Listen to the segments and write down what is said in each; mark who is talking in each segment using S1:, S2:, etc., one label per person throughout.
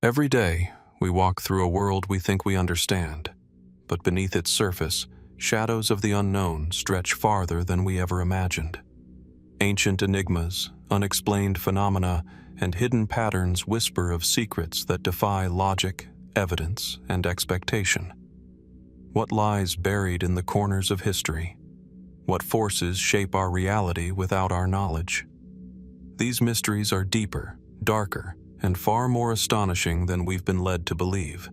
S1: Every day, we walk through a world we think we understand, but beneath its surface, shadows of the unknown stretch farther than we ever imagined. Ancient enigmas, unexplained phenomena, and hidden patterns whisper of secrets that defy logic, evidence, and expectation. What lies buried in the corners of history? What forces shape our reality without our knowledge? These mysteries are deeper, darker, and far more astonishing than we've been led to believe.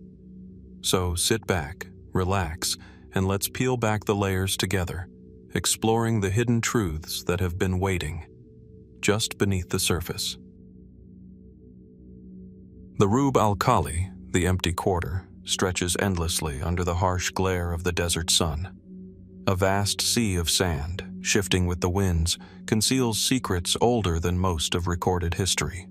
S1: So sit back, relax, and let's peel back the layers together, exploring the hidden truths that have been waiting just beneath the surface. The Rub al-Khali, the empty quarter, stretches endlessly under the harsh glare of the desert sun. A vast sea of sand, shifting with the winds, conceals secrets older than most of recorded history.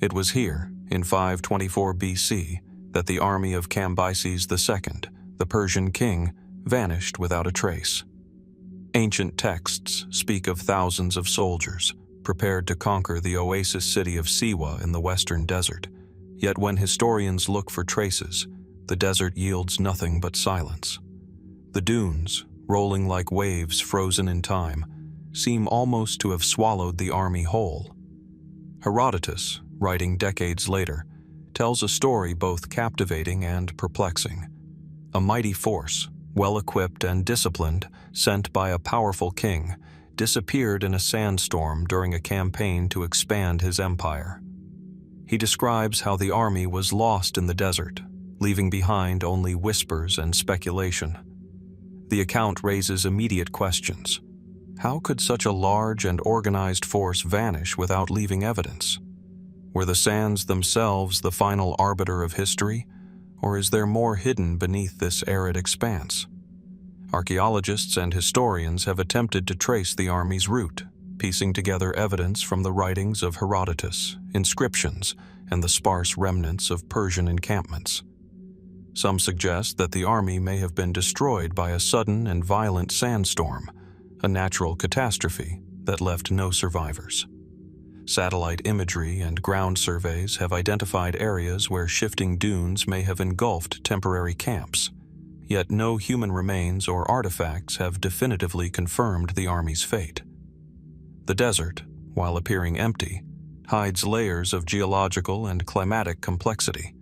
S1: It was here, in 524 BC, that the army of Cambyses II, the Persian king, vanished without a trace. Ancient texts speak of thousands of soldiers, prepared to conquer the oasis city of Siwa in the western desert. Yet when historians look for traces, the desert yields nothing but silence. The dunes, rolling like waves frozen in time, seem almost to have swallowed the army whole. Herodotus, writing decades later, tells a story both captivating and perplexing. A mighty force, well-equipped and disciplined, sent by a powerful king, disappeared in a sandstorm during a campaign to expand his empire. He describes how the army was lost in the desert, leaving behind only whispers and speculation. The account raises immediate questions. How could such a large and organized force vanish without leaving evidence? Were the sands themselves the final arbiter of history, or is there more hidden beneath this arid expanse? Archaeologists and historians have attempted to trace the army's route, piecing together evidence from the writings of Herodotus, inscriptions, and the sparse remnants of Persian encampments. Some suggest that the army may have been destroyed by a sudden and violent sandstorm, a natural catastrophe that left no survivors. Satellite imagery and ground surveys have identified areas where shifting dunes may have engulfed temporary camps, yet no human remains or artifacts have definitively confirmed the army's fate. The desert, while appearing empty, hides layers of geological and climatic complexity.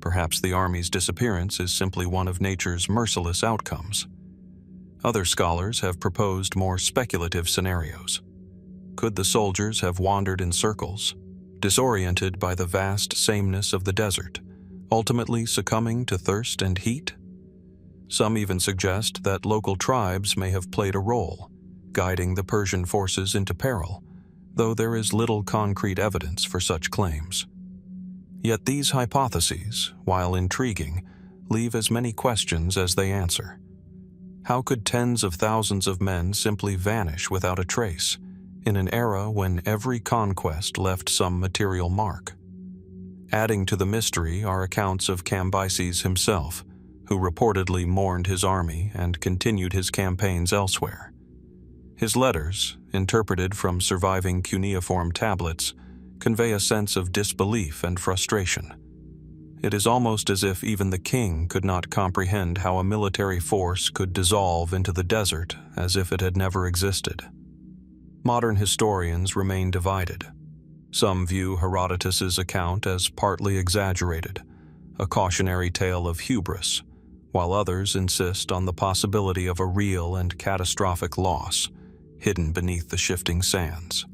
S1: Perhaps the army's disappearance is simply one of nature's merciless outcomes. Other scholars have proposed more speculative scenarios. Could the soldiers have wandered in circles, disoriented by the vast sameness of the desert, ultimately succumbing to thirst and heat? Some even suggest that local tribes may have played a role, guiding the Persian forces into peril, though there is little concrete evidence for such claims. Yet these hypotheses, while intriguing, leave as many questions as they answer. How could tens of thousands of men simply vanish without a trace, in an era when every conquest left some material mark? Adding to the mystery are accounts of Cambyses himself, who reportedly mourned his army and continued his campaigns elsewhere. His letters, interpreted from surviving cuneiform tablets, convey a sense of disbelief and frustration. It is almost as if even the king could not comprehend how a military force could dissolve into the desert as if it had never existed. Modern historians remain divided. Some view Herodotus's account as partly exaggerated, a cautionary tale of hubris, while others insist on the possibility of a real and catastrophic loss, hidden beneath the shifting sands.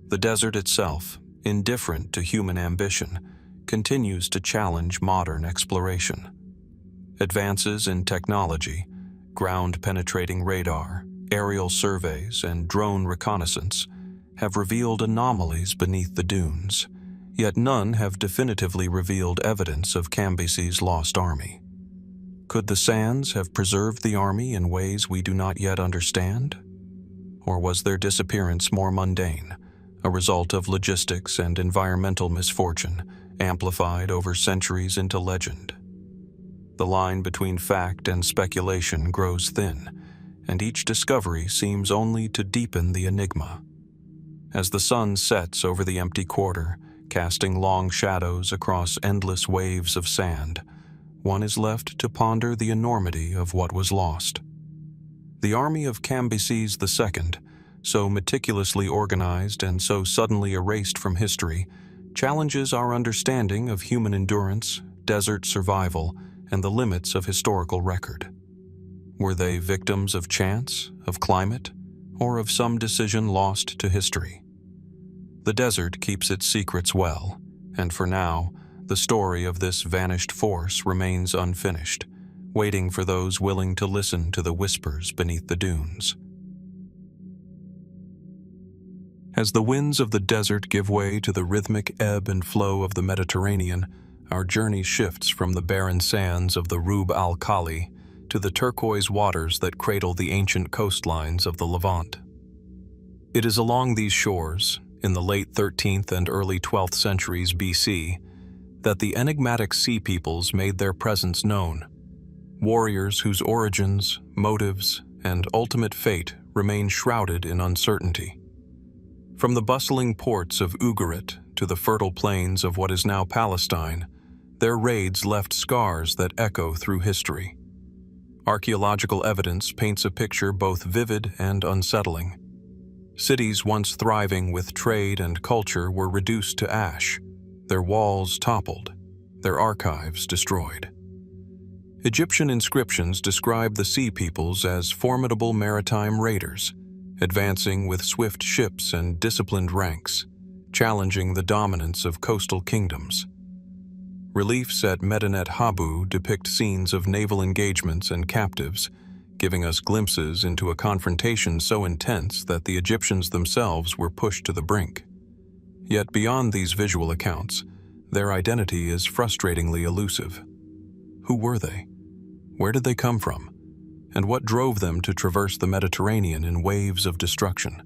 S1: The desert itself, indifferent to human ambition, continues to challenge modern exploration. Advances in technology, ground-penetrating radar, aerial surveys, and drone reconnaissance have revealed anomalies beneath the dunes, yet none have definitively revealed evidence of Cambyses' lost army. Could the sands have preserved the army in ways we do not yet understand? Or was their disappearance more mundane, a result of logistics and environmental misfortune, amplified over centuries into legend? The line between fact and speculation grows thin, and each discovery seems only to deepen the enigma. As the sun sets over the empty quarter, casting long shadows across endless waves of sand, one is left to ponder the enormity of what was lost. The army of Cambyses II, so meticulously organized and so suddenly erased from history, challenges our understanding of human endurance, desert survival, and the limits of historical record. Were they victims of chance, of climate, or of some decision lost to history? The desert keeps its secrets well, and for now, the story of this vanished force remains unfinished, waiting for those willing to listen to the whispers beneath the dunes. As the winds of the desert give way to the rhythmic ebb and flow of the Mediterranean, our journey shifts from the barren sands of the Rub al-Khali to the turquoise waters that cradle the ancient coastlines of the Levant. It is along these shores, in the late 13th and early 12th centuries BC, that the enigmatic sea peoples made their presence known, warriors whose origins, motives, and ultimate fate remain shrouded in uncertainty. From the bustling ports of Ugarit to the fertile plains of what is now Palestine, their raids left scars that echo through history. Archaeological evidence paints a picture both vivid and unsettling. Cities once thriving with trade and culture were reduced to ash, their walls toppled, their archives destroyed. Egyptian inscriptions describe the sea peoples as formidable maritime raiders, advancing with swift ships and disciplined ranks, challenging the dominance of coastal kingdoms. Reliefs at Medinet Habu depict scenes of naval engagements and captives, giving us glimpses into a confrontation so intense that the Egyptians themselves were pushed to the brink. Yet beyond these visual accounts, their identity is frustratingly elusive. Who were they? Where did they come from? And what drove them to traverse the Mediterranean in waves of destruction?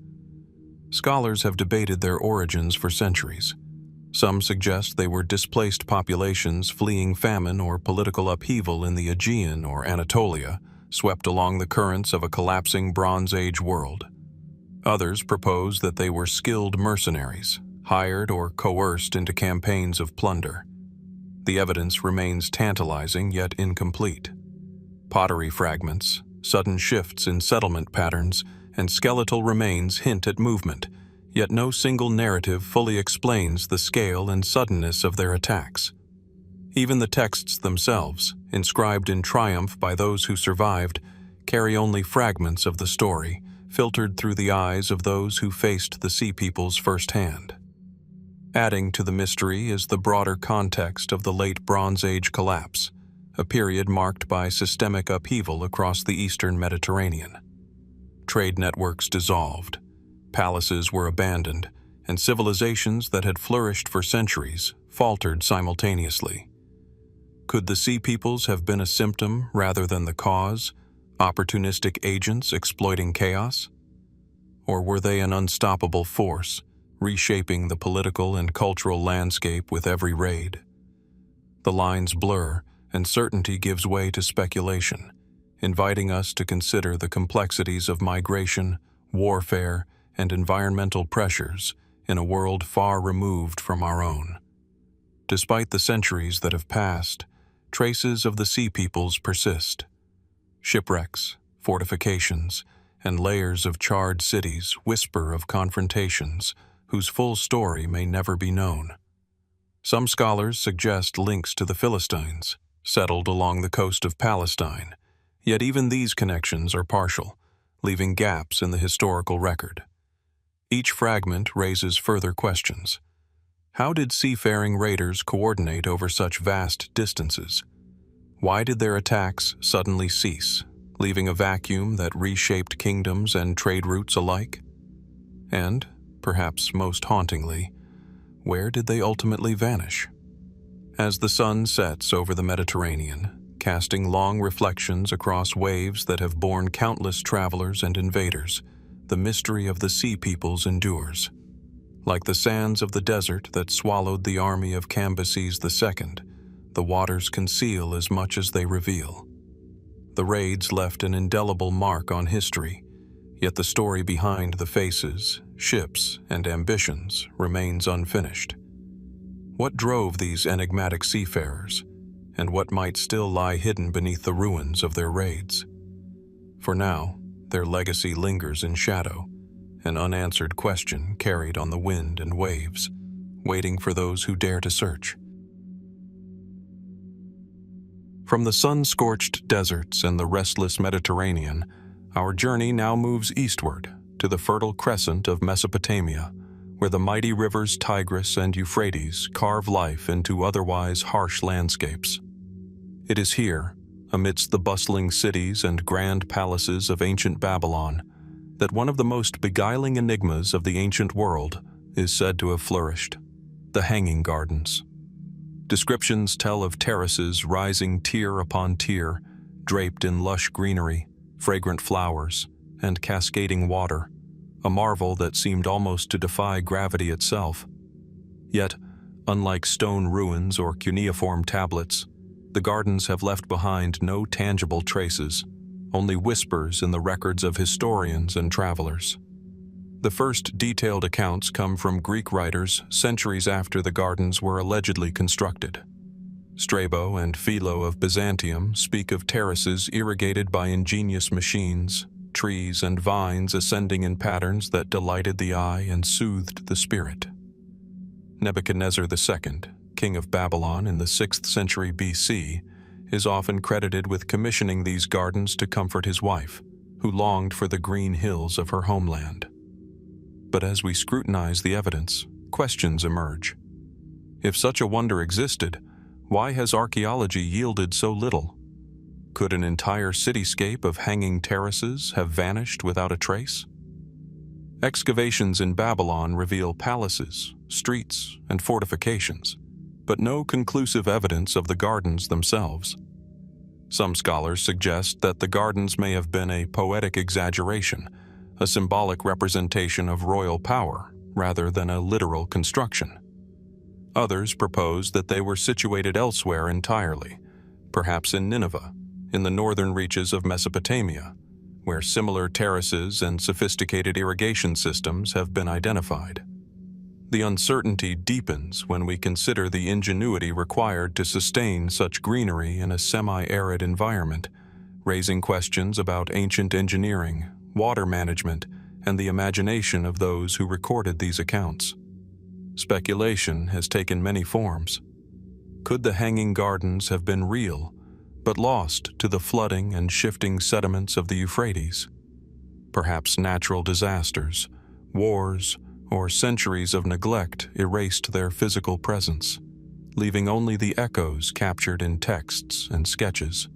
S1: Scholars have debated their origins for centuries. Some suggest they were displaced populations fleeing famine or political upheaval in the Aegean or Anatolia, swept along the currents of a collapsing Bronze Age world. Others propose that they were skilled mercenaries, hired or coerced into campaigns of plunder. The evidence remains tantalizing yet incomplete. Pottery fragments, sudden shifts in settlement patterns, and skeletal remains hint at movement, yet no single narrative fully explains the scale and suddenness of their attacks. Even the texts themselves, inscribed in triumph by those who survived, carry only fragments of the story, filtered through the eyes of those who faced the sea peoples firsthand. Adding to the mystery is the broader context of the late Bronze Age collapse, a period marked by systemic upheaval across the eastern Mediterranean. Trade networks dissolved, palaces were abandoned, and civilizations that had flourished for centuries faltered simultaneously. Could the sea peoples have been a symptom rather than the cause, opportunistic agents exploiting chaos? Or were they an unstoppable force, reshaping the political and cultural landscape with every raid? The lines blur, and certainty gives way to speculation, inviting us to consider the complexities of migration, warfare, and environmental pressures in a world far removed from our own. Despite the centuries that have passed, traces of the sea peoples persist. Shipwrecks, fortifications, and layers of charred cities whisper of confrontations whose full story may never be known. Some scholars suggest links to the Philistines, settled along the coast of Palestine, yet even these connections are partial, leaving gaps in the historical record. Each fragment raises further questions. How did seafaring raiders coordinate over such vast distances? Why did their attacks suddenly cease, leaving a vacuum that reshaped kingdoms and trade routes alike? And, perhaps most hauntingly, where did they ultimately vanish? As the sun sets over the Mediterranean, casting long reflections across waves that have borne countless travelers and invaders, the mystery of the sea peoples endures. Like the sands of the desert that swallowed the army of Cambyses II, the waters conceal as much as they reveal. The raids left an indelible mark on history, yet the story behind the faces, ships, and ambitions remains unfinished. What drove these enigmatic seafarers, and what might still lie hidden beneath the ruins of their raids? For now, their legacy lingers in shadow, an unanswered question carried on the wind and waves, waiting for those who dare to search. From the sun-scorched deserts and the restless Mediterranean, our journey now moves eastward to the fertile crescent of Mesopotamia, where the mighty rivers Tigris and Euphrates carve life into otherwise harsh landscapes. It is here, amidst the bustling cities and grand palaces of ancient Babylon, that one of the most beguiling enigmas of the ancient world is said to have flourished: the Hanging Gardens. Descriptions tell of terraces rising tier upon tier, draped in lush greenery, fragrant flowers, and cascading water, a marvel that seemed almost to defy gravity itself. Yet, unlike stone ruins or cuneiform tablets, the gardens have left behind no tangible traces, only whispers in the records of historians and travelers. The first detailed accounts come from Greek writers centuries after the gardens were allegedly constructed. Strabo and Philo of Byzantium speak of terraces irrigated by ingenious machines, trees and vines ascending in patterns that delighted the eye and soothed the spirit. Nebuchadnezzar II, king of Babylon in the 6th century BC, is often credited with commissioning these gardens to comfort his wife, who longed for the green hills of her homeland. But as we scrutinize the evidence, questions emerge. If such a wonder existed, why has archaeology yielded so little? Could an entire cityscape of hanging terraces have vanished without a trace? Excavations in Babylon reveal palaces, streets, and fortifications, but no conclusive evidence of the gardens themselves. Some scholars suggest that the gardens may have been a poetic exaggeration, a symbolic representation of royal power rather than a literal construction. Others propose that they were situated elsewhere entirely, perhaps in Nineveh, in the northern reaches of Mesopotamia, where similar terraces and sophisticated irrigation systems have been identified. The uncertainty deepens when we consider the ingenuity required to sustain such greenery in a semi-arid environment, raising questions about ancient engineering, water management, and the imagination of those who recorded these accounts. Speculation has taken many forms. Could the Hanging Gardens have been real, but lost to the flooding and shifting sediments of the Euphrates? Perhaps natural disasters, wars, or centuries of neglect erased their physical presence, leaving only the echoes captured in texts and sketches.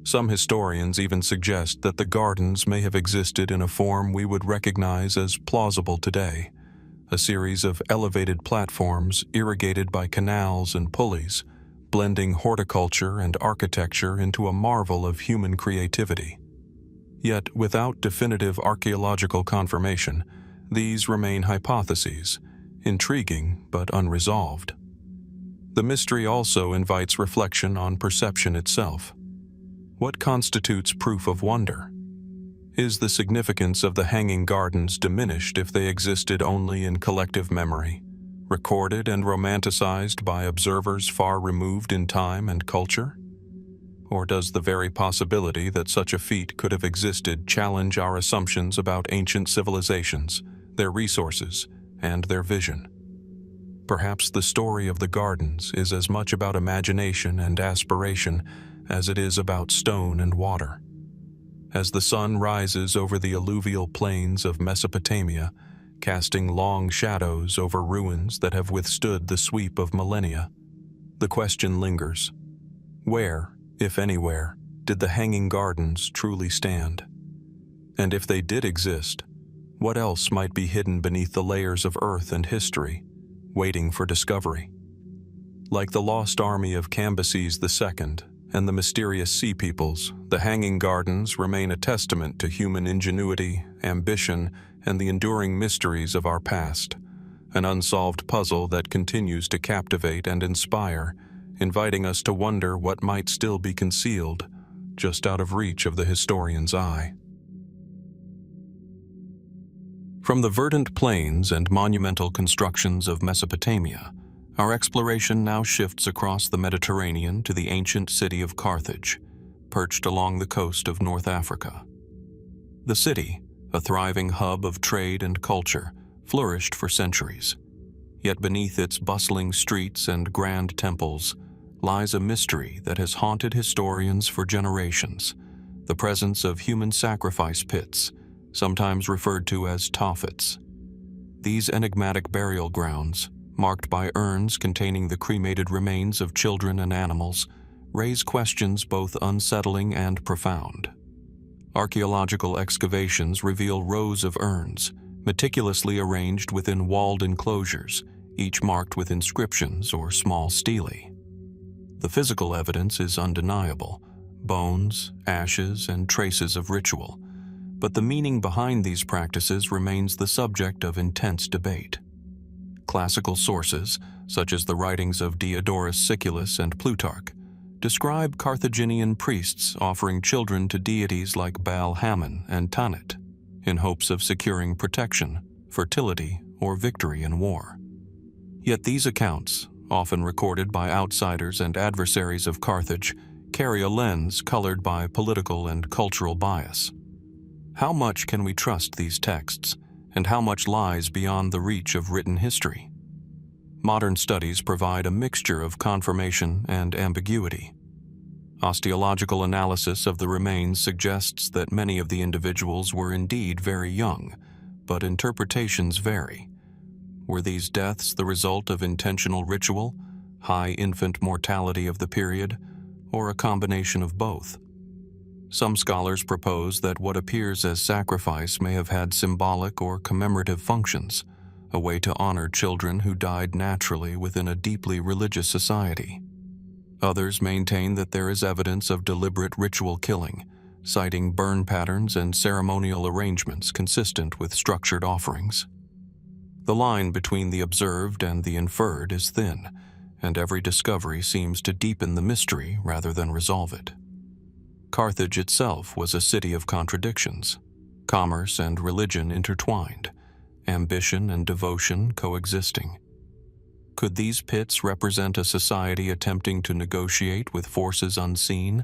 S1: Some historians even suggest that the gardens may have existed in a form we would recognize as plausible today, a series of elevated platforms irrigated by canals and pulleys, blending horticulture and architecture into a marvel of human creativity. Yet, without definitive archaeological confirmation, these remain hypotheses, intriguing but unresolved. The mystery also invites reflection on perception itself. What constitutes proof of wonder? Is the significance of the Hanging Gardens diminished if they existed only in collective memory, recorded and romanticized by observers far removed in time and culture? Or does the very possibility that such a feat could have existed challenge our assumptions about ancient civilizations, their resources, and their vision? Perhaps the story of the gardens is as much about imagination and aspiration as it is about stone and water. As the sun rises over the alluvial plains of Mesopotamia, casting long shadows over ruins that have withstood the sweep of millennia, the question lingers: where, if anywhere, did the Hanging Gardens truly stand? And if they did exist, what else might be hidden beneath the layers of earth and history, waiting for discovery? Like the lost army of Cambyses II and the mysterious sea peoples, the Hanging Gardens remain a testament to human ingenuity, ambition, and the enduring mysteries of our past, an unsolved puzzle that continues to captivate and inspire, inviting us to wonder what might still be concealed, just out of reach of the historian's eye. From the verdant plains and monumental constructions of Mesopotamia, Our exploration now shifts across the Mediterranean to the ancient city of Carthage, perched along the coast of North Africa. The city, a thriving hub of trade and culture, flourished for centuries. Yet beneath its bustling streets and grand temples lies a mystery that has haunted historians for generations: the presence of human sacrifice pits, sometimes referred to as tophets. These enigmatic burial grounds, marked by urns containing the cremated remains of children and animals, raise questions both unsettling and profound. Archaeological excavations reveal rows of urns, meticulously arranged within walled enclosures, each marked with inscriptions or small stelae. The physical evidence is undeniable: bones, ashes, and traces of ritual. But the meaning behind these practices remains the subject of intense debate. Classical sources, such as the writings of Diodorus Siculus and Plutarch, describe Carthaginian priests offering children to deities like Baal Hammon and Tanit, in hopes of securing protection, fertility, or victory in war. Yet these accounts, often recorded by outsiders and adversaries of Carthage, carry a lens colored by political and cultural bias. How much can we trust these texts, and how much lies beyond the reach of written history? Modern studies provide a mixture of confirmation and ambiguity. Osteological analysis of the remains suggests that many of the individuals were indeed very young, but interpretations vary. Were these deaths the result of intentional ritual, high infant mortality of the period, or a combination of both? Some scholars propose that what appears as sacrifice may have had symbolic or commemorative functions, a way to honor children who died naturally within a deeply religious society. Others maintain that there is evidence of deliberate ritual killing, citing burn patterns and ceremonial arrangements consistent with structured offerings. The line between the observed and the inferred is thin, and every discovery seems to deepen the mystery rather than resolve it. Carthage itself was a city of contradictions: commerce and religion intertwined, ambition and devotion coexisting. Could these pits represent a society attempting to negotiate with forces unseen,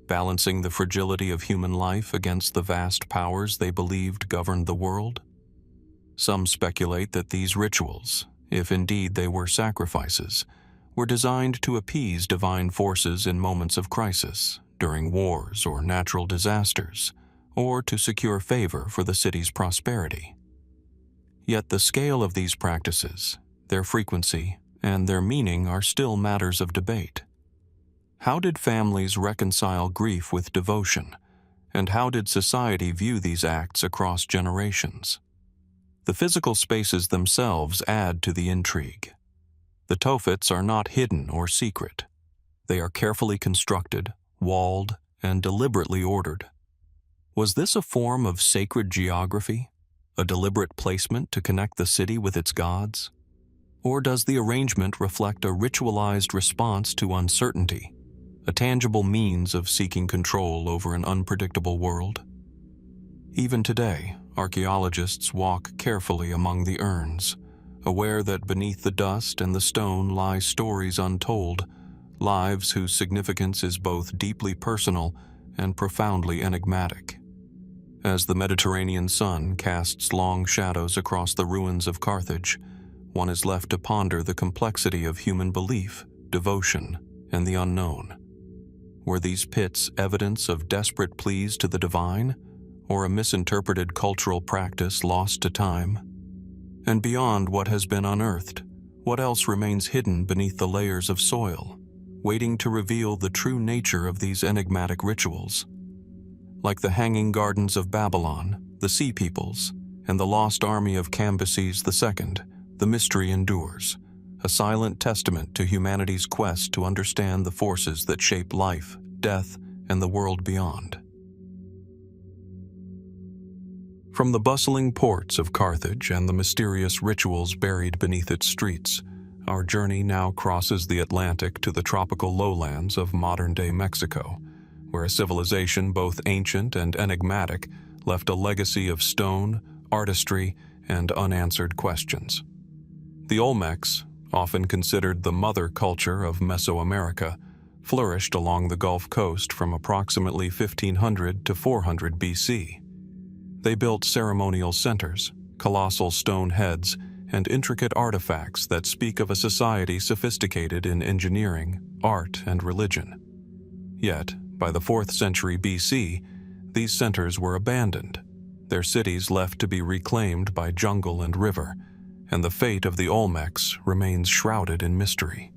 S1: balancing the fragility of human life against the vast powers they believed governed the world? Some speculate that these rituals, if indeed they were sacrifices, were designed to appease divine forces in moments of crisis, during wars or natural disasters, or to secure favor for the city's prosperity. Yet the scale of these practices, their frequency, and their meaning are still matters of debate. How did families reconcile grief with devotion, and how did society view these acts across generations? The physical spaces themselves add to the intrigue. The tophets are not hidden or secret. They are carefully constructed, walled, and deliberately ordered. Was this a form of sacred geography, a deliberate placement to connect the city with its gods? Or does the arrangement reflect a ritualized response to uncertainty, a tangible means of seeking control over an unpredictable world? Even today, archaeologists walk carefully among the urns, aware that beneath the dust and the stone lie stories untold, lives whose significance is both deeply personal and profoundly enigmatic. As the Mediterranean sun casts long shadows across the ruins of Carthage, one is left to ponder the complexity of human belief, devotion, and the unknown. Were these pits evidence of desperate pleas to the divine, or a misinterpreted cultural practice lost to time? And beyond what has been unearthed, what else remains hidden beneath the layers of soil, waiting to reveal the true nature of these enigmatic rituals? Like the Hanging Gardens of Babylon, the Sea Peoples, and the lost army of Cambyses II, the mystery endures, a silent testament to humanity's quest to understand the forces that shape life, death, and the world beyond. From the bustling ports of Carthage and the mysterious rituals buried beneath its streets, our journey now crosses the Atlantic to the tropical lowlands of modern-day Mexico, where a civilization both ancient and enigmatic left a legacy of stone, artistry, and unanswered questions. The Olmecs, often considered the mother culture of Mesoamerica, flourished along the Gulf Coast from approximately 1500 to 400 BC. They built ceremonial centers, colossal stone heads, and intricate artifacts that speak of a society sophisticated in engineering, art, and religion. Yet, by the 4th century BC, these centers were abandoned, their cities left to be reclaimed by jungle and river, and the fate of the Olmecs remains shrouded in mystery.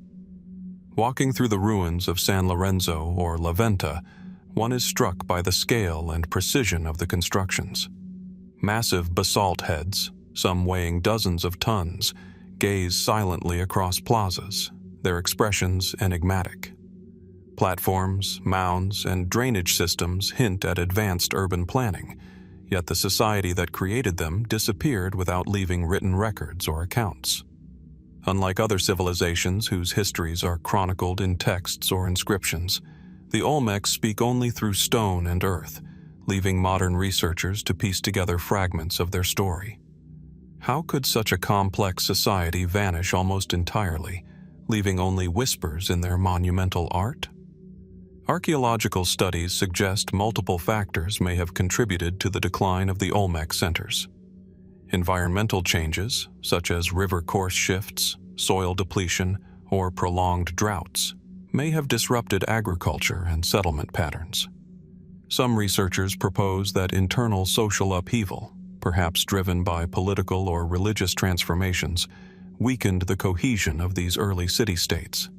S1: Walking through the ruins of San Lorenzo or La Venta, one is struck by the scale and precision of the constructions. Massive basalt heads, some weighing dozens of tons, gaze silently across plazas, their expressions enigmatic. Platforms, mounds, and drainage systems hint at advanced urban planning, yet the society that created them disappeared without leaving written records or accounts. Unlike other civilizations whose histories are chronicled in texts or inscriptions, the Olmecs speak only through stone and earth, leaving modern researchers to piece together fragments of their story. How could such a complex society vanish almost entirely, leaving only whispers in their monumental art? Archaeological studies suggest multiple factors may have contributed to the decline of the Olmec centers. Environmental changes, such as river course shifts, soil depletion, or prolonged droughts, may have disrupted agriculture and settlement patterns. Some researchers propose that internal social upheaval, perhaps driven by political or religious transformations, weakened the cohesion of these early city-states.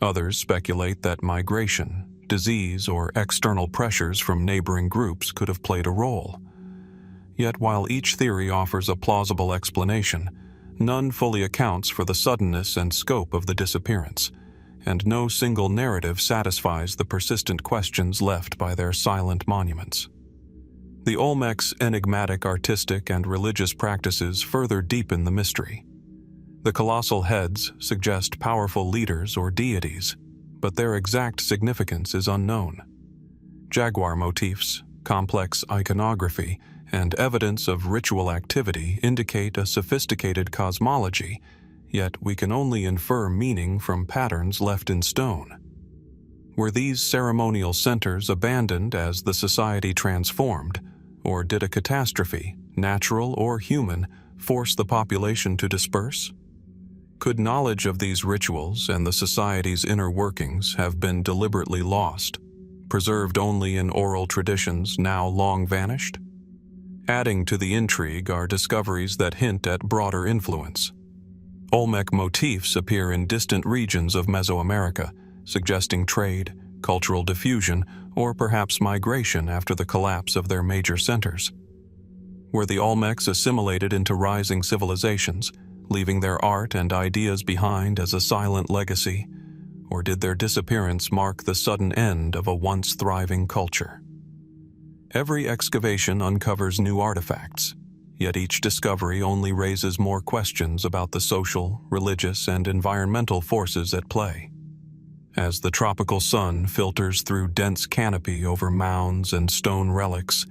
S1: Others speculate that migration, disease, or external pressures from neighboring groups could have played a role. Yet while each theory offers a plausible explanation, none fully accounts for the suddenness and scope of the disappearance, and no single narrative satisfies the persistent questions left by their silent monuments. The Olmecs' enigmatic artistic and religious practices further deepen the mystery. The colossal heads suggest powerful leaders or deities, but their exact significance is unknown. Jaguar motifs, complex iconography, and evidence of ritual activity indicate a sophisticated cosmology, yet we can only infer meaning from patterns left in stone. Were these ceremonial centers abandoned as the society transformed, or did a catastrophe, natural or human, force the population to disperse? Could knowledge of these rituals and the society's inner workings have been deliberately lost, preserved only in oral traditions now long vanished? Adding to the intrigue are discoveries that hint at broader influence. Olmec motifs appear in distant regions of Mesoamerica, suggesting trade, cultural diffusion, or perhaps migration after the collapse of their major centers. Were the Olmecs assimilated into rising civilizations, leaving their art and ideas behind as a silent legacy, or did their disappearance mark the sudden end of a once thriving culture? Every excavation uncovers new artifacts, yet each discovery only raises more questions about the social, religious, and environmental forces at play. As the tropical sun filters through dense canopy over mounds and stone relics,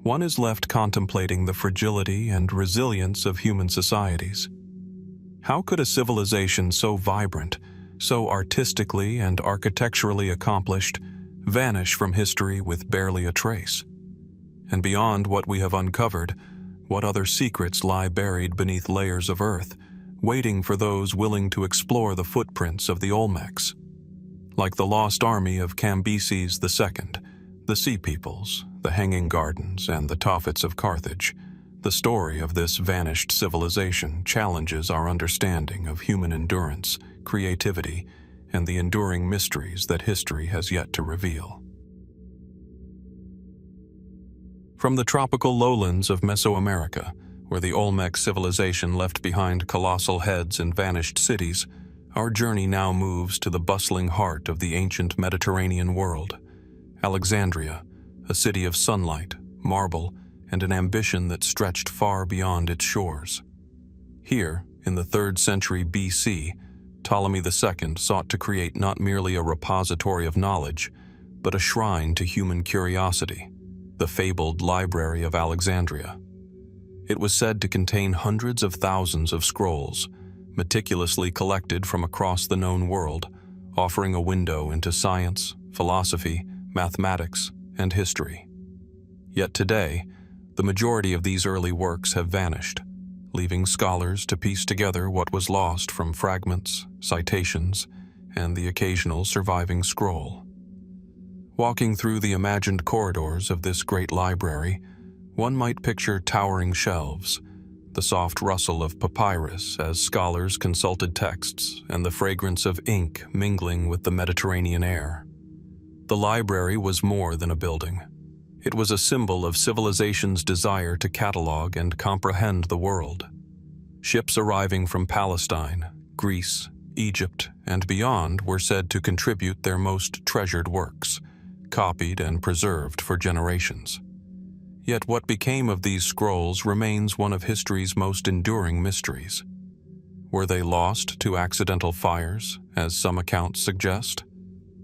S1: one is left contemplating the fragility and resilience of human societies. How could a civilization so vibrant, so artistically and architecturally accomplished, vanish from history with barely a trace? And beyond what we have uncovered, what other secrets lie buried beneath layers of earth, waiting for those willing to explore the footprints of the Olmecs? Like the lost army of Cambyses II, the Sea Peoples, the Hanging Gardens, and the Tophets of Carthage, the story of this vanished civilization challenges our understanding of human endurance, creativity, and the enduring mysteries that history has yet to reveal. From the tropical lowlands of Mesoamerica, where the Olmec civilization left behind colossal heads and vanished cities, our journey now moves to the bustling heart of the ancient Mediterranean world, Alexandria, a city of sunlight, marble, and an ambition that stretched far beyond its shores. Here, in the 3rd century BC, Ptolemy II sought to create not merely a repository of knowledge, but a shrine to human curiosity, the fabled Library of Alexandria. It was said to contain hundreds of thousands of scrolls, meticulously collected from across the known world, offering a window into science, philosophy, mathematics, and history. Yet today, the majority of these early works have vanished, leaving scholars to piece together what was lost from fragments, citations, and the occasional surviving scroll. Walking through the imagined corridors of this great library, one might picture towering shelves, the soft rustle of papyrus as scholars consulted texts, and the fragrance of ink mingling with the Mediterranean air. The library was more than a building. It was a symbol of civilization's desire to catalog and comprehend the world. Ships arriving from Palestine, Greece, Egypt, and beyond were said to contribute their most treasured works, copied and preserved for generations. Yet what became of these scrolls remains one of history's most enduring mysteries. Were they lost to accidental fires, as some accounts suggest?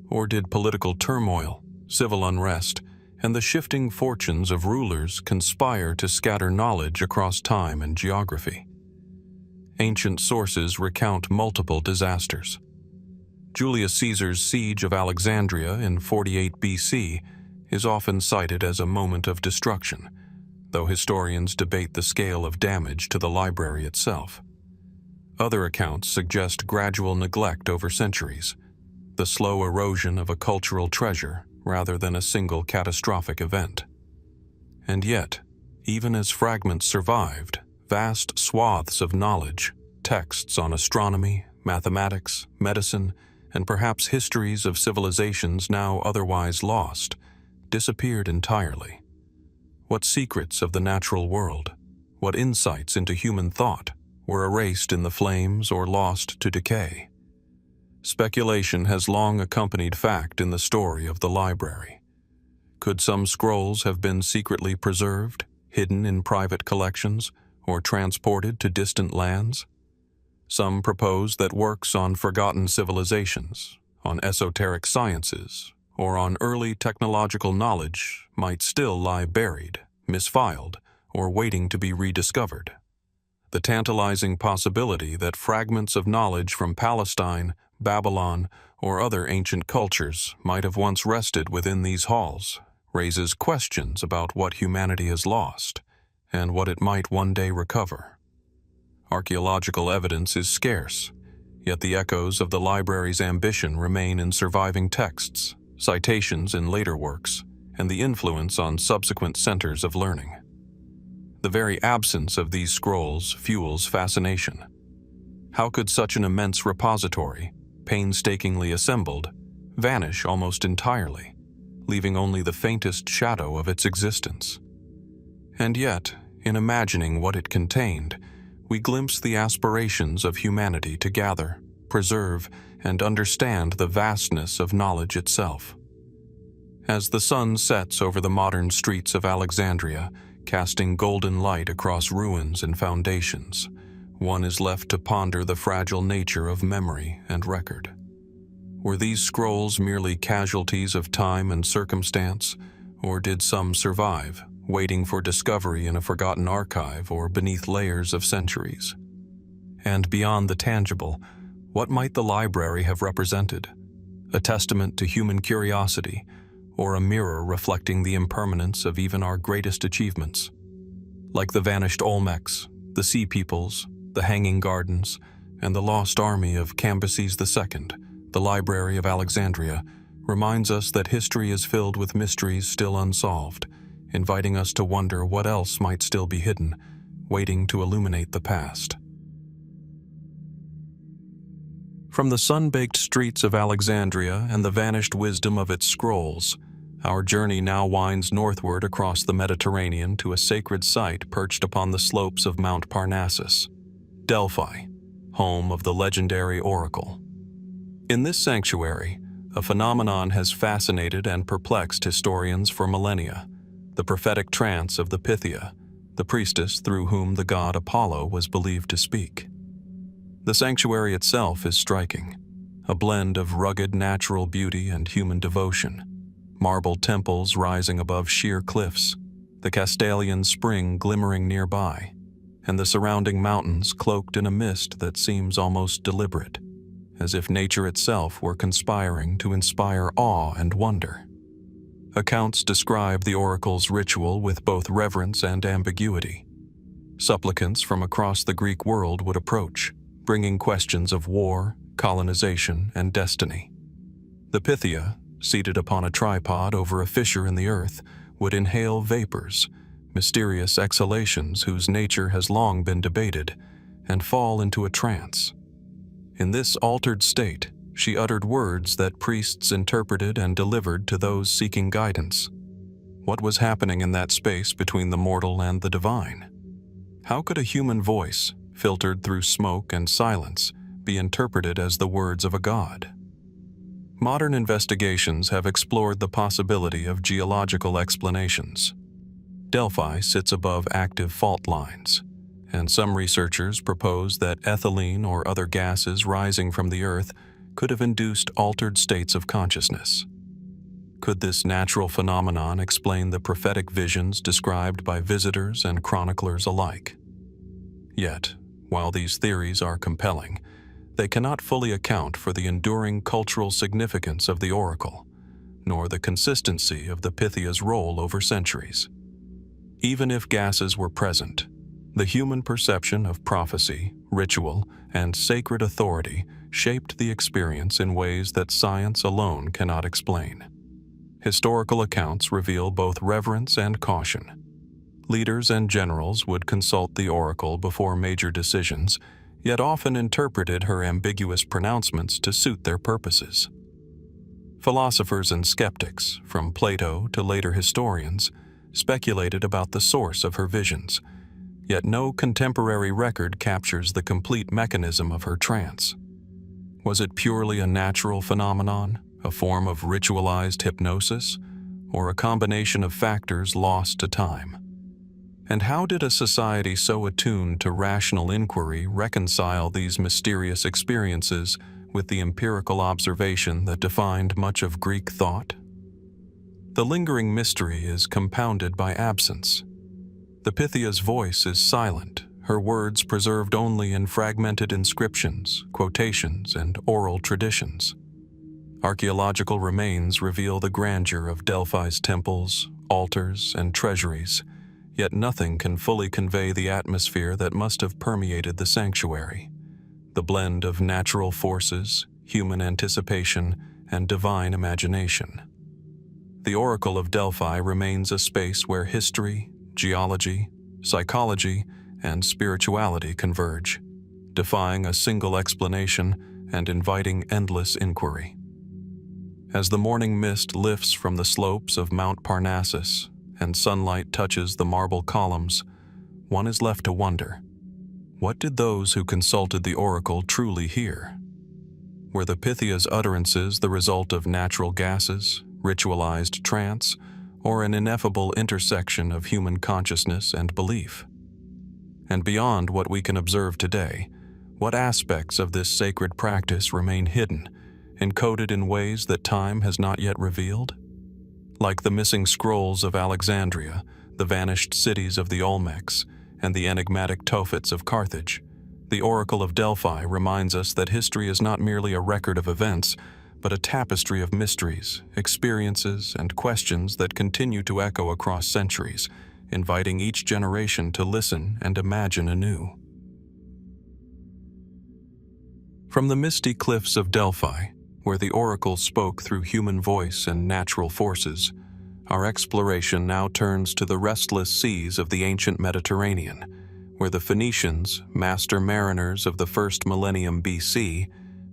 S1: Or did political turmoil, civil unrest, and the shifting fortunes of rulers conspire to scatter knowledge across time and geography? Ancient sources recount multiple disasters. Julius Caesar's siege of Alexandria in 48 BC is often cited as a moment of destruction, though historians debate the scale of damage to the library itself. Other accounts suggest gradual neglect over centuries, the slow erosion of a cultural treasure rather than a single catastrophic event. And yet, even as fragments survived, vast swaths of knowledge, texts on astronomy, mathematics, medicine, and perhaps histories of civilizations now otherwise lost, disappeared entirely. What secrets of the natural world, what insights into human thought, were erased in the flames or lost to decay? Speculation has long accompanied fact in the story of the library. Could some scrolls have been secretly preserved, hidden in private collections, or transported to distant lands? Some propose that works on forgotten civilizations, on esoteric sciences, or on early technological knowledge might still lie buried, misfiled, or waiting to be rediscovered. The tantalizing possibility that fragments of knowledge from Palestine, Babylon, or other ancient cultures might have once rested within these halls raises questions about what humanity has lost and what it might one day recover. Archaeological evidence is scarce, yet the echoes of the library's ambition remain in surviving texts, citations in later works, and the influence on subsequent centers of learning. The very absence of these scrolls fuels fascination. How could such an immense repository, painstakingly assembled, vanish almost entirely, leaving only the faintest shadow of its existence? And yet, in imagining what it contained, we glimpse the aspirations of humanity to gather, preserve, and understand the vastness of knowledge itself. As the sun sets over the modern streets of Alexandria, casting golden light across ruins and foundations, one is left to ponder the fragile nature of memory and record. Were these scrolls merely casualties of time and circumstance, or did some survive, waiting for discovery in a forgotten archive or beneath layers of centuries? And beyond the tangible, what might the library have represented? A testament to human curiosity, or a mirror reflecting the impermanence of even our greatest achievements? Like the vanished Olmecs, the Sea Peoples, the Hanging Gardens, and the lost army of Cambyses II, the Library of Alexandria reminds us that history is filled with mysteries still unsolved, inviting us to wonder what else might still be hidden, waiting to illuminate the past. From the sun-baked streets of Alexandria and the vanished wisdom of its scrolls, our journey now winds northward across the Mediterranean to a sacred site perched upon the slopes of Mount Parnassus, Delphi, home of the legendary oracle. In this sanctuary, a phenomenon has fascinated and perplexed historians for millennia: the prophetic trance of the Pythia, the priestess through whom the god Apollo was believed to speak. The sanctuary itself is striking, a blend of rugged natural beauty and human devotion. Marble temples rising above sheer cliffs, the Castalian spring glimmering nearby, and the surrounding mountains cloaked in a mist that seems almost deliberate, as if nature itself were conspiring to inspire awe and wonder. Accounts describe the oracle's ritual with both reverence and ambiguity. Supplicants from across the Greek world would approach, bringing questions of war, colonization, and destiny. The Pythia, seated upon a tripod over a fissure in the earth, would inhale vapors, mysterious exhalations whose nature has long been debated, and fall into a trance. In this altered state, she uttered words that priests interpreted and delivered to those seeking guidance. What was happening in that space between the mortal and the divine? How could a human voice, filtered through smoke and silence, be interpreted as the words of a god? Modern investigations have explored the possibility of geological explanations. Delphi sits above active fault lines, and some researchers propose that ethylene or other gases rising from the earth could have induced altered states of consciousness. Could this natural phenomenon explain the prophetic visions described by visitors and chroniclers alike? Yet, while these theories are compelling, they cannot fully account for the enduring cultural significance of the oracle, nor the consistency of the Pythia's role over centuries. Even if gases were present, the human perception of prophecy, ritual, and sacred authority shaped the experience in ways that science alone cannot explain. Historical accounts reveal both reverence and caution. Leaders and generals would consult the oracle before major decisions, yet often interpreted her ambiguous pronouncements to suit their purposes. Philosophers and skeptics, from Plato to later historians, speculated about the source of her visions, yet no contemporary record captures the complete mechanism of her trance. Was it purely a natural phenomenon, a form of ritualized hypnosis, or a combination of factors lost to time? And how did a society so attuned to rational inquiry reconcile these mysterious experiences with the empirical observation that defined much of Greek thought? The lingering mystery is compounded by absence. The Pythia's voice is silent, her words preserved only in fragmented inscriptions, quotations, and oral traditions. Archaeological remains reveal the grandeur of Delphi's temples, altars, and treasuries, yet nothing can fully convey the atmosphere that must have permeated the sanctuary, the blend of natural forces, human anticipation, and divine imagination. The Oracle of Delphi remains a space where history, geology, psychology, and spirituality converge, defying a single explanation and inviting endless inquiry. As the morning mist lifts from the slopes of Mount Parnassus and sunlight touches the marble columns, one is left to wonder, what did those who consulted the oracle truly hear? Were the Pythia's utterances the result of natural gases, ritualized trance, or an ineffable intersection of human consciousness and belief? And beyond what we can observe today, what aspects of this sacred practice remain hidden, encoded in ways that time has not yet revealed? Like the missing scrolls of Alexandria, the vanished cities of the Olmecs, and the enigmatic Tophets of Carthage, the Oracle of Delphi reminds us that history is not merely a record of events, but a tapestry of mysteries, experiences, and questions that continue to echo across centuries, inviting each generation to listen and imagine anew. From the misty cliffs of Delphi, where the oracle spoke through human voice and natural forces, our exploration now turns to the restless seas of the ancient Mediterranean, where the Phoenicians, master mariners of the first millennium BC,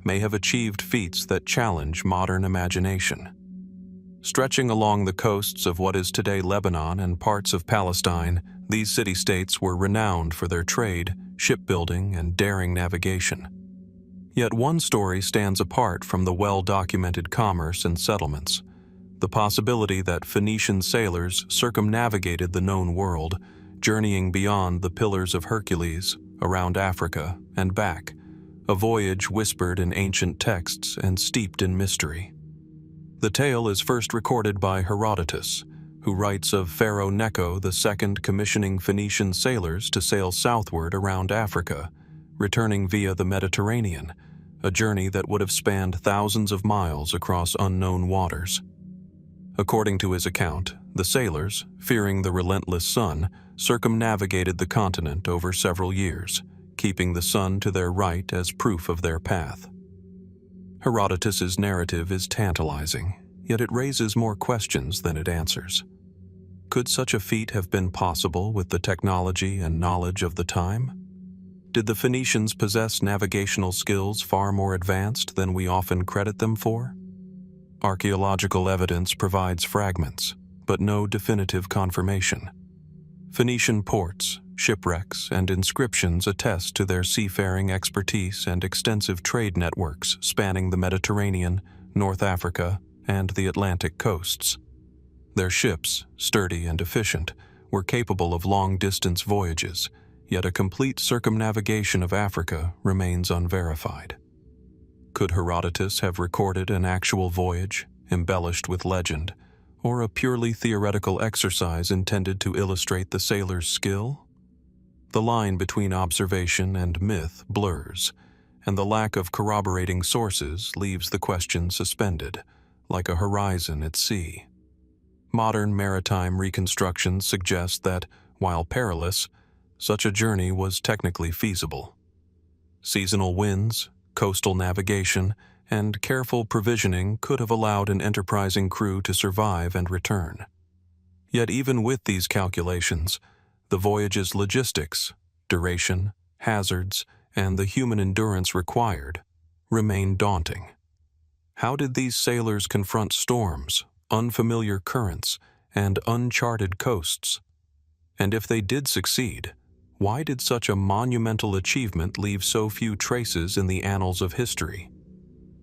S1: may have achieved feats that challenge modern imagination. Stretching along the coasts of what is today Lebanon and parts of Palestine, these city-states were renowned for their trade, shipbuilding, and daring navigation. Yet one story stands apart from the well-documented commerce and settlements: the possibility that Phoenician sailors circumnavigated the known world, journeying beyond the Pillars of Hercules, around Africa, and back, a voyage whispered in ancient texts and steeped in mystery. The tale is first recorded by Herodotus, who writes of Pharaoh Necho II commissioning Phoenician sailors to sail southward around Africa, returning via the Mediterranean, a journey that would have spanned thousands of miles across unknown waters. According to his account, the sailors, fearing the relentless sun, circumnavigated the continent over several years, keeping the sun to their right as proof of their path. Herodotus's narrative is tantalizing, yet it raises more questions than it answers. Could such a feat have been possible with the technology and knowledge of the time? Did the Phoenicians possess navigational skills far more advanced than we often credit them for? Archaeological evidence provides fragments, but no definitive confirmation. Phoenician ports, shipwrecks, and inscriptions attest to their seafaring expertise and extensive trade networks spanning the Mediterranean, North Africa, and the Atlantic coasts. Their ships, sturdy and efficient, were capable of long-distance voyages, yet a complete circumnavigation of Africa remains unverified. Could Herodotus have recorded an actual voyage, embellished with legend, or a purely theoretical exercise intended to illustrate the sailor's skill? The line between observation and myth blurs, and the lack of corroborating sources leaves the question suspended, like a horizon at sea. Modern maritime reconstructions suggest that, while perilous, such a journey was technically feasible. Seasonal winds, coastal navigation, and careful provisioning could have allowed an enterprising crew to survive and return. Yet even with these calculations, the voyage's logistics, duration, hazards, and the human endurance required remain daunting. How did these sailors confront storms, unfamiliar currents, and uncharted coasts? And if they did succeed, why did such a monumental achievement leave so few traces in the annals of history?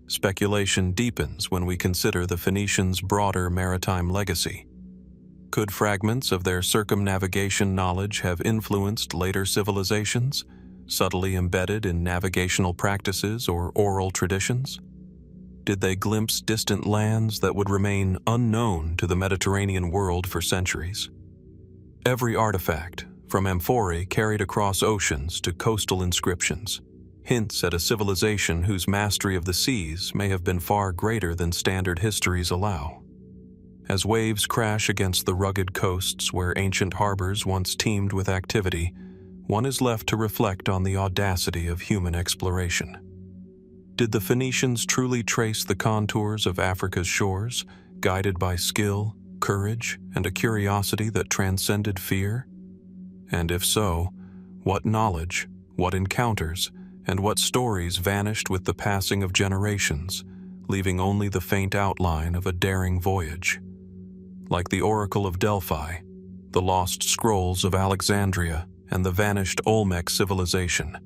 S1: Speculation deepens when we consider the Phoenicians' broader maritime legacy. Could fragments of their circumnavigation knowledge have influenced later civilizations, subtly embedded in navigational practices or oral traditions? Did they glimpse distant lands that would remain unknown to the Mediterranean world for centuries? Every artifact, from amphorae carried across oceans to coastal inscriptions, hints at a civilization whose mastery of the seas may have been far greater than standard histories allow. As waves crash against the rugged coasts where ancient harbors once teemed with activity, one is left to reflect on the audacity of human exploration. Did the Phoenicians truly trace the contours of Africa's shores, guided by skill, courage, and a curiosity that transcended fear? And if so, what knowledge, what encounters, and what stories vanished with the passing of generations, leaving only the faint outline of a daring voyage? Like the Oracle of Delphi, the lost scrolls of Alexandria, and the vanished Olmec civilization,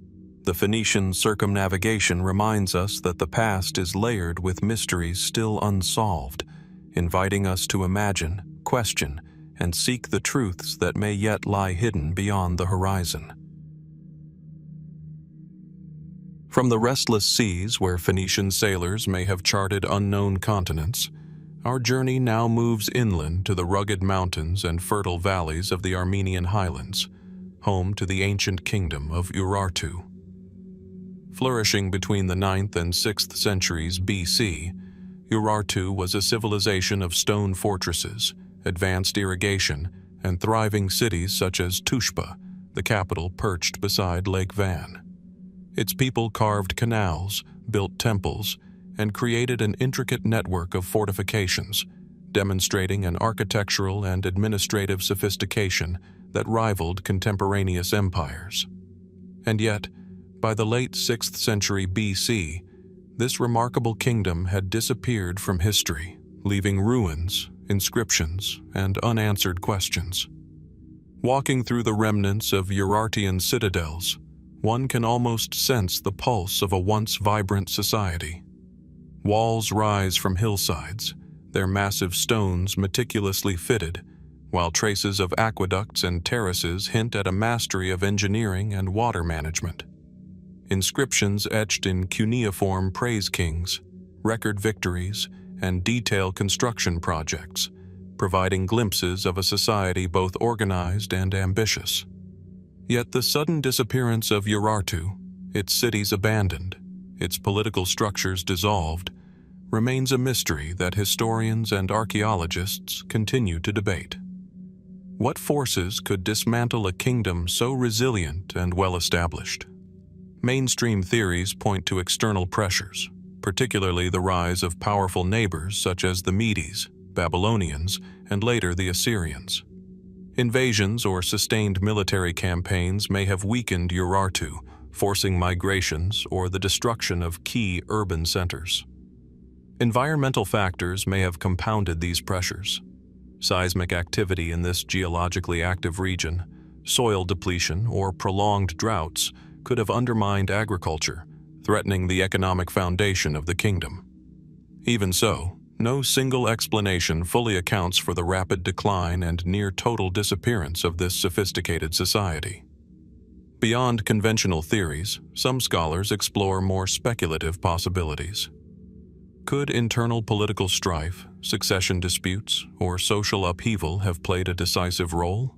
S1: the Phoenician circumnavigation reminds us that the past is layered with mysteries still unsolved, inviting us to imagine, question, and seek the truths that may yet lie hidden beyond the horizon. From the restless seas where Phoenician sailors may have charted unknown continents, our journey now moves inland to the rugged mountains and fertile valleys of the Armenian highlands, home to the ancient kingdom of Urartu. Flourishing between the 9th and 6th centuries BC, Urartu was a civilization of stone fortresses, advanced irrigation, and thriving cities such as Tushpa, the capital perched beside Lake Van. Its people carved canals, built temples, and created an intricate network of fortifications, demonstrating an architectural and administrative sophistication that rivaled contemporaneous empires. And yet, by the late 6th century BC, this remarkable kingdom had disappeared from history, leaving ruins, inscriptions, and unanswered questions. Walking through the remnants of Urartian citadels, one can almost sense the pulse of a once vibrant society. Walls rise from hillsides, their massive stones meticulously fitted, while traces of aqueducts and terraces hint at a mastery of engineering and water management. Inscriptions etched in cuneiform praise kings, record victories, and detailed construction projects providing glimpses of a society both organized and ambitious. Yet the sudden disappearance of Urartu, its cities abandoned, its political structures dissolved, remains a mystery that historians and archaeologists continue to debate. What forces could dismantle a kingdom so resilient and well-established? Mainstream theories point to external pressures, particularly the rise of powerful neighbors such as the Medes, Babylonians, and later the Assyrians. Invasions or sustained military campaigns may have weakened Urartu, forcing migrations or the destruction of key urban centers. Environmental factors may have compounded these pressures. Seismic activity in this geologically active region, soil depletion, or prolonged droughts could have undermined agriculture, threatening the economic foundation of the kingdom. Even so, no single explanation fully accounts for the rapid decline and near-total disappearance of this sophisticated society. Beyond conventional theories, some scholars explore more speculative possibilities. Could internal political strife, succession disputes, or social upheaval have played a decisive role?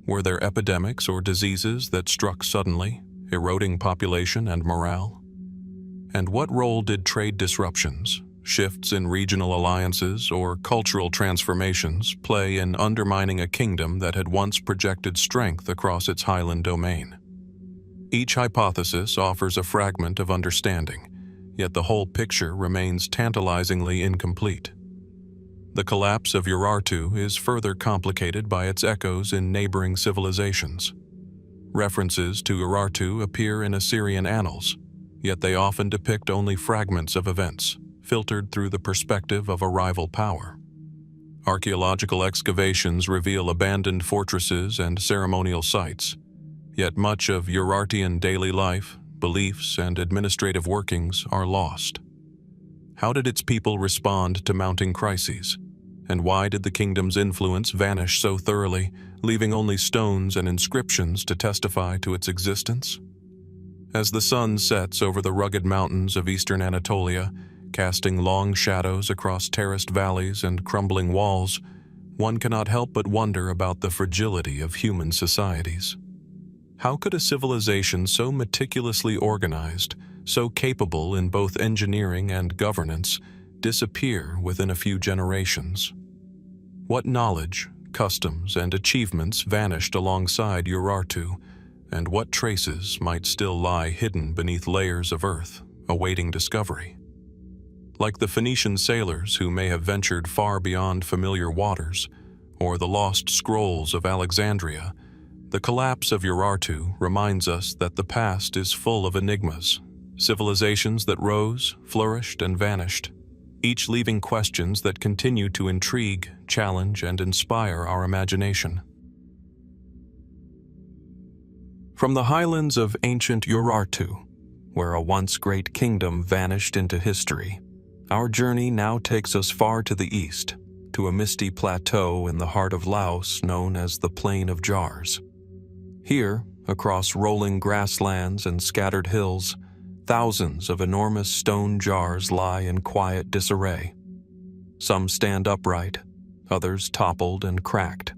S1: Were there epidemics or diseases that struck suddenly, eroding population and morale? And what role did trade disruptions, shifts in regional alliances, or cultural transformations play in undermining a kingdom that had once projected strength across its highland domain? Each hypothesis offers a fragment of understanding, yet the whole picture remains tantalizingly incomplete. The collapse of Urartu is further complicated by its echoes in neighboring civilizations. References to Urartu appear in Assyrian annals, yet they often depict only fragments of events, filtered through the perspective of a rival power. Archaeological excavations reveal abandoned fortresses and ceremonial sites, yet much of Urartian daily life, beliefs, and administrative workings are lost. How did its people respond to mounting crises? And why did the kingdom's influence vanish so thoroughly, leaving only stones and inscriptions to testify to its existence? As the sun sets over the rugged mountains of eastern Anatolia, casting long shadows across terraced valleys and crumbling walls, one cannot help but wonder about the fragility of human societies. How could a civilization so meticulously organized, so capable in both engineering and governance, disappear within a few generations? What knowledge, customs, and achievements vanished alongside Urartu, and what traces might still lie hidden beneath layers of earth, awaiting discovery? Like the Phoenician sailors who may have ventured far beyond familiar waters, or the lost scrolls of Alexandria, the collapse of Urartu reminds us that the past is full of enigmas, civilizations that rose, flourished, and vanished, each leaving questions that continue to intrigue, challenge, and inspire our imagination. From the highlands of ancient Urartu, where a once great kingdom vanished into history, our journey now takes us far to the east, to a misty plateau in the heart of Laos known as the Plain of Jars. Here, across rolling grasslands and scattered hills, thousands of enormous stone jars lie in quiet disarray. Some stand upright, others toppled and cracked.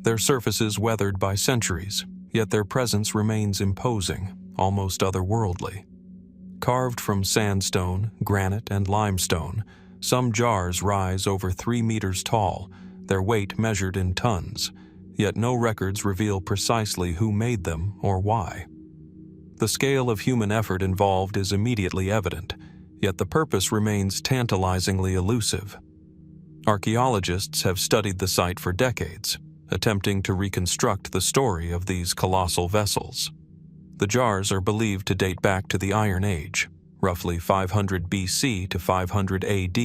S1: Their surfaces weathered by centuries, yet their presence remains imposing, almost otherworldly. Carved from sandstone, granite, and limestone, some jars rise over 3 meters tall, their weight measured in tons, yet no records reveal precisely who made them or why. The scale of human effort involved is immediately evident, yet the purpose remains tantalizingly elusive. Archaeologists have studied the site for decades, attempting to reconstruct the story of these colossal vessels. The jars are believed to date back to the Iron Age, roughly 500 BC to 500 AD,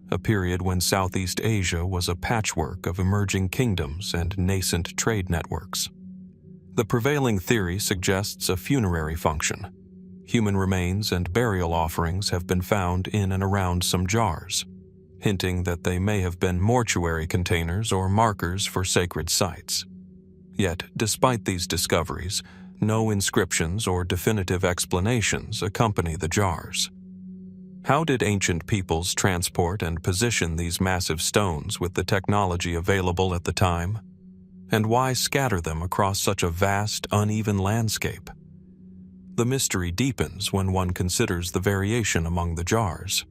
S1: a period when Southeast Asia was a patchwork of emerging kingdoms and nascent trade networks. The prevailing theory suggests a funerary function. Human remains and burial offerings have been found in and around some jars, hinting that they may have been mortuary containers or markers for sacred sites. Yet, despite these discoveries, no inscriptions or definitive explanations accompany the jars. How did ancient peoples transport and position these massive stones with the technology available at the time? And why scatter them across such a vast, uneven landscape? The mystery deepens when one considers the variation among the jars.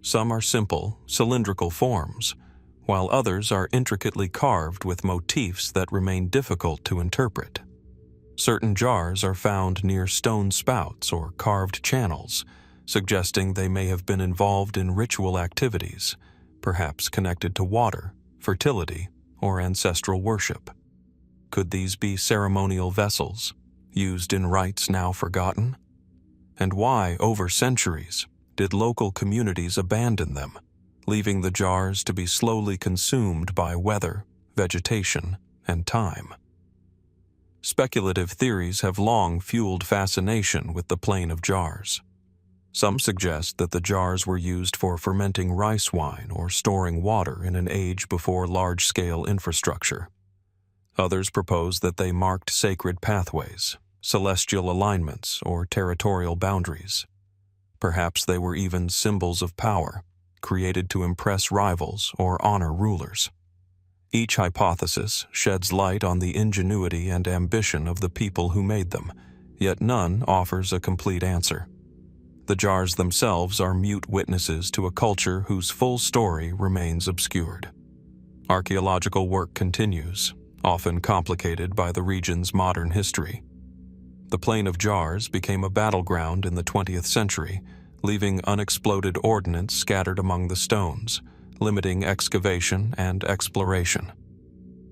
S1: Some are simple, cylindrical forms, while others are intricately carved with motifs that remain difficult to interpret. Certain jars are found near stone spouts or carved channels, suggesting they may have been involved in ritual activities, perhaps connected to water, fertility, or ancestral worship. Could these be ceremonial vessels, used in rites now forgotten? And why, over centuries, did local communities abandon them, leaving the jars to be slowly consumed by weather, vegetation, and time? Speculative theories have long fueled fascination with the plane of jars. Some suggest that the jars were used for fermenting rice wine or storing water in an age before large-scale infrastructure. Others propose that they marked sacred pathways, celestial alignments, or territorial boundaries. Perhaps they were even symbols of power, created to impress rivals or honor rulers. Each hypothesis sheds light on the ingenuity and ambition of the people who made them, yet none offers a complete answer. The jars themselves are mute witnesses to a culture whose full story remains obscured. Archaeological work continues, often complicated by the region's modern history. The Plain of Jars became a battleground in the 20th century, leaving unexploded ordnance scattered among the stones, limiting excavation and exploration.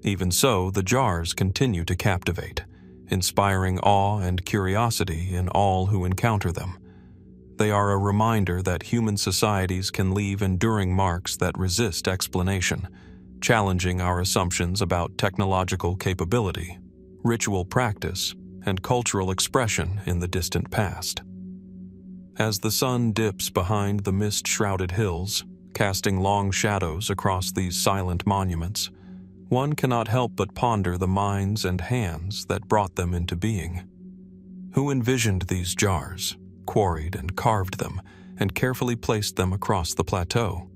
S1: Even so, the jars continue to captivate, inspiring awe and curiosity in all who encounter them. They are a reminder that human societies can leave enduring marks that resist explanation, challenging our assumptions about technological capability, ritual practice, and cultural expression in the distant past. As the sun dips behind the mist-shrouded hills, casting long shadows across these silent monuments, one cannot help but ponder the minds and hands that brought them into being. Who envisioned these jars, quarried and carved them, and carefully placed them across the plateau?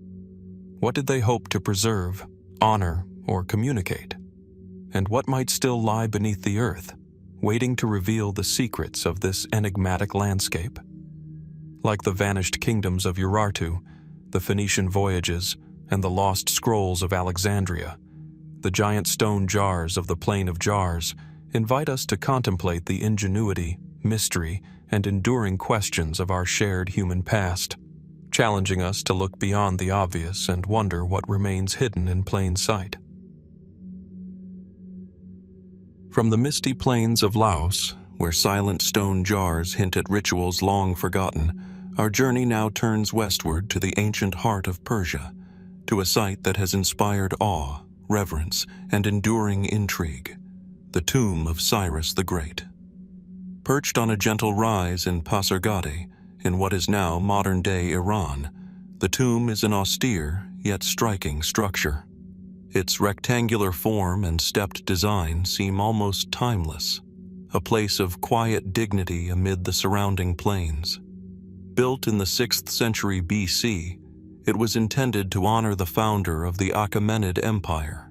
S1: What did they hope to preserve, honor, or communicate? And what might still lie beneath the earth, waiting to reveal the secrets of this enigmatic landscape? Like the vanished kingdoms of Urartu, the Phoenician voyages, and the lost scrolls of Alexandria, the giant stone jars of the Plain of Jars invite us to contemplate the ingenuity, mystery, and enduring questions of our shared human past, challenging us to look beyond the obvious and wonder what remains hidden in plain sight. From the misty plains of Laos, where silent stone jars hint at rituals long forgotten, our journey now turns westward to the ancient heart of Persia, to a site that has inspired awe, reverence, and enduring intrigue, the tomb of Cyrus the Great. Perched on a gentle rise in Pasargadae, in what is now modern-day Iran, the tomb is an austere yet striking structure. Its rectangular form and stepped design seem almost timeless, a place of quiet dignity amid the surrounding plains. Built in the 6th century BC, it was intended to honor the founder of the Achaemenid Empire,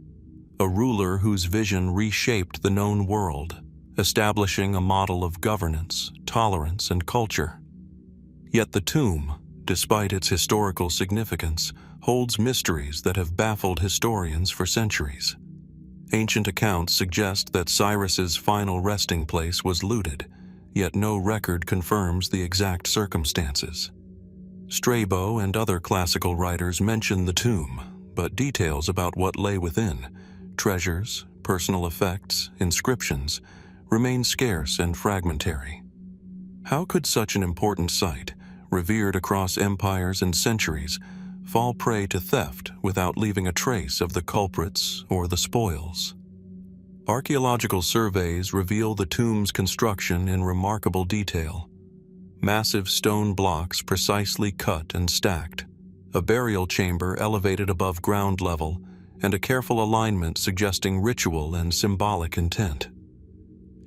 S1: a ruler whose vision reshaped the known world, establishing a model of governance, tolerance, and culture. Yet the tomb, despite its historical significance, holds mysteries that have baffled historians for centuries. Ancient accounts suggest that Cyrus's final resting place was looted, yet no record confirms the exact circumstances. Strabo and other classical writers mention the tomb, but details about what lay within, treasures, personal effects, inscriptions, remain scarce and fragmentary. How could such an important site, revered across empires and centuries, fall prey to theft without leaving a trace of the culprits or the spoils? Archaeological surveys reveal the tomb's construction in remarkable detail. Massive stone blocks precisely cut and stacked, a burial chamber elevated above ground level, and a careful alignment suggesting ritual and symbolic intent.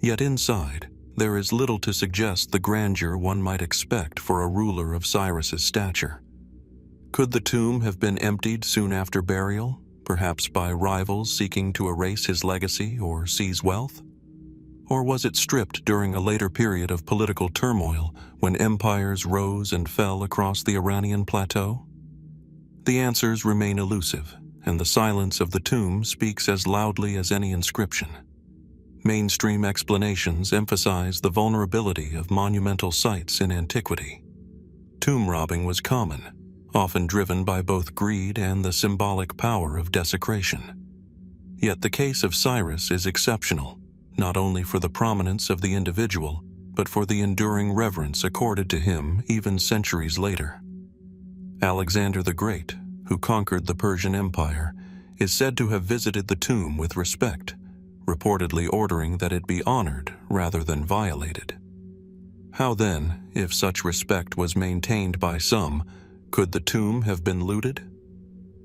S1: Yet inside, there is little to suggest the grandeur one might expect for a ruler of Cyrus's stature. Could the tomb have been emptied soon after burial, perhaps by rivals seeking to erase his legacy or seize wealth? Or was it stripped during a later period of political turmoil when empires rose and fell across the Iranian plateau? The answers remain elusive, and the silence of the tomb speaks as loudly as any inscription. Mainstream explanations emphasize the vulnerability of monumental sites in antiquity. Tomb robbing was common, often driven by both greed and the symbolic power of desecration. Yet the case of Cyrus is exceptional, not only for the prominence of the individual, but for the enduring reverence accorded to him even centuries later. Alexander the Great, who conquered the Persian Empire, is said to have visited the tomb with respect, reportedly ordering that it be honored rather than violated. How then, if such respect was maintained by some, could the tomb have been looted?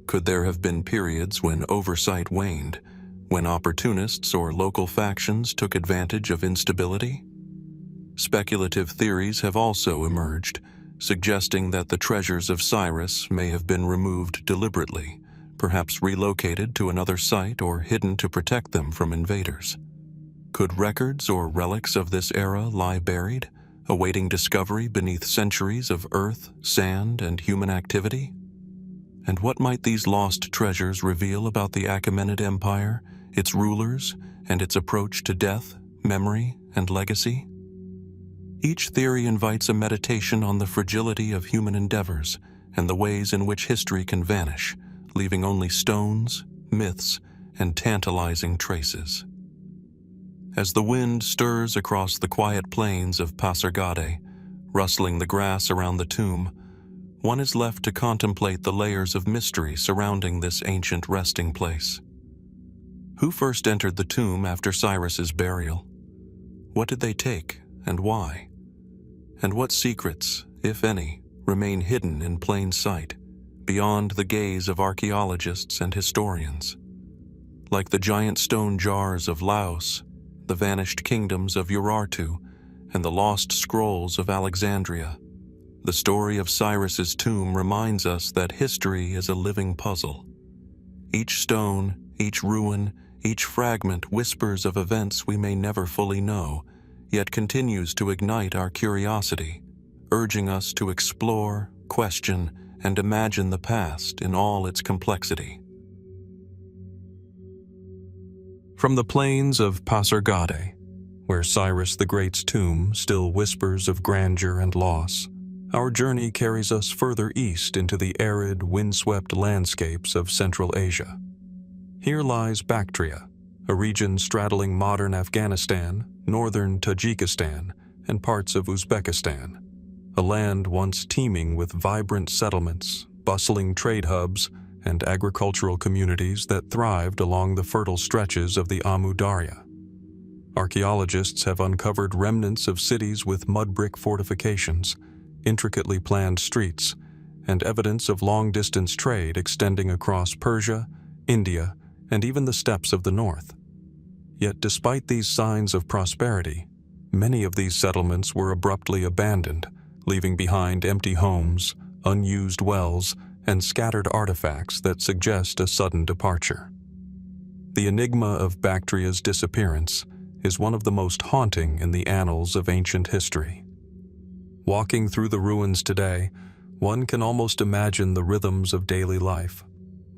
S1: Could there have been periods when oversight waned, when opportunists or local factions took advantage of instability? Speculative theories have also emerged, suggesting that the treasures of Cyrus may have been removed deliberately, perhaps relocated to another site or hidden to protect them from invaders. Could records or relics of this era lie buried, awaiting discovery beneath centuries of earth, sand, and human activity? And what might these lost treasures reveal about the Achaemenid Empire, its rulers, and its approach to death, memory, and legacy? Each theory invites a meditation on the fragility of human endeavors and the ways in which history can vanish, leaving only stones, myths, and tantalizing traces. As the wind stirs across the quiet plains of Pasargadae, rustling the grass around the tomb, one is left to contemplate the layers of mystery surrounding this ancient resting place. Who first entered the tomb after Cyrus's burial? What did they take, and why? And what secrets, if any, remain hidden in plain sight, beyond the gaze of archaeologists and historians? Like the giant stone jars of Laos, the vanished kingdoms of Urartu, and the lost scrolls of Alexandria, the story of Cyrus's tomb reminds us that history is a living puzzle. Each stone, each ruin, each fragment whispers of events we may never fully know, yet continues to ignite our curiosity, urging us to explore, question, and imagine the past in all its complexity. From the plains of Pasargadae, where Cyrus the Great's tomb still whispers of grandeur and loss, our journey carries us further east into the arid, windswept landscapes of Central Asia. Here lies Bactria, a region straddling modern Afghanistan, northern Tajikistan, and parts of Uzbekistan, a land once teeming with vibrant settlements, bustling trade hubs, and agricultural communities that thrived along the fertile stretches of the Amu Darya. Archaeologists have uncovered remnants of cities with mud brick fortifications, intricately planned streets, and evidence of long-distance trade extending across Persia, India, and even the steppes of the north. Yet despite these signs of prosperity, many of these settlements were abruptly abandoned, leaving behind empty homes, unused wells, and scattered artifacts that suggest a sudden departure. The enigma of Bactria's disappearance is one of the most haunting in the annals of ancient history. Walking through the ruins today, one can almost imagine the rhythms of daily life: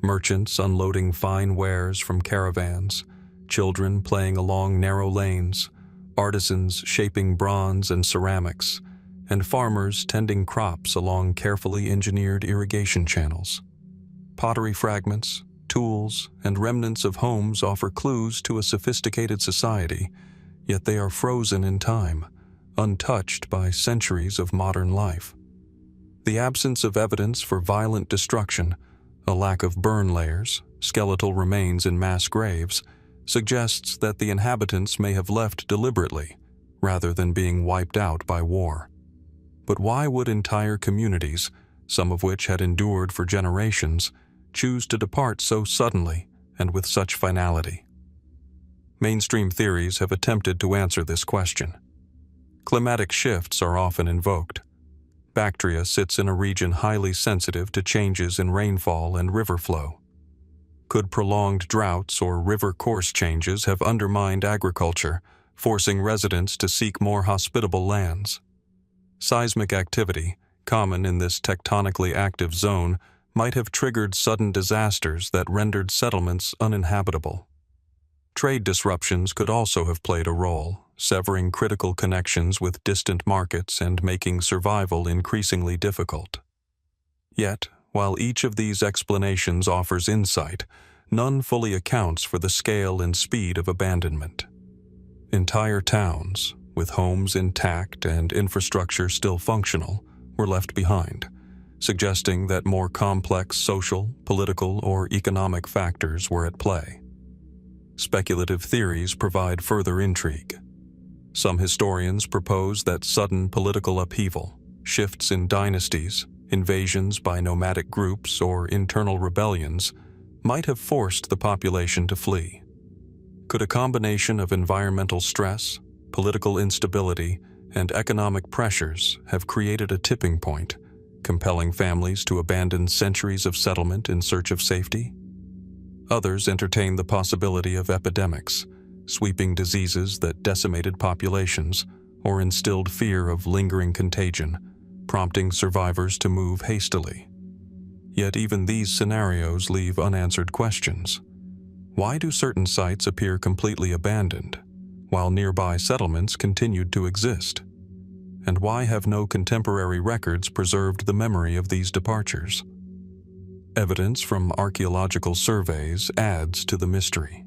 S1: merchants unloading fine wares from caravans, children playing along narrow lanes, artisans shaping bronze and ceramics, and farmers tending crops along carefully engineered irrigation channels. Pottery fragments, tools, and remnants of homes offer clues to a sophisticated society, yet they are frozen in time, untouched by centuries of modern life. The absence of evidence for violent destruction, a lack of burn layers, skeletal remains in mass graves, suggests that the inhabitants may have left deliberately, rather than being wiped out by war. But why would entire communities, some of which had endured for generations, choose to depart so suddenly and with such finality? Mainstream theories have attempted to answer this question. Climatic shifts are often invoked. Bactria sits in a region highly sensitive to changes in rainfall and river flow. Could prolonged droughts or river course changes have undermined agriculture, forcing residents to seek more hospitable lands? Seismic activity, common in this tectonically active zone, might have triggered sudden disasters that rendered settlements uninhabitable. Trade disruptions could also have played a role, severing critical connections with distant markets and making survival increasingly difficult. Yet, while each of these explanations offers insight, none fully accounts for the scale and speed of abandonment. Entire towns, with homes intact and infrastructure still functional, were left behind, suggesting that more complex social, political, or economic factors were at play. Speculative theories provide further intrigue. Some historians propose that sudden political upheaval, shifts in dynasties, invasions by nomadic groups, or internal rebellions might have forced the population to flee. Could a combination of environmental stress, political instability, and economic pressures have created a tipping point, compelling families to abandon centuries of settlement in search of safety? Others entertain the possibility of epidemics, sweeping diseases that decimated populations or instilled fear of lingering contagion, prompting survivors to move hastily. Yet even these scenarios leave unanswered questions. Why do certain sites appear completely abandoned, while nearby settlements continued to exist? And why have no contemporary records preserved the memory of these departures? Evidence from archaeological surveys adds to the mystery.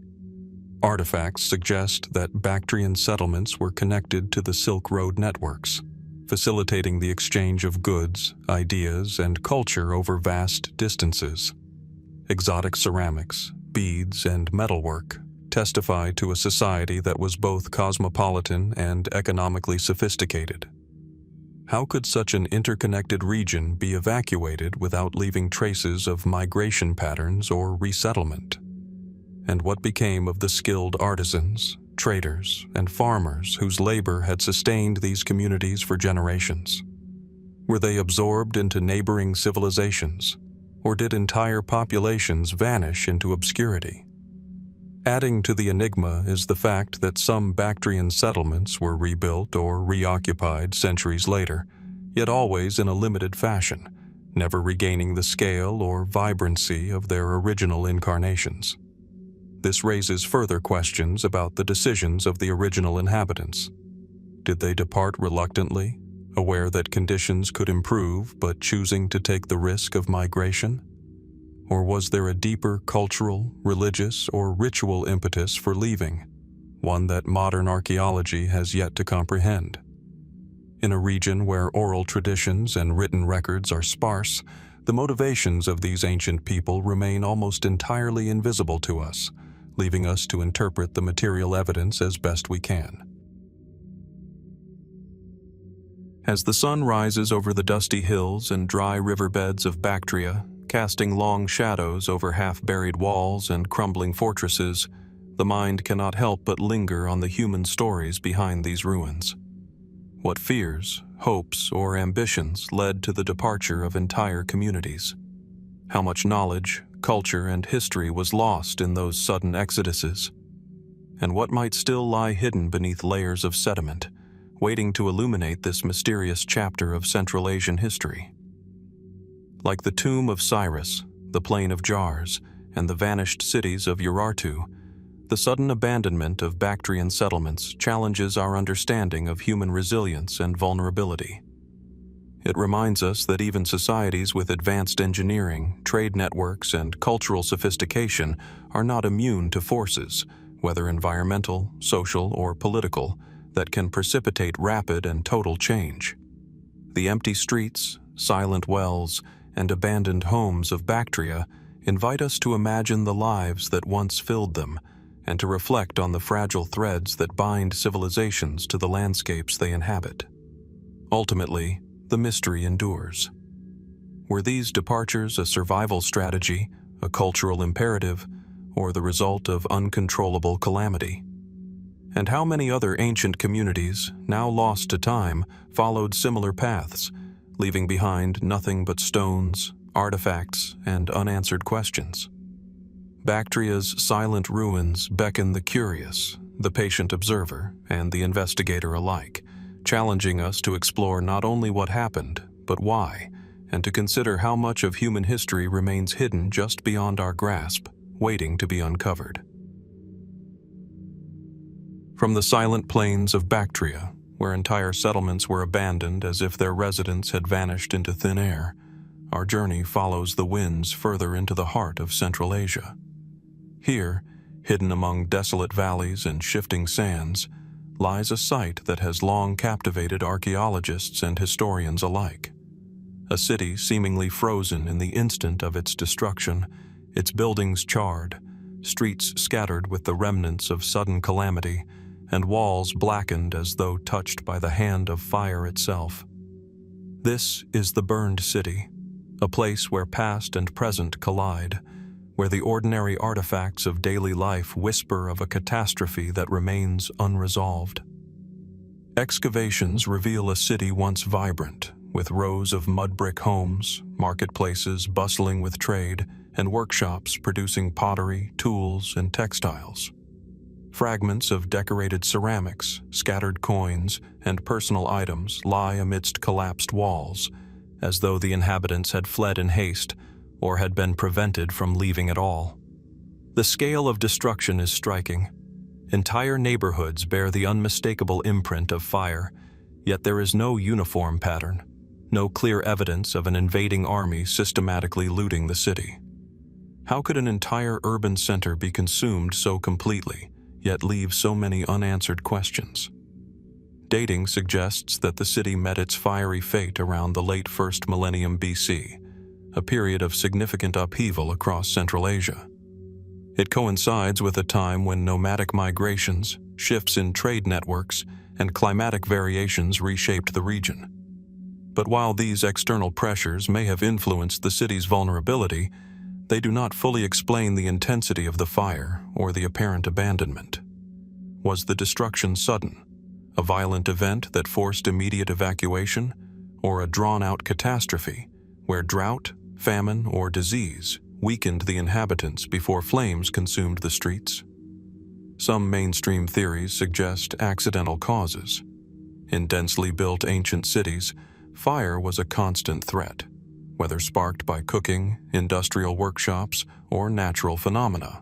S1: Artifacts suggest that Bactrian settlements were connected to the Silk Road networks, facilitating the exchange of goods, ideas, and culture over vast distances. Exotic ceramics, beads, and metalwork testify to a society that was both cosmopolitan and economically sophisticated. How could such an interconnected region be evacuated without leaving traces of migration patterns or resettlement? And what became of the skilled artisans, traders, and farmers whose labor had sustained these communities for generations? Were they absorbed into neighboring civilizations, or did entire populations vanish into obscurity? Adding to the enigma is the fact that some Bactrian settlements were rebuilt or reoccupied centuries later, yet always in a limited fashion, never regaining the scale or vibrancy of their original incarnations. This raises further questions about the decisions of the original inhabitants. Did they depart reluctantly, aware that conditions could improve but choosing to take the risk of migration? Or was there a deeper cultural, religious, or ritual impetus for leaving, one that modern archaeology has yet to comprehend? In a region where oral traditions and written records are sparse, the motivations of these ancient people remain almost entirely invisible to us, leaving us to interpret the material evidence as best we can. As the sun rises over the dusty hills and dry riverbeds of Bactria, casting long shadows over half-buried walls and crumbling fortresses, the mind cannot help but linger on the human stories behind these ruins. What fears, hopes, or ambitions led to the departure of entire communities? How much knowledge, culture, and history was lost in those sudden exoduses? And what might still lie hidden beneath layers of sediment, waiting to illuminate this mysterious chapter of Central Asian history? Like the tomb of Cyrus, the plain of jars, and the vanished cities of Urartu, the sudden abandonment of Bactrian settlements challenges our understanding of human resilience and vulnerability. It reminds us that even societies with advanced engineering, trade networks, and cultural sophistication are not immune to forces, whether environmental, social, or political, that can precipitate rapid and total change. The empty streets, silent wells, and abandoned homes of Bactria invite us to imagine the lives that once filled them and to reflect on the fragile threads that bind civilizations to the landscapes they inhabit. Ultimately, the mystery endures. Were these departures a survival strategy, a cultural imperative, or the result of uncontrollable calamity? And how many other ancient communities, now lost to time, followed similar paths, leaving behind nothing but stones, artifacts, and unanswered questions. Bactria's silent ruins beckon the curious, the patient observer, and the investigator alike, challenging us to explore not only what happened, but why, and to consider how much of human history remains hidden just beyond our grasp, waiting to be uncovered. From the silent plains of Bactria, where entire settlements were abandoned as if their residents had vanished into thin air, our journey follows the winds further into the heart of Central Asia. Here, hidden among desolate valleys and shifting sands, lies a site that has long captivated archaeologists and historians alike. A city seemingly frozen in the instant of its destruction, its buildings charred, streets scattered with the remnants of sudden calamity, and walls blackened as though touched by the hand of fire itself. This is the burned city, a place where past and present collide, where the ordinary artifacts of daily life whisper of a catastrophe that remains unresolved. Excavations reveal a city once vibrant, with rows of mud brick homes, marketplaces bustling with trade, and workshops producing pottery, tools, and textiles. Fragments of decorated ceramics, scattered coins, and personal items lie amidst collapsed walls, as though the inhabitants had fled in haste or had been prevented from leaving at all. The scale of destruction is striking. Entire neighborhoods bear the unmistakable imprint of fire, yet there is no uniform pattern, no clear evidence of an invading army systematically looting the city. How could an entire urban center be consumed so completely, yet leave so many unanswered questions? Dating suggests that the city met its fiery fate around the late 1st millennium BC, a period of significant upheaval across Central Asia. It coincides with a time when nomadic migrations, shifts in trade networks, and climatic variations reshaped the region. But while these external pressures may have influenced the city's vulnerability, they do not fully explain the intensity of the fire or the apparent abandonment. Was the destruction sudden, a violent event that forced immediate evacuation, or a drawn-out catastrophe where drought, famine, or disease weakened the inhabitants before flames consumed the streets? Some mainstream theories suggest accidental causes. In densely built ancient cities, fire was a constant threat, whether sparked by cooking, industrial workshops, or natural phenomena.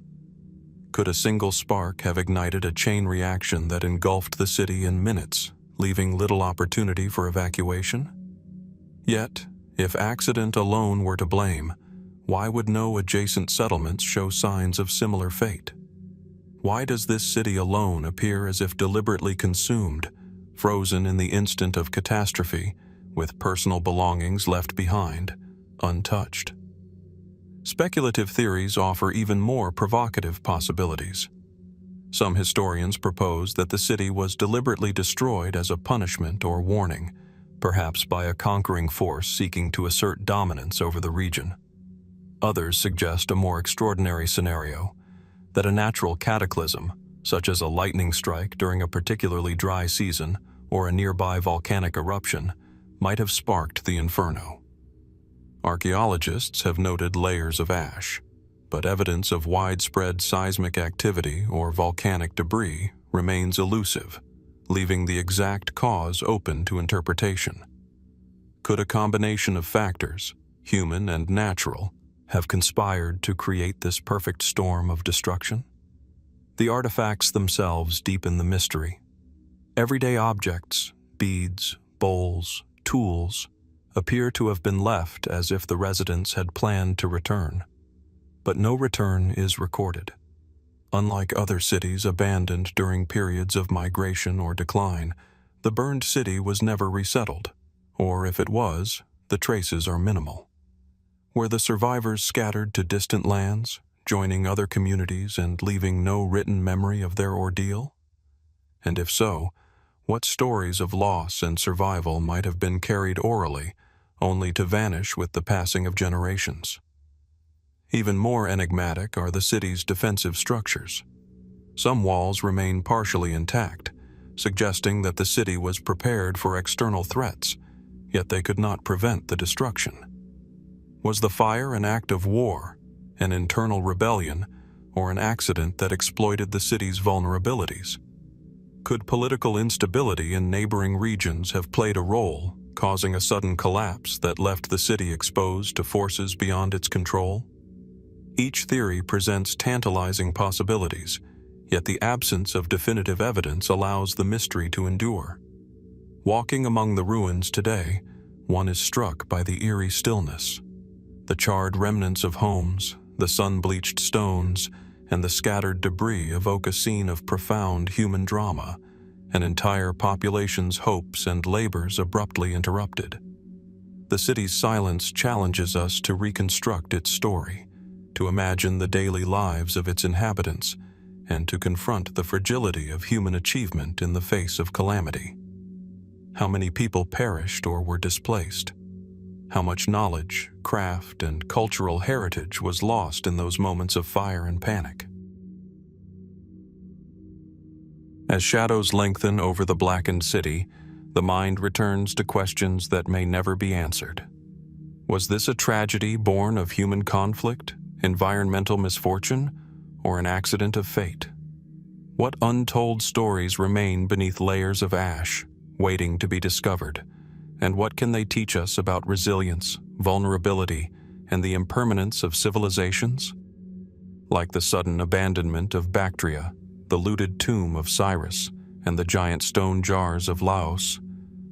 S1: Could a single spark have ignited a chain reaction that engulfed the city in minutes, leaving little opportunity for evacuation? Yet, if accident alone were to blame, why would no adjacent settlements show signs of similar fate? Why does this city alone appear as if deliberately consumed, frozen in the instant of catastrophe, with personal belongings left behind, untouched? Speculative theories offer even more provocative possibilities. Some historians propose that the city was deliberately destroyed as a punishment or warning, perhaps by a conquering force seeking to assert dominance over the region. Others suggest a more extraordinary scenario, that a natural cataclysm, such as a lightning strike during a particularly dry season or a nearby volcanic eruption, might have sparked the inferno. Archaeologists have noted layers of ash, but evidence of widespread seismic activity or volcanic debris remains elusive, leaving the exact cause open to interpretation. Could a combination of factors, human and natural, have conspired to create this perfect storm of destruction? The artifacts themselves deepen the mystery. Everyday objects, beads, bowls, tools, appear to have been left as if the residents had planned to return. But no return is recorded. Unlike other cities abandoned during periods of migration or decline, the burned city was never resettled, or if it was, the traces are minimal. Were the survivors scattered to distant lands, joining other communities and leaving no written memory of their ordeal? And if so, what stories of loss and survival might have been carried orally, only to vanish with the passing of generations? Even more enigmatic are the city's defensive structures. Some walls remain partially intact, suggesting that the city was prepared for external threats, yet they could not prevent the destruction. Was the fire an act of war, an internal rebellion, or an accident that exploited the city's vulnerabilities? Could political instability in neighboring regions have played a role, causing a sudden collapse that left the city exposed to forces beyond its control? Each theory presents tantalizing possibilities, yet the absence of definitive evidence allows the mystery to endure. Walking among the ruins today, one is struck by the eerie stillness. The charred remnants of homes, the sun-bleached stones, and the scattered debris evoke a scene of profound human drama, an entire population's hopes and labors abruptly interrupted. The city's silence challenges us to reconstruct its story, to imagine the daily lives of its inhabitants, and to confront the fragility of human achievement in the face of calamity. How many people perished or were displaced? How much knowledge, craft, and cultural heritage was lost in those moments of fire and panic? As shadows lengthen over the blackened city, the mind returns to questions that may never be answered. Was this a tragedy born of human conflict, environmental misfortune, or an accident of fate? What untold stories remain beneath layers of ash, waiting to be discovered? And what can they teach us about resilience, vulnerability, and the impermanence of civilizations? Like the sudden abandonment of Bactria, the looted tomb of Cyrus, and the giant stone jars of Laos,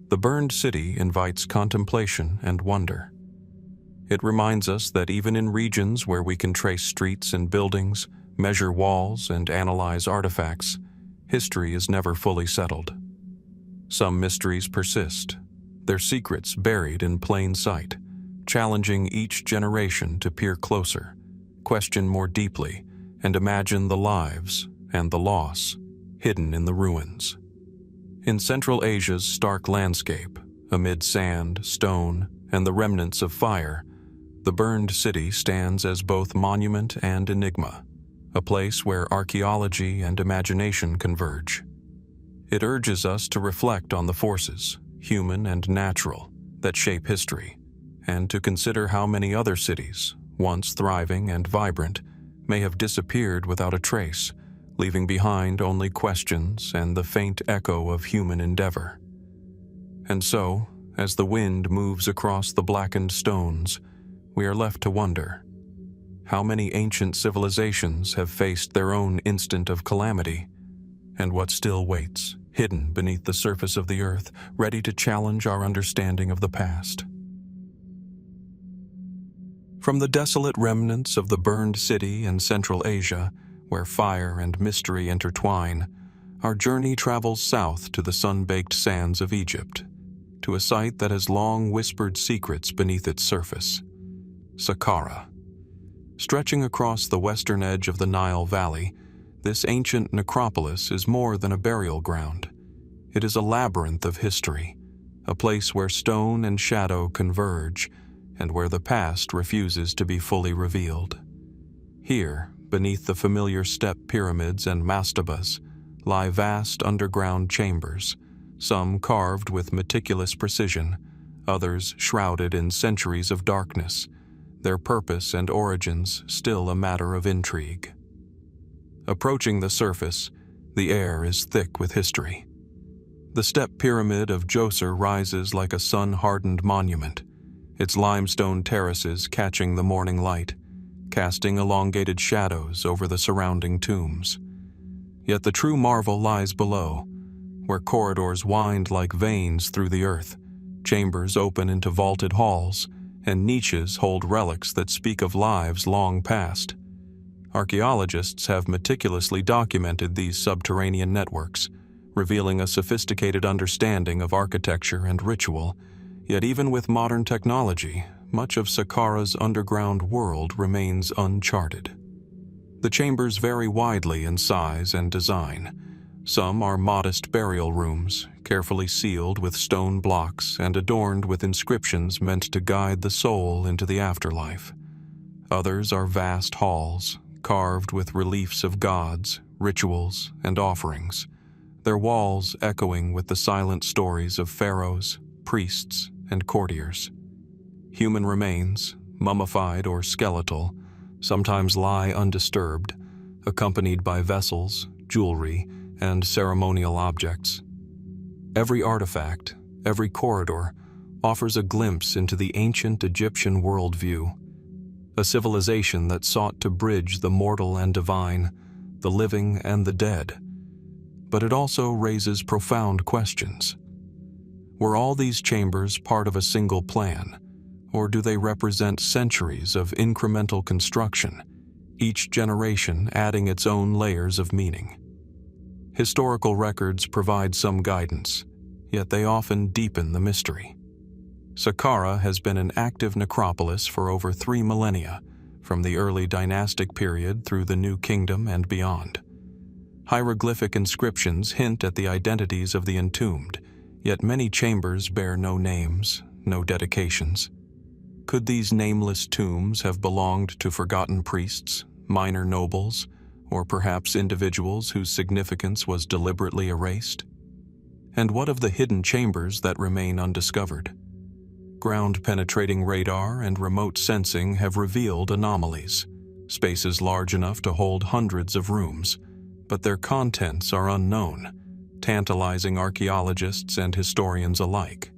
S1: the burned city invites contemplation and wonder. It reminds us that even in regions where we can trace streets and buildings, measure walls, and analyze artifacts, history is never fully settled. Some mysteries persist, their secrets buried in plain sight, challenging each generation to peer closer, question more deeply, and imagine the lives and the loss hidden in the ruins. In Central Asia's stark landscape, amid sand, stone, and the remnants of fire, the burned city stands as both monument and enigma, a place where archaeology and imagination converge. It urges us to reflect on the forces, human and natural, that shape history, and to consider how many other cities, once thriving and vibrant, may have disappeared without a trace, leaving behind only questions and the faint echo of human endeavor. And so, as the wind moves across the blackened stones, we are left to wonder, how many ancient civilizations have faced their own instant of calamity, and what still waits, hidden beneath the surface of the earth, ready to challenge our understanding of the past. From the desolate remnants of the burned city in Central Asia, where fire and mystery intertwine, our journey travels south to the sun-baked sands of Egypt, to a site that has long whispered secrets beneath its surface, Saqqara. Stretching across the western edge of the Nile Valley, this ancient necropolis is more than a burial ground. It is a labyrinth of history, a place where stone and shadow converge, and where the past refuses to be fully revealed. Here, beneath the familiar step pyramids and mastabas, lie vast underground chambers, some carved with meticulous precision, others shrouded in centuries of darkness, their purpose and origins still a matter of intrigue. Approaching the surface, the air is thick with history. The step pyramid of Djoser rises like a sun-hardened monument, its limestone terraces catching the morning light, casting elongated shadows over the surrounding tombs. Yet the true marvel lies below, where corridors wind like veins through the earth, chambers open into vaulted halls, and niches hold relics that speak of lives long past. Archaeologists have meticulously documented these subterranean networks, revealing a sophisticated understanding of architecture and ritual. Yet even with modern technology, much of Saqqara's underground world remains uncharted. The chambers vary widely in size and design. Some are modest burial rooms, carefully sealed with stone blocks and adorned with inscriptions meant to guide the soul into the afterlife. Others are vast halls, carved with reliefs of gods, rituals, and offerings, their walls echoing with the silent stories of pharaohs, priests, and courtiers. Human remains, mummified or skeletal, sometimes lie undisturbed, accompanied by vessels, jewelry, and ceremonial objects. Every artifact, every corridor, offers a glimpse into the ancient Egyptian worldview, a civilization that sought to bridge the mortal and divine, the living and the dead. But it also raises profound questions. Were all these chambers part of a single plan, or do they represent centuries of incremental construction, each generation adding its own layers of meaning? Historical records provide some guidance, yet they often deepen the mystery. Saqqara has been an active necropolis for over 3 millennia, from the early dynastic period through the New Kingdom and beyond. Hieroglyphic inscriptions hint at the identities of the entombed, yet many chambers bear no names, no dedications. Could these nameless tombs have belonged to forgotten priests, minor nobles, or perhaps individuals whose significance was deliberately erased? And what of the hidden chambers that remain undiscovered? Ground-penetrating radar and remote sensing have revealed anomalies, spaces large enough to hold hundreds of rooms, but their contents are unknown, tantalizing archaeologists and historians alike.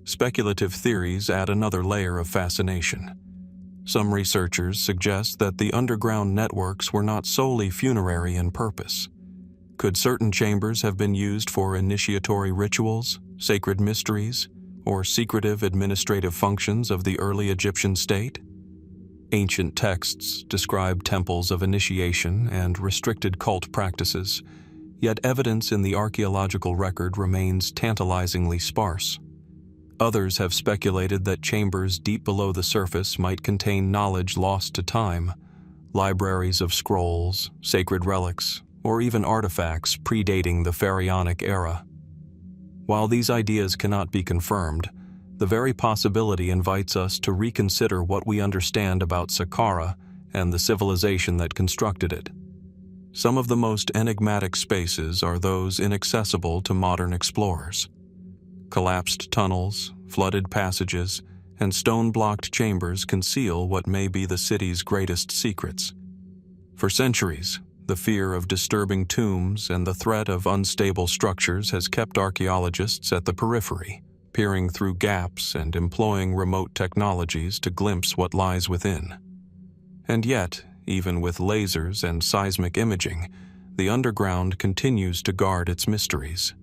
S1: Speculative theories add another layer of fascination. Some researchers suggest that the underground networks were not solely funerary in purpose. Could certain chambers have been used for initiatory rituals, sacred mysteries, or secretive administrative functions of the early Egyptian state? Ancient texts describe temples of initiation and restricted cult practices, yet evidence in the archaeological record remains tantalizingly sparse. Others have speculated that chambers deep below the surface might contain knowledge lost to time, libraries of scrolls, sacred relics, or even artifacts predating the pharaonic era. While these ideas cannot be confirmed, the very possibility invites us to reconsider what we understand about Saqqara and the civilization that constructed it. Some of the most enigmatic spaces are those inaccessible to modern explorers. Collapsed tunnels, flooded passages, and stone-blocked chambers conceal what may be the city's greatest secrets. For centuries, the fear of disturbing tombs and the threat of unstable structures has kept archaeologists at the periphery, peering through gaps and employing remote technologies to glimpse what lies within. And yet, even with lasers and seismic imaging, the underground continues to guard its mysteries.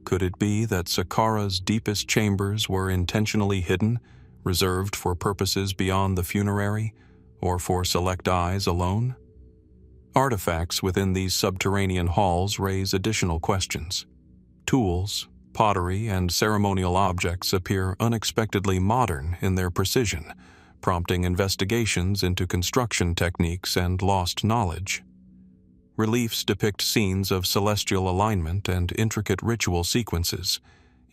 S1: Could it be that Saqqara's deepest chambers were intentionally hidden, reserved for purposes beyond the funerary, or for select eyes alone? Artifacts within these subterranean halls raise additional questions. Tools, pottery, and ceremonial objects appear unexpectedly modern in their precision, prompting investigations into construction techniques and lost knowledge. Reliefs depict scenes of celestial alignment and intricate ritual sequences,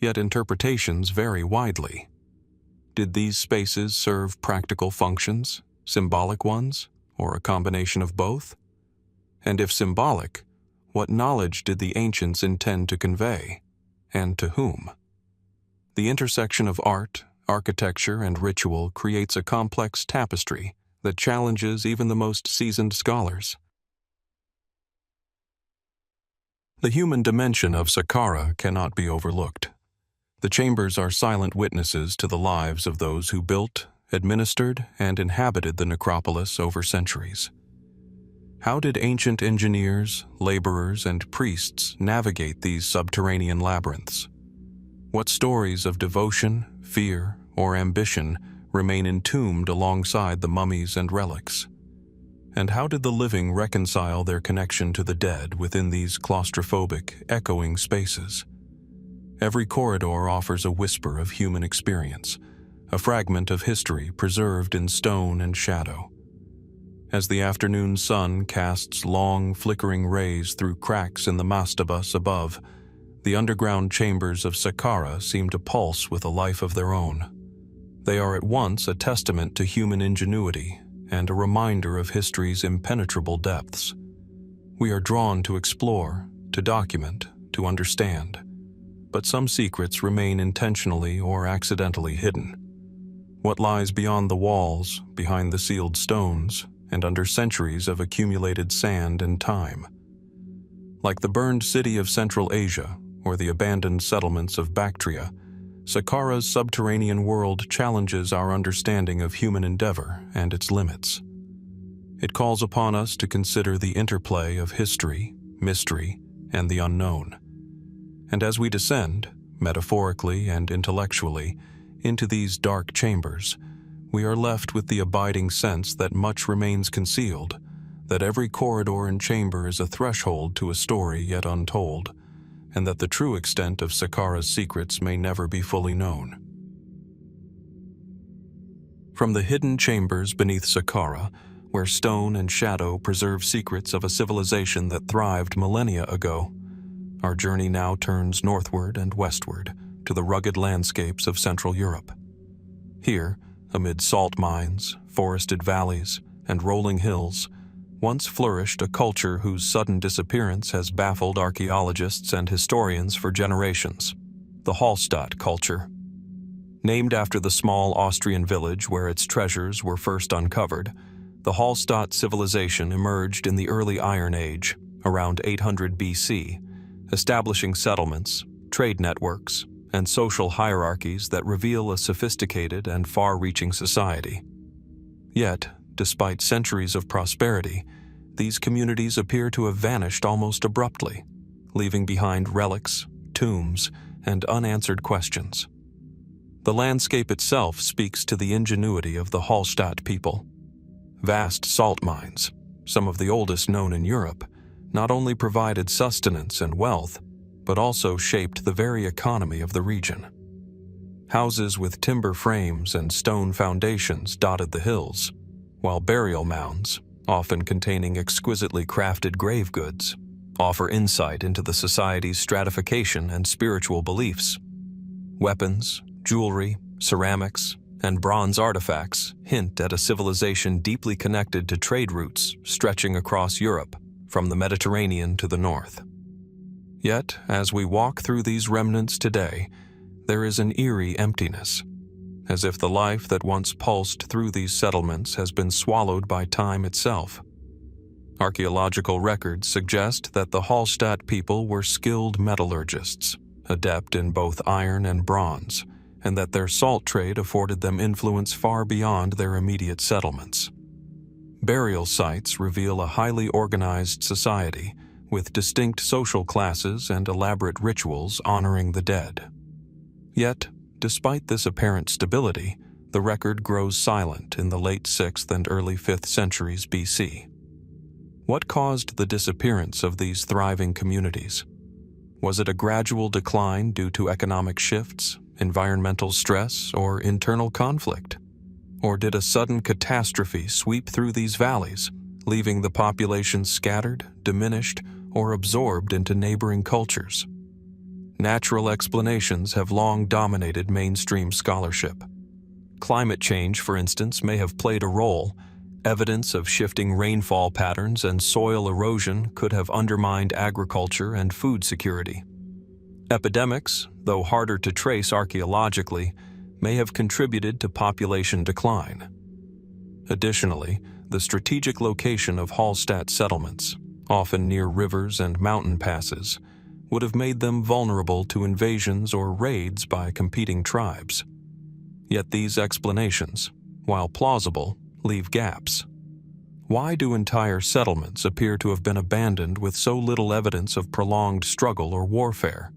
S1: yet interpretations vary widely. Did these spaces serve practical functions, symbolic ones, or a combination of both? And if symbolic, what knowledge did the ancients intend to convey, and to whom? The intersection of art, architecture, and ritual creates a complex tapestry that challenges even the most seasoned scholars. The human dimension of Saqqara cannot be overlooked. The chambers are silent witnesses to the lives of those who built, administered, and inhabited the necropolis over centuries. How did ancient engineers, laborers, and priests navigate these subterranean labyrinths? What stories of devotion, fear, or ambition remain entombed alongside the mummies and relics? And how did the living reconcile their connection to the dead within these claustrophobic, echoing spaces? Every corridor offers a whisper of human experience, a fragment of history preserved in stone and shadow. As the afternoon sun casts long, flickering rays through cracks in the mastabas above, the underground chambers of Saqqara seem to pulse with a life of their own. They are at once a testament to human ingenuity and a reminder of history's impenetrable depths. We are drawn to explore, to document, to understand. but some secrets remain intentionally or accidentally hidden. What lies beyond the walls, behind the sealed stones, and under centuries of accumulated sand and time. Like the burned city of Central Asia or the abandoned settlements of Bactria, Saqqara's subterranean world challenges our understanding of human endeavor and its limits. It calls upon us to consider the interplay of history, mystery, and the unknown. And as we descend, metaphorically and intellectually, into these dark chambers, we are left with the abiding sense that much remains concealed, that every corridor and chamber is a threshold to a story yet untold, and that the true extent of Saqqara's secrets may never be fully known. From the hidden chambers beneath Saqqara, where stone and shadow preserve secrets of a civilization that thrived millennia ago, our journey now turns northward and westward to the rugged landscapes of Central Europe. Here, amid salt mines, forested valleys, and rolling hills, once flourished a culture whose sudden disappearance has baffled archaeologists and historians for generations: the Hallstatt culture. Named after the small Austrian village where its treasures were first uncovered, the Hallstatt civilization emerged in the early Iron Age, around 800 BC, establishing settlements, trade networks, and social hierarchies that reveal a sophisticated and far-reaching society. Yet, despite centuries of prosperity, these communities appear to have vanished almost abruptly, leaving behind relics, tombs, and unanswered questions. The landscape itself speaks to the ingenuity of the Hallstatt people. Vast salt mines, some of the oldest known in Europe, not only provided sustenance and wealth, but also shaped the very economy of the region. Houses with timber frames and stone foundations dotted the hills, while burial mounds, often containing exquisitely crafted grave goods, offer insight into the society's stratification and spiritual beliefs. Weapons, jewelry, ceramics, and bronze artifacts hint at a civilization deeply connected to trade routes stretching across Europe, from the Mediterranean to the north. Yet, as we walk through these remnants today, there is an eerie emptiness, as if the life that once pulsed through these settlements has been swallowed by time itself. Archaeological records suggest that the Hallstatt people were skilled metallurgists, adept in both iron and bronze, and that their salt trade afforded them influence far beyond their immediate settlements. Burial sites reveal a highly organized society, with distinct social classes and elaborate rituals honoring the dead. Yet, despite this apparent stability, the record grows silent in the late 6th and early 5th centuries BC. What caused the disappearance of these thriving communities? Was it a gradual decline due to economic shifts, environmental stress, or internal conflict? Or did a sudden catastrophe sweep through these valleys, leaving the population scattered, diminished, or absorbed into neighboring cultures? Natural explanations have long dominated mainstream scholarship. Climate change, for instance, may have played a role. Evidence of shifting rainfall patterns and soil erosion could have undermined agriculture and food security. Epidemics, though harder to trace archaeologically, may have contributed to population decline. Additionally, the strategic location of Hallstatt settlements, often near rivers and mountain passes, would have made them vulnerable to invasions or raids by competing tribes. Yet these explanations, while plausible, leave gaps. Why do entire settlements appear to have been abandoned with so little evidence of prolonged struggle or warfare?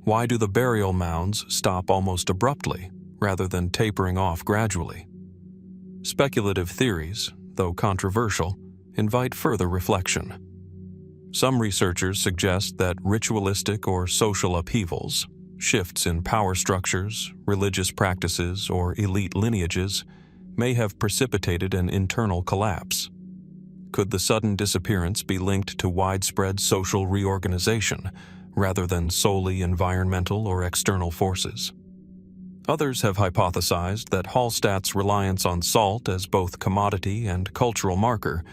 S1: Why do the burial mounds stop almost abruptly, rather than tapering off gradually? Speculative theories, though controversial, invite further reflection. Some researchers suggest that ritualistic or social upheavals, shifts in power structures, religious practices, or elite lineages, may have precipitated an internal collapse. Could the sudden disappearance be linked to widespread social reorganization, rather than solely environmental or external forces? Others have hypothesized that Hallstatt's reliance on salt as both commodity and cultural marker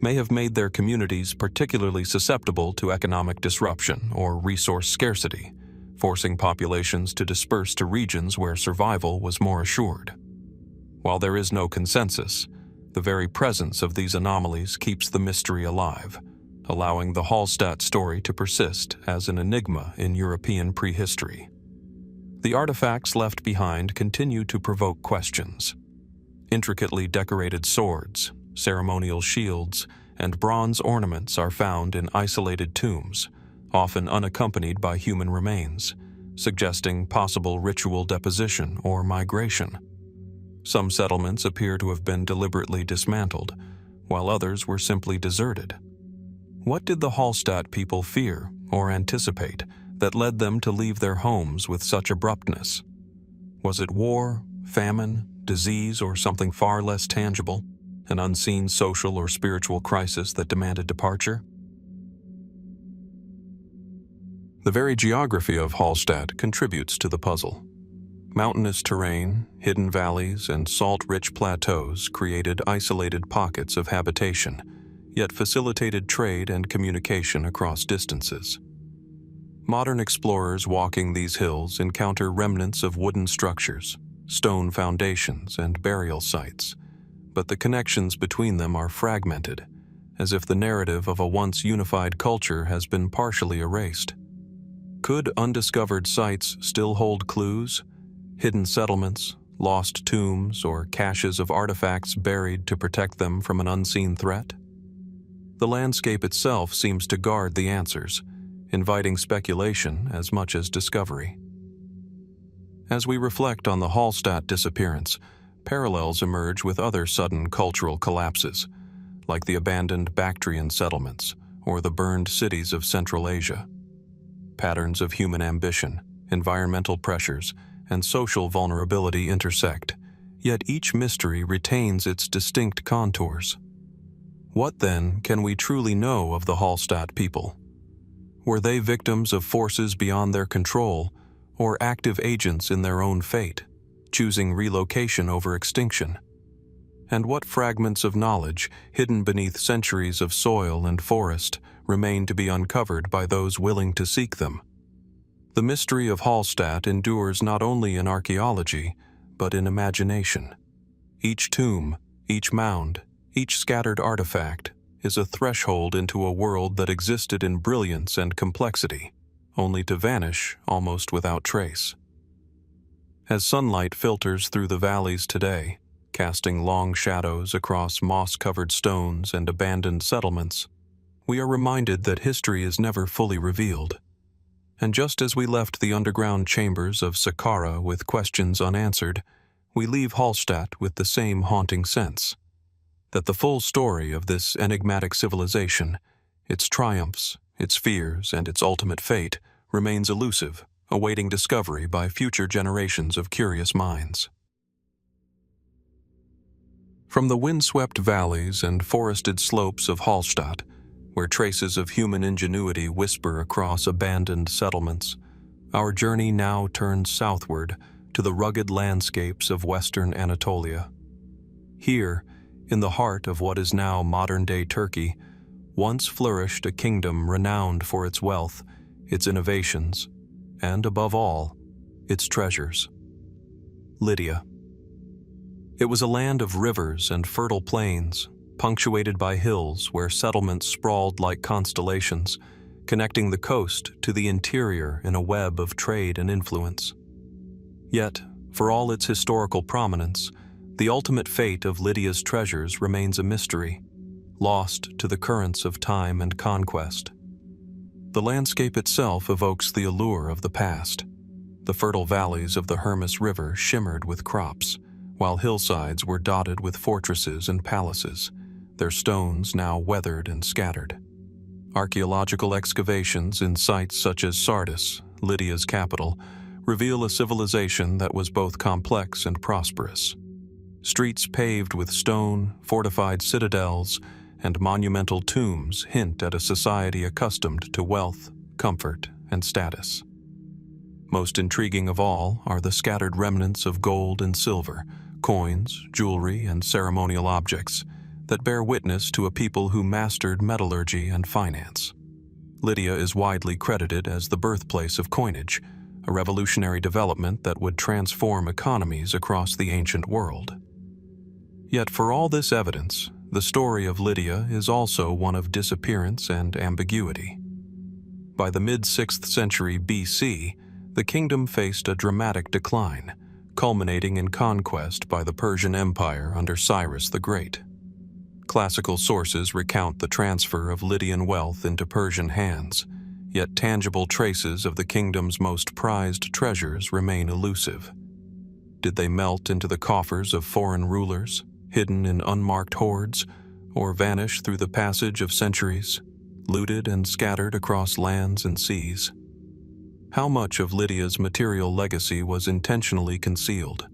S1: may have made their communities particularly susceptible to economic disruption or resource scarcity, forcing populations to disperse to regions where survival was more assured. While there is no consensus, the very presence of these anomalies keeps the mystery alive, allowing the Hallstatt story to persist as an enigma in European prehistory. The artifacts left behind continue to provoke questions. Intricately decorated swords, ceremonial shields, and bronze ornaments are found in isolated tombs, often unaccompanied by human remains, suggesting possible ritual deposition or migration. Some settlements appear to have been deliberately dismantled, while others were simply deserted. What did the Hallstatt people fear or anticipate that led them to leave their homes with such abruptness? Was it war, famine, disease, or something far less tangible, an unseen social or spiritual crisis that demanded departure? The very geography of Hallstatt contributes to the puzzle. Mountainous terrain, hidden valleys, and salt-rich plateaus created isolated pockets of habitation, yet facilitated trade and communication across distances. Modern explorers walking these hills encounter remnants of wooden structures, stone foundations, and burial sites, but the connections between them are fragmented, as if the narrative of a once unified culture has been partially erased. Could undiscovered sites still hold clues, hidden settlements, lost tombs, or caches of artifacts buried to protect them from an unseen threat? The landscape itself seems to guard the answers, inviting speculation as much as discovery. As we reflect on the Hallstatt disappearance, parallels emerge with other sudden cultural collapses, like the abandoned Bactrian settlements or the burned cities of Central Asia. Patterns of human ambition, environmental pressures, and social vulnerability intersect, yet each mystery retains its distinct contours. What, then, can we truly know of the Hallstatt people? Were they victims of forces beyond their control, or active agents in their own fate, choosing relocation over extinction? And what fragments of knowledge, hidden beneath centuries of soil and forest, remain to be uncovered by those willing to seek them? The mystery of Hallstatt endures not only in archaeology, but in imagination. Each tomb, each mound, each scattered artifact is a threshold into a world that existed in brilliance and complexity, only to vanish almost without trace. As sunlight filters through the valleys today, casting long shadows across moss-covered stones and abandoned settlements, we are reminded that history is never fully revealed. And just as we left the underground chambers of Saqqara with questions unanswered, we leave Hallstatt with the same haunting sense, that the full story of this enigmatic civilization, its triumphs, its fears, and its ultimate fate, remains elusive, awaiting discovery by future generations of curious minds. From the windswept valleys and forested slopes of Hallstatt, where traces of human ingenuity whisper across abandoned settlements, our journey now turns southward to the rugged landscapes of western Anatolia. Here, in the heart of what is now modern-day Turkey, once flourished a kingdom renowned for its wealth, its innovations, and, above all, its treasures. Lydia. It was a land of rivers and fertile plains, punctuated by hills where settlements sprawled like constellations, connecting the coast to the interior in a web of trade and influence. Yet, for all its historical prominence, the ultimate fate of Lydia's treasures remains a mystery, lost to the currents of time and conquest. The landscape itself evokes the allure of the past. The fertile valleys of the Hermus River shimmered with crops, while hillsides were dotted with fortresses and palaces, their stones now weathered and scattered. Archaeological excavations in sites such as Sardis, Lydia's capital, reveal a civilization that was both complex and prosperous. Streets paved with stone, fortified citadels, and monumental tombs hint at a society accustomed to wealth, comfort, and status. Most intriguing of all are the scattered remnants of gold and silver, coins, jewelry, and ceremonial objects that bear witness to a people who mastered metallurgy and finance. Lydia is widely credited as the birthplace of coinage, a revolutionary development that would transform economies across the ancient world. Yet for all this evidence, the story of Lydia is also one of disappearance and ambiguity. By the mid-6th century BC, the kingdom faced a dramatic decline, culminating in conquest by the Persian Empire under Cyrus the Great. Classical sources recount the transfer of Lydian wealth into Persian hands, yet tangible traces of the kingdom's most prized treasures remain elusive. Did they melt into the coffers of foreign rulers, hidden in unmarked hoards, or vanish through the passage of centuries, looted and scattered across lands and seas? How much of Lydia's material legacy was intentionally concealed,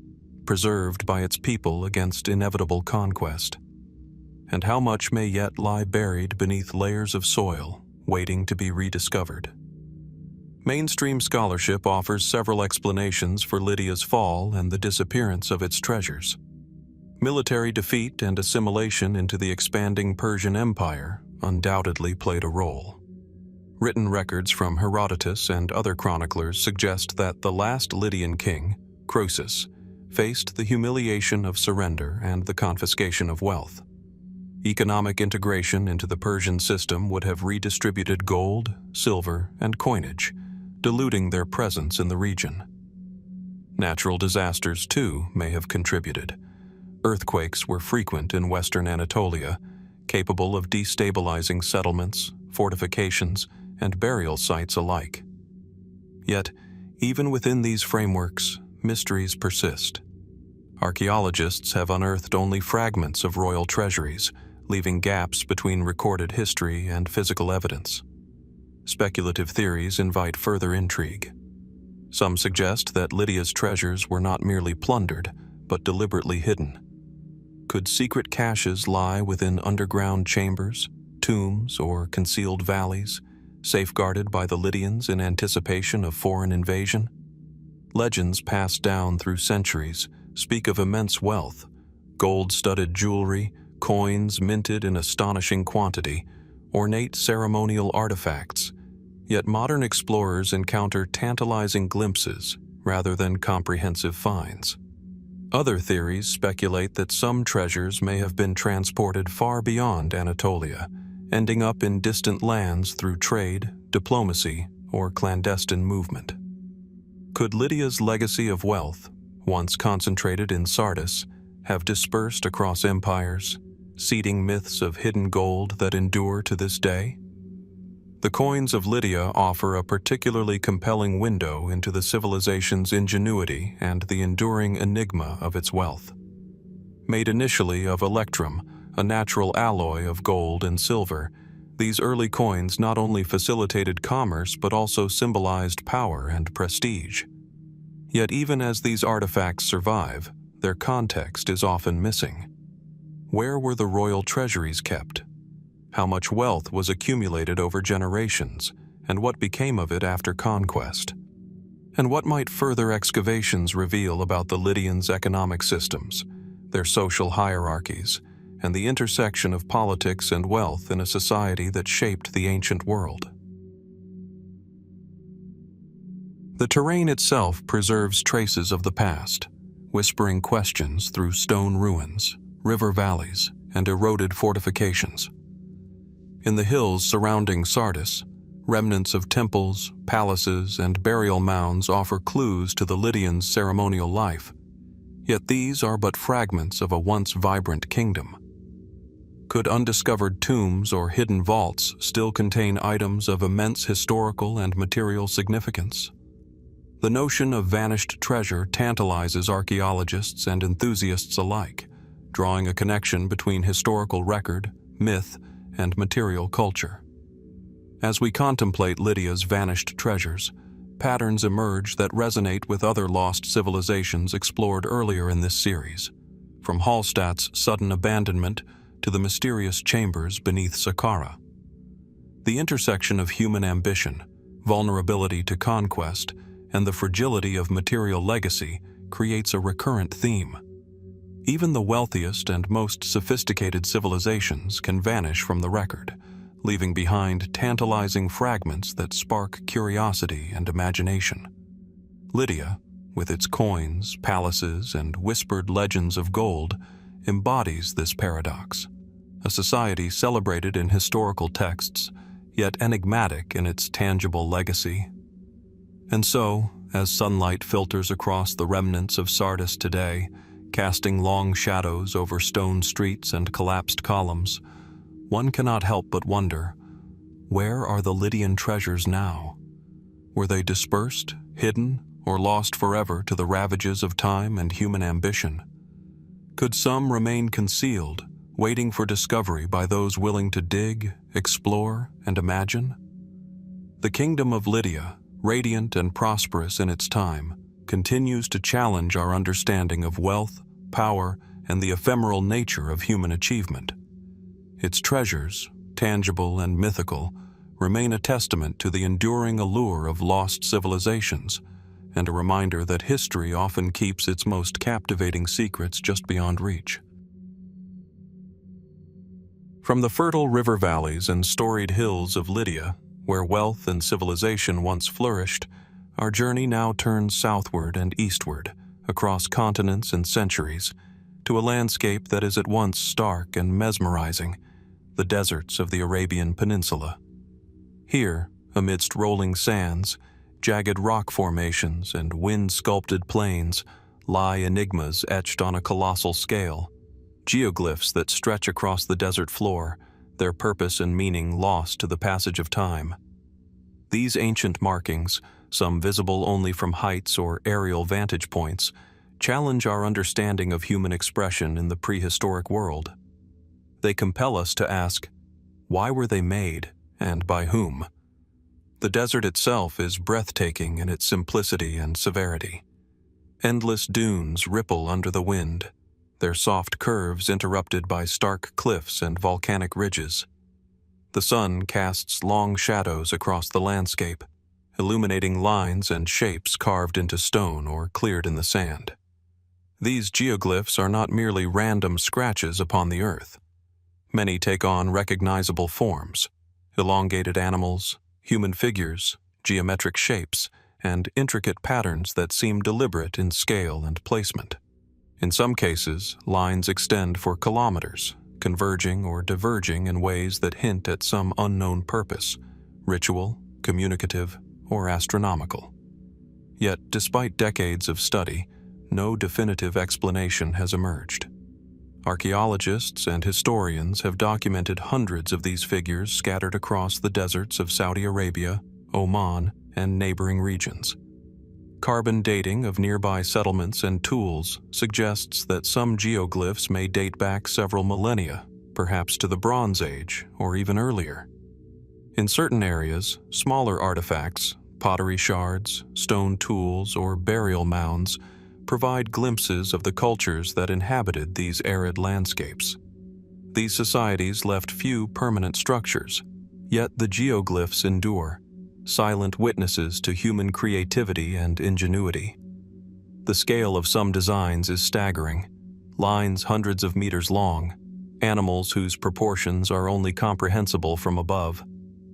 S1: preserved by its people against inevitable conquest? And how much may yet lie buried beneath layers of soil, waiting to be rediscovered? Mainstream scholarship offers several explanations for Lydia's fall and the disappearance of its treasures. Military defeat and assimilation into the expanding Persian Empire undoubtedly played a role. Written records from Herodotus and other chroniclers suggest that the last Lydian king, Croesus, faced the humiliation of surrender and the confiscation of wealth. Economic integration into the Persian system would have redistributed gold, silver, and coinage, diluting their presence in the region. Natural disasters, too, may have contributed. Earthquakes were frequent in western Anatolia, capable of destabilizing settlements, fortifications, and burial sites alike. Yet, even within these frameworks, mysteries persist. Archaeologists have unearthed only fragments of royal treasuries, leaving gaps between recorded history and physical evidence. Speculative theories invite further intrigue. Some suggest that Lydia's treasures were not merely plundered, but deliberately hidden. Could secret caches lie within underground chambers, tombs, or concealed valleys, safeguarded by the Lydians in anticipation of foreign invasion? Legends passed down through centuries speak of immense wealth, gold-studded jewelry, coins minted in astonishing quantity, ornate ceremonial artifacts. Yet modern explorers encounter tantalizing glimpses rather than comprehensive finds. Other theories speculate that some treasures may have been transported far beyond Anatolia, ending up in distant lands through trade, diplomacy, or clandestine movement. Could Lydia's legacy of wealth, once concentrated in Sardis, have dispersed across empires, seeding myths of hidden gold that endure to this day? The coins of Lydia offer a particularly compelling window into the civilization's ingenuity and the enduring enigma of its wealth. Made initially of electrum, a natural alloy of gold and silver, these early coins not only facilitated commerce but also symbolized power and prestige. Yet even as these artifacts survive, their context is often missing. Where were the royal treasuries kept? How much wealth was accumulated over generations, and what became of it after conquest? And what might further excavations reveal about the Lydians' economic systems, their social hierarchies, and the intersection of politics and wealth in a society that shaped the ancient world? The terrain itself preserves traces of the past, whispering questions through stone ruins, river valleys, and eroded fortifications. In the hills surrounding Sardis, remnants of temples, palaces, and burial mounds offer clues to the Lydians' ceremonial life. Yet these are but fragments of a once vibrant kingdom. Could undiscovered tombs or hidden vaults still contain items of immense historical and material significance? The notion of vanished treasure tantalizes archaeologists and enthusiasts alike, drawing a connection between historical record, myth, and material culture. As we contemplate Lydia's vanished treasures, patterns emerge that resonate with other lost civilizations explored earlier in this series, from Hallstatt's sudden abandonment to the mysterious chambers beneath Saqqara. The intersection of human ambition, vulnerability to conquest, and the fragility of material legacy creates a recurrent theme. Even the wealthiest and most sophisticated civilizations can vanish from the record, leaving behind tantalizing fragments that spark curiosity and imagination. Lydia, with its coins, palaces, and whispered legends of gold, embodies this paradox, a society celebrated in historical texts, yet enigmatic in its tangible legacy. And so, as sunlight filters across the remnants of Sardis today, casting long shadows over stone streets and collapsed columns, one cannot help but wonder, where are the Lydian treasures now? Were they dispersed, hidden, or lost forever to the ravages of time and human ambition? Could some remain concealed, waiting for discovery by those willing to dig, explore, and imagine? The kingdom of Lydia, radiant and prosperous in its time, continues to challenge our understanding of wealth, power, and the ephemeral nature of human achievement. Its treasures, tangible and mythical, remain a testament to the enduring allure of lost civilizations, and a reminder that history often keeps its most captivating secrets just beyond reach. From the fertile river valleys and storied hills of Lydia, where wealth and civilization once flourished, our journey now turns southward and eastward, across continents and centuries, to a landscape that is at once stark and mesmerizing, the deserts of the Arabian Peninsula. Here, amidst rolling sands, jagged rock formations, and wind-sculpted plains, lie enigmas etched on a colossal scale, geoglyphs that stretch across the desert floor, their purpose and meaning lost to the passage of time. These ancient markings, some visible only from heights or aerial vantage points, challenge our understanding of human expression in the prehistoric world. They compel us to ask, why were they made, and by whom? The desert itself is breathtaking in its simplicity and severity. Endless dunes ripple under the wind, their soft curves interrupted by stark cliffs and volcanic ridges. The sun casts long shadows across the landscape, illuminating lines and shapes carved into stone or cleared in the sand. These geoglyphs are not merely random scratches upon the earth. Many take on recognizable forms: elongated animals, human figures, geometric shapes, and intricate patterns that seem deliberate in scale and placement. In some cases, lines extend for kilometers, converging or diverging in ways that hint at some unknown purpose, ritual, communicative, or astronomical. Yet, despite decades of study, no definitive explanation has emerged. Archaeologists and historians have documented hundreds of these figures scattered across the deserts of Saudi Arabia, Oman, and neighboring regions. Carbon dating of nearby settlements and tools suggests that some geoglyphs may date back several millennia, perhaps to the Bronze Age or even earlier. In certain areas, smaller artifacts, pottery shards, stone tools, or burial mounds provide glimpses of the cultures that inhabited these arid landscapes. These societies left few permanent structures, yet the geoglyphs endure, silent witnesses to human creativity and ingenuity. The scale of some designs is staggering: lines hundreds of meters long, animals whose proportions are only comprehensible from above,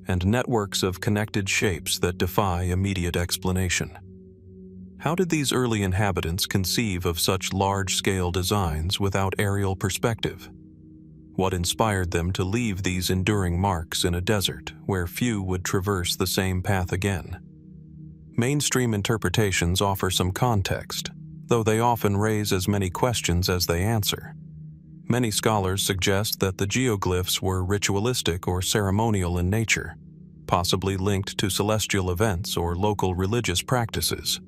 S1: and networks of connected shapes that defy immediate explanation. How did these early inhabitants conceive of such large-scale designs without aerial perspective? What inspired them to leave these enduring marks in a desert where few would traverse the same path again? Mainstream interpretations offer some context, though they often raise as many questions as they answer. Many scholars suggest that the geoglyphs were ritualistic or ceremonial in nature, possibly linked to celestial events or local religious practices.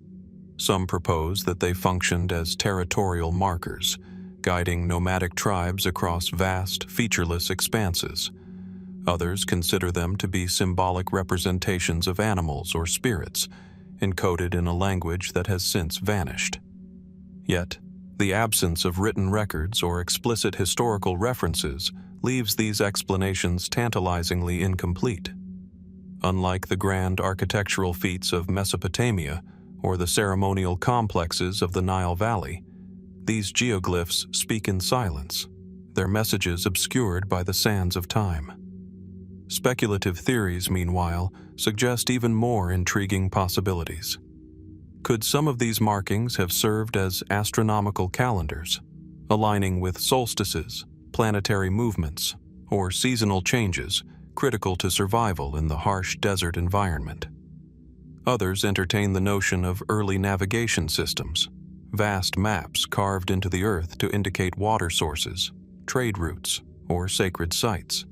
S1: Some propose that they functioned as territorial markers, guiding nomadic tribes across vast, featureless expanses. Others consider them to be symbolic representations of animals or spirits, encoded in a language that has since vanished. Yet, the absence of written records or explicit historical references leaves these explanations tantalizingly incomplete. Unlike the grand architectural feats of Mesopotamia or the ceremonial complexes of the Nile Valley, these geoglyphs speak in silence, their messages obscured by the sands of time. Speculative theories, meanwhile, suggest even more intriguing possibilities. Could some of these markings have served as astronomical calendars, aligning with solstices, planetary movements, or seasonal changes critical to survival in the harsh desert environment? Others entertain the notion of early navigation systems, vast maps carved into the earth to indicate water sources, trade routes, or sacred sites.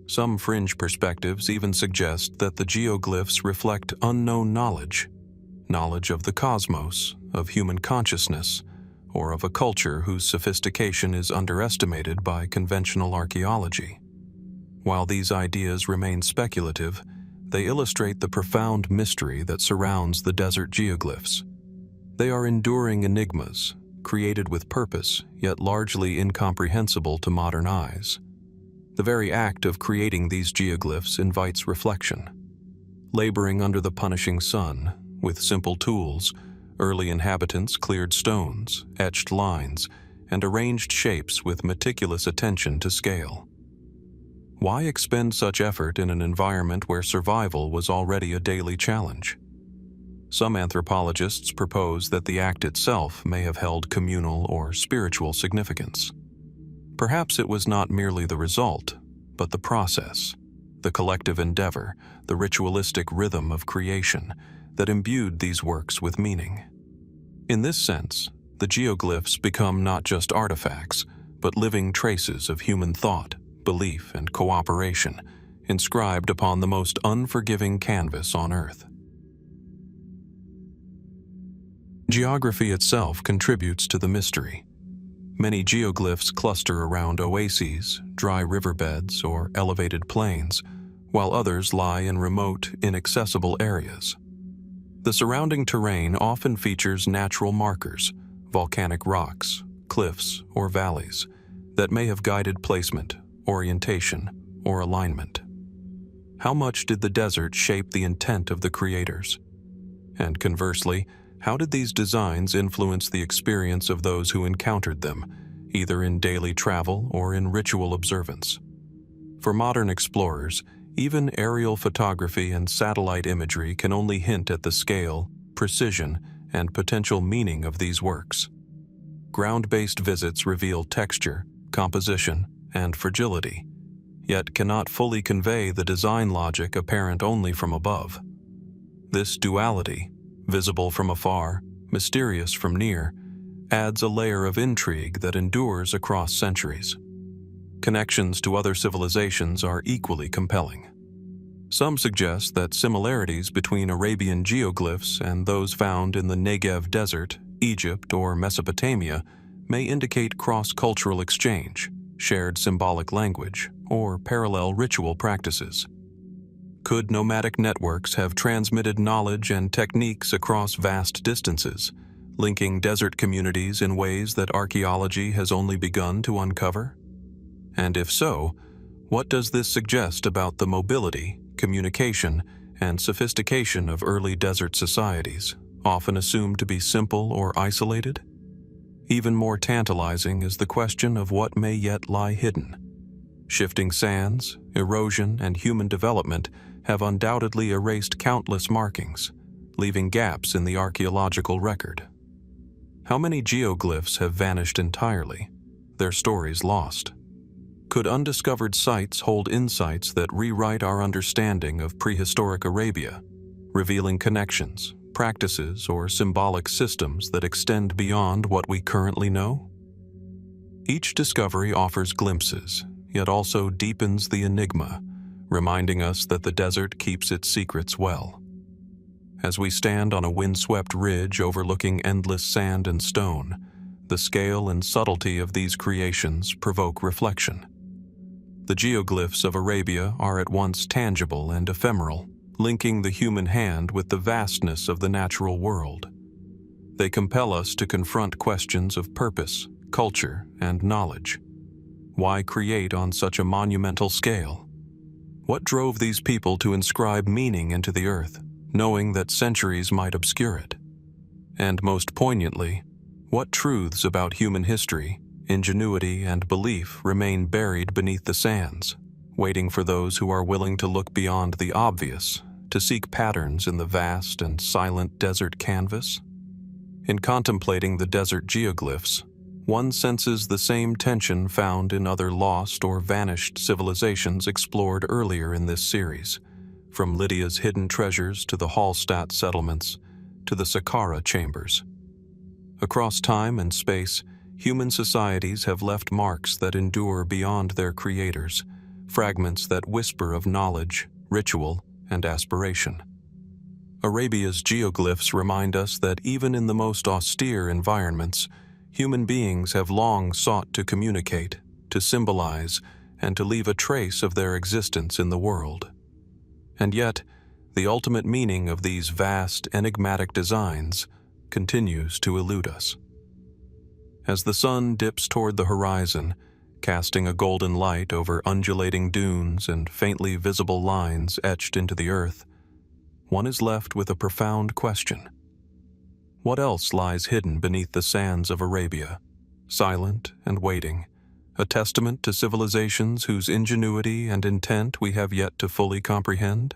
S1: Some fringe perspectives even suggest that the geoglyphs reflect unknown knowledge of the cosmos, of human consciousness, or of a culture whose sophistication is underestimated by conventional archaeology. While these ideas remain speculative, they illustrate the profound mystery that surrounds the desert geoglyphs. They are enduring enigmas, created with purpose, yet largely incomprehensible to modern eyes. The very act of creating these geoglyphs invites reflection. Laboring under the punishing sun, with simple tools, early inhabitants cleared stones, etched lines, and arranged shapes with meticulous attention to scale. Why expend such effort in an environment where survival was already a daily challenge? Some anthropologists propose that the act itself may have held communal or spiritual significance. Perhaps it was not merely the result, but the process, the collective endeavor, the ritualistic rhythm of creation that imbued these works with meaning. In this sense, the geoglyphs become not just artifacts, but living traces of human thought, belief, and cooperation, inscribed upon the most unforgiving canvas on Earth. Geography itself contributes to the mystery. Many geoglyphs cluster around oases, dry riverbeds, or elevated plains, while others lie in remote, inaccessible areas. The surrounding terrain often features natural markers, volcanic rocks, cliffs, or valleys, that may have guided placement, orientation, or alignment. How much did the desert shape the intent of the creators? And conversely, how did these designs influence the experience of those who encountered them, either in daily travel or in ritual observance? For modern explorers, even aerial photography and satellite imagery can only hint at the scale, precision, and potential meaning of these works. Ground-based visits reveal texture, composition, and fragility, yet cannot fully convey the design logic apparent only from above. This duality, visible from afar, mysterious from near, adds a layer of intrigue that endures across centuries. Connections to other civilizations are equally compelling. Some suggest that similarities between Arabian geoglyphs and those found in the Negev Desert, Egypt, or Mesopotamia may indicate cross-cultural exchange, shared symbolic language, or parallel ritual practices. Could nomadic networks have transmitted knowledge and techniques across vast distances, linking desert communities in ways that archaeology has only begun to uncover? And if so, what does this suggest about the mobility, communication, and sophistication of early desert societies, often assumed to be simple or isolated? Even more tantalizing is the question of what may yet lie hidden. Shifting sands, erosion, and human development have undoubtedly erased countless markings, leaving gaps in the archaeological record. How many geoglyphs have vanished entirely, their stories lost? Could undiscovered sites hold insights that rewrite our understanding of prehistoric Arabia, revealing connections, practices, or symbolic systems that extend beyond what we currently know? Each discovery offers glimpses, yet also deepens the enigma, reminding us that the desert keeps its secrets well. As we stand on a windswept ridge overlooking endless sand and stone, the scale and subtlety of these creations provoke reflection. The geoglyphs of Arabia are at once tangible and ephemeral, linking the human hand with the vastness of the natural world. They compel us to confront questions of purpose, culture, and knowledge. Why create on such a monumental scale? What drove these people to inscribe meaning into the earth, knowing that centuries might obscure it? And most poignantly, what truths about human history, ingenuity, and belief remain buried beneath the sands, waiting for those who are willing to look beyond the obvious to seek patterns in the vast and silent desert canvas? In contemplating the desert geoglyphs, one senses the same tension found in other lost or vanished civilizations explored earlier in this series, from Lydia's hidden treasures to the Hallstatt settlements to the Saqqara chambers. Across time and space, human societies have left marks that endure beyond their creators, fragments that whisper of knowledge, ritual, and aspiration. Arabia's geoglyphs remind us that even in the most austere environments, human beings have long sought to communicate, to symbolize, and to leave a trace of their existence in the world. And yet, the ultimate meaning of these vast, enigmatic designs continues to elude us. As the sun dips toward the horizon, casting a golden light over undulating dunes and faintly visible lines etched into the earth, one is left with a profound question. What else lies hidden beneath the sands of Arabia, silent and waiting, a testament to civilizations whose ingenuity and intent we have yet to fully comprehend?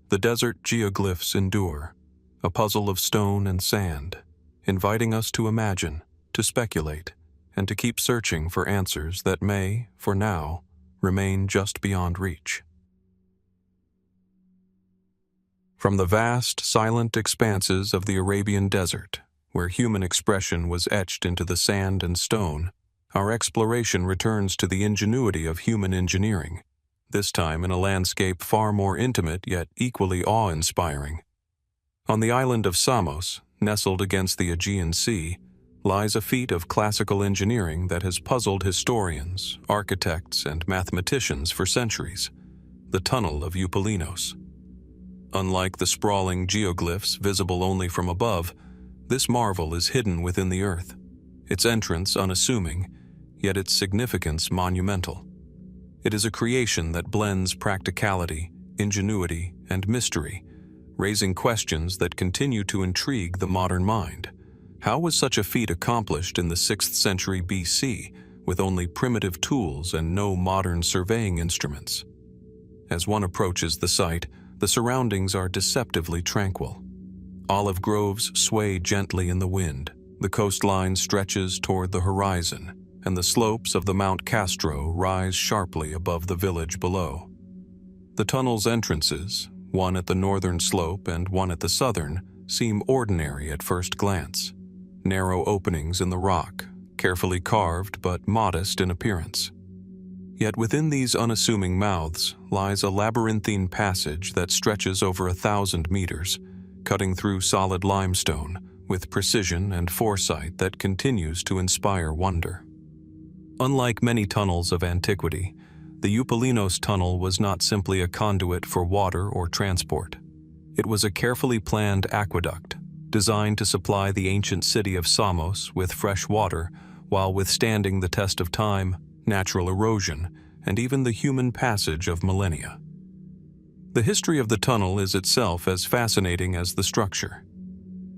S1: The desert geoglyphs endure, a puzzle of stone and sand, inviting us to imagine, to speculate, and to keep searching for answers that may, for now, remain just beyond reach. From the vast, silent expanses of the Arabian desert, where human expression was etched into the sand and stone, our exploration returns to the ingenuity of human engineering, this time in a landscape far more intimate yet equally awe-inspiring. On the island of Samos, nestled against the Aegean Sea, lies a feat of classical engineering that has puzzled historians, architects, and mathematicians for centuries: the tunnel of Eupalinos. Unlike the sprawling geoglyphs visible only from above, this marvel is hidden within the earth, its entrance unassuming, yet its significance monumental. It is a creation that blends practicality, ingenuity, and mystery, raising questions that continue to intrigue the modern mind. How was such a feat accomplished in the 6th century BC with only primitive tools and no modern surveying instruments? As one approaches the site, the surroundings are deceptively tranquil. Olive groves sway gently in the wind, the coastline stretches toward the horizon, and the slopes of the Mount Castro rise sharply above the village below. The tunnel's entrances, one at the northern slope and one at the southern, seem ordinary at first glance. Narrow openings in the rock, carefully carved but modest in appearance. Yet within these unassuming mouths lies a labyrinthine passage that stretches over 1,000 meters, cutting through solid limestone with precision and foresight that continues to inspire wonder. Unlike many tunnels of antiquity, the Eupalinos tunnel was not simply a conduit for water or transport. It was a carefully planned aqueduct, designed to supply the ancient city of Samos with fresh water while withstanding the test of time, natural erosion, and even the human passage of millennia. The history of the tunnel is itself as fascinating as the structure.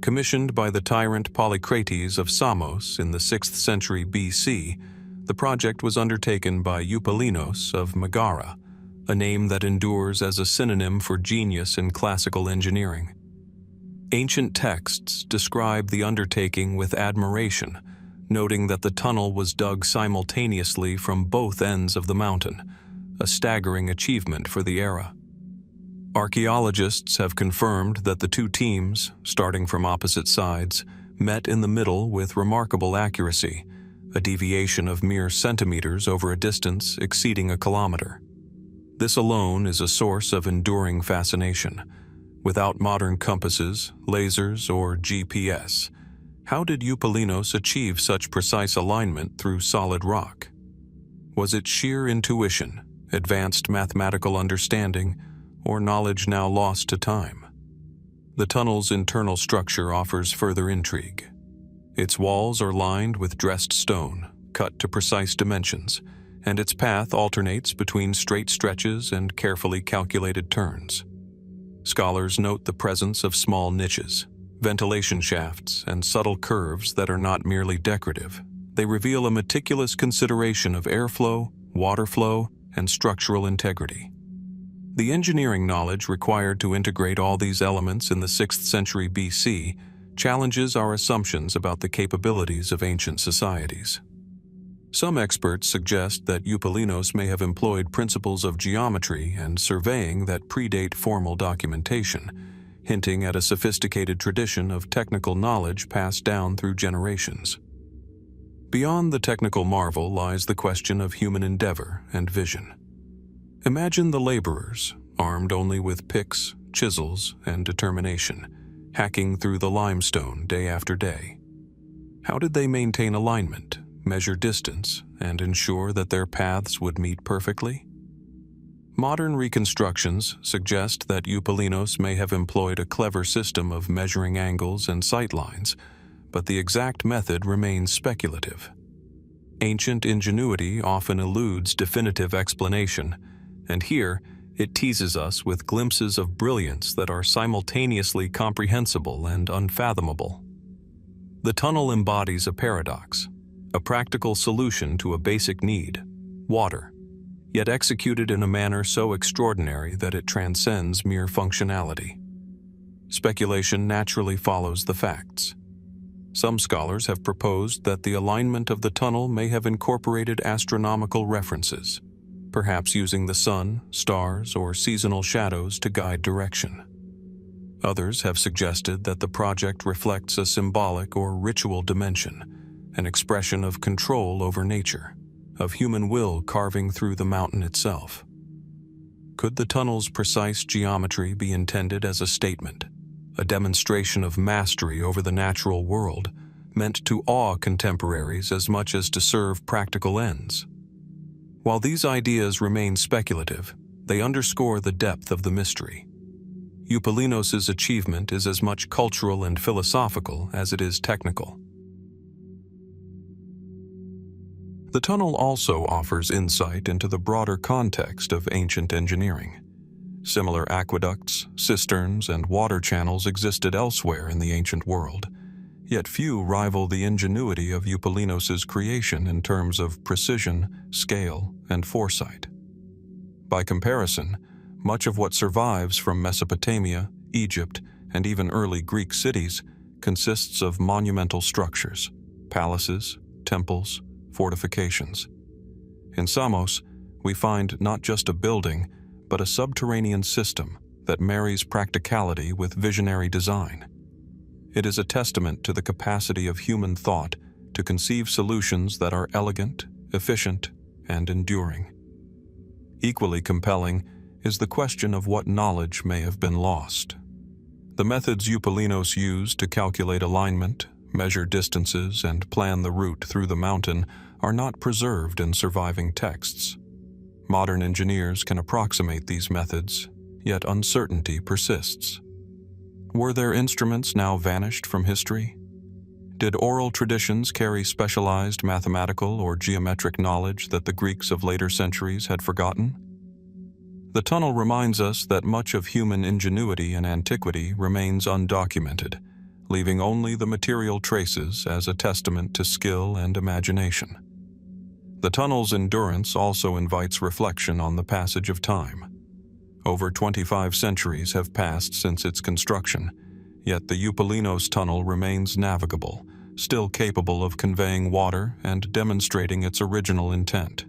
S1: Commissioned by the tyrant Polycrates of Samos in the 6th century BC, the project was undertaken by Eupalinos of Megara, a name that endures as a synonym for genius in classical engineering. Ancient texts describe the undertaking with admiration, noting that the tunnel was dug simultaneously from both ends of the mountain, a staggering achievement for the era. Archaeologists have confirmed that the two teams, starting from opposite sides, met in the middle with remarkable accuracy, a deviation of mere centimeters over a distance exceeding a kilometer. This alone is a source of enduring fascination. Without modern compasses, lasers, or GPS, how did Eupalinos achieve such precise alignment through solid rock? Was it sheer intuition, advanced mathematical understanding, or knowledge now lost to time? The tunnel's internal structure offers further intrigue. Its walls are lined with dressed stone, cut to precise dimensions, and its path alternates between straight stretches and carefully calculated turns. Scholars note the presence of small niches, ventilation shafts, and subtle curves that are not merely decorative. They reveal a meticulous consideration of airflow, water flow, and structural integrity. The engineering knowledge required to integrate all these elements in the 6th century BC challenges our assumptions about the capabilities of ancient societies. Some experts suggest that Eupalinos may have employed principles of geometry and surveying that predate formal documentation, hinting at a sophisticated tradition of technical knowledge passed down through generations. Beyond the technical marvel lies the question of human endeavor and vision. Imagine the laborers, armed only with picks, chisels, and determination, hacking through the limestone day after day. How did they maintain alignment, measure distance, and ensure that their paths would meet perfectly? Modern reconstructions suggest that Eupalinos may have employed a clever system of measuring angles and sightlines, but the exact method remains speculative. Ancient ingenuity often eludes definitive explanation, and here it teases us with glimpses of brilliance that are simultaneously comprehensible and unfathomable. The tunnel embodies a paradox, a practical solution to a basic need, water, yet executed in a manner so extraordinary that it transcends mere functionality. Speculation naturally follows the facts. Some scholars have proposed that the alignment of the tunnel may have incorporated astronomical references, perhaps using the sun, stars, or seasonal shadows to guide direction. Others have suggested that the project reflects a symbolic or ritual dimension, an expression of control over nature, of human will carving through the mountain itself. Could the tunnel's precise geometry be intended as a statement, a demonstration of mastery over the natural world, meant to awe contemporaries as much as to serve practical ends? While these ideas remain speculative, they underscore the depth of the mystery. Eupalinos' achievement is as much cultural and philosophical as it is technical. The tunnel also offers insight into the broader context of ancient engineering. Similar aqueducts, cisterns, and water channels existed elsewhere in the ancient world, yet few rival the ingenuity of Eupalinos' creation in terms of precision, scale, and foresight. By comparison, much of what survives from Mesopotamia, Egypt, and even early Greek cities consists of monumental structures, palaces, temples, fortifications. In Samos, we find not just a building, but a subterranean system that marries practicality with visionary design. It is a testament to the capacity of human thought to conceive solutions that are elegant, efficient, and enduring. Equally compelling is the question of what knowledge may have been lost. The methods Eupalinos used to calculate alignment, measure distances, and plan the route through the mountain are not preserved in surviving texts. Modern engineers can approximate these methods, yet uncertainty persists. Were their instruments now vanished from history? Did oral traditions carry specialized mathematical or geometric knowledge that the Greeks of later centuries had forgotten? The tunnel reminds us that much of human ingenuity in antiquity remains undocumented, leaving only the material traces as a testament to skill and imagination. The tunnel's endurance also invites reflection on the passage of time. Over 25 centuries have passed since its construction, yet the Eupalinos tunnel remains navigable, still capable of conveying water and demonstrating its original intent.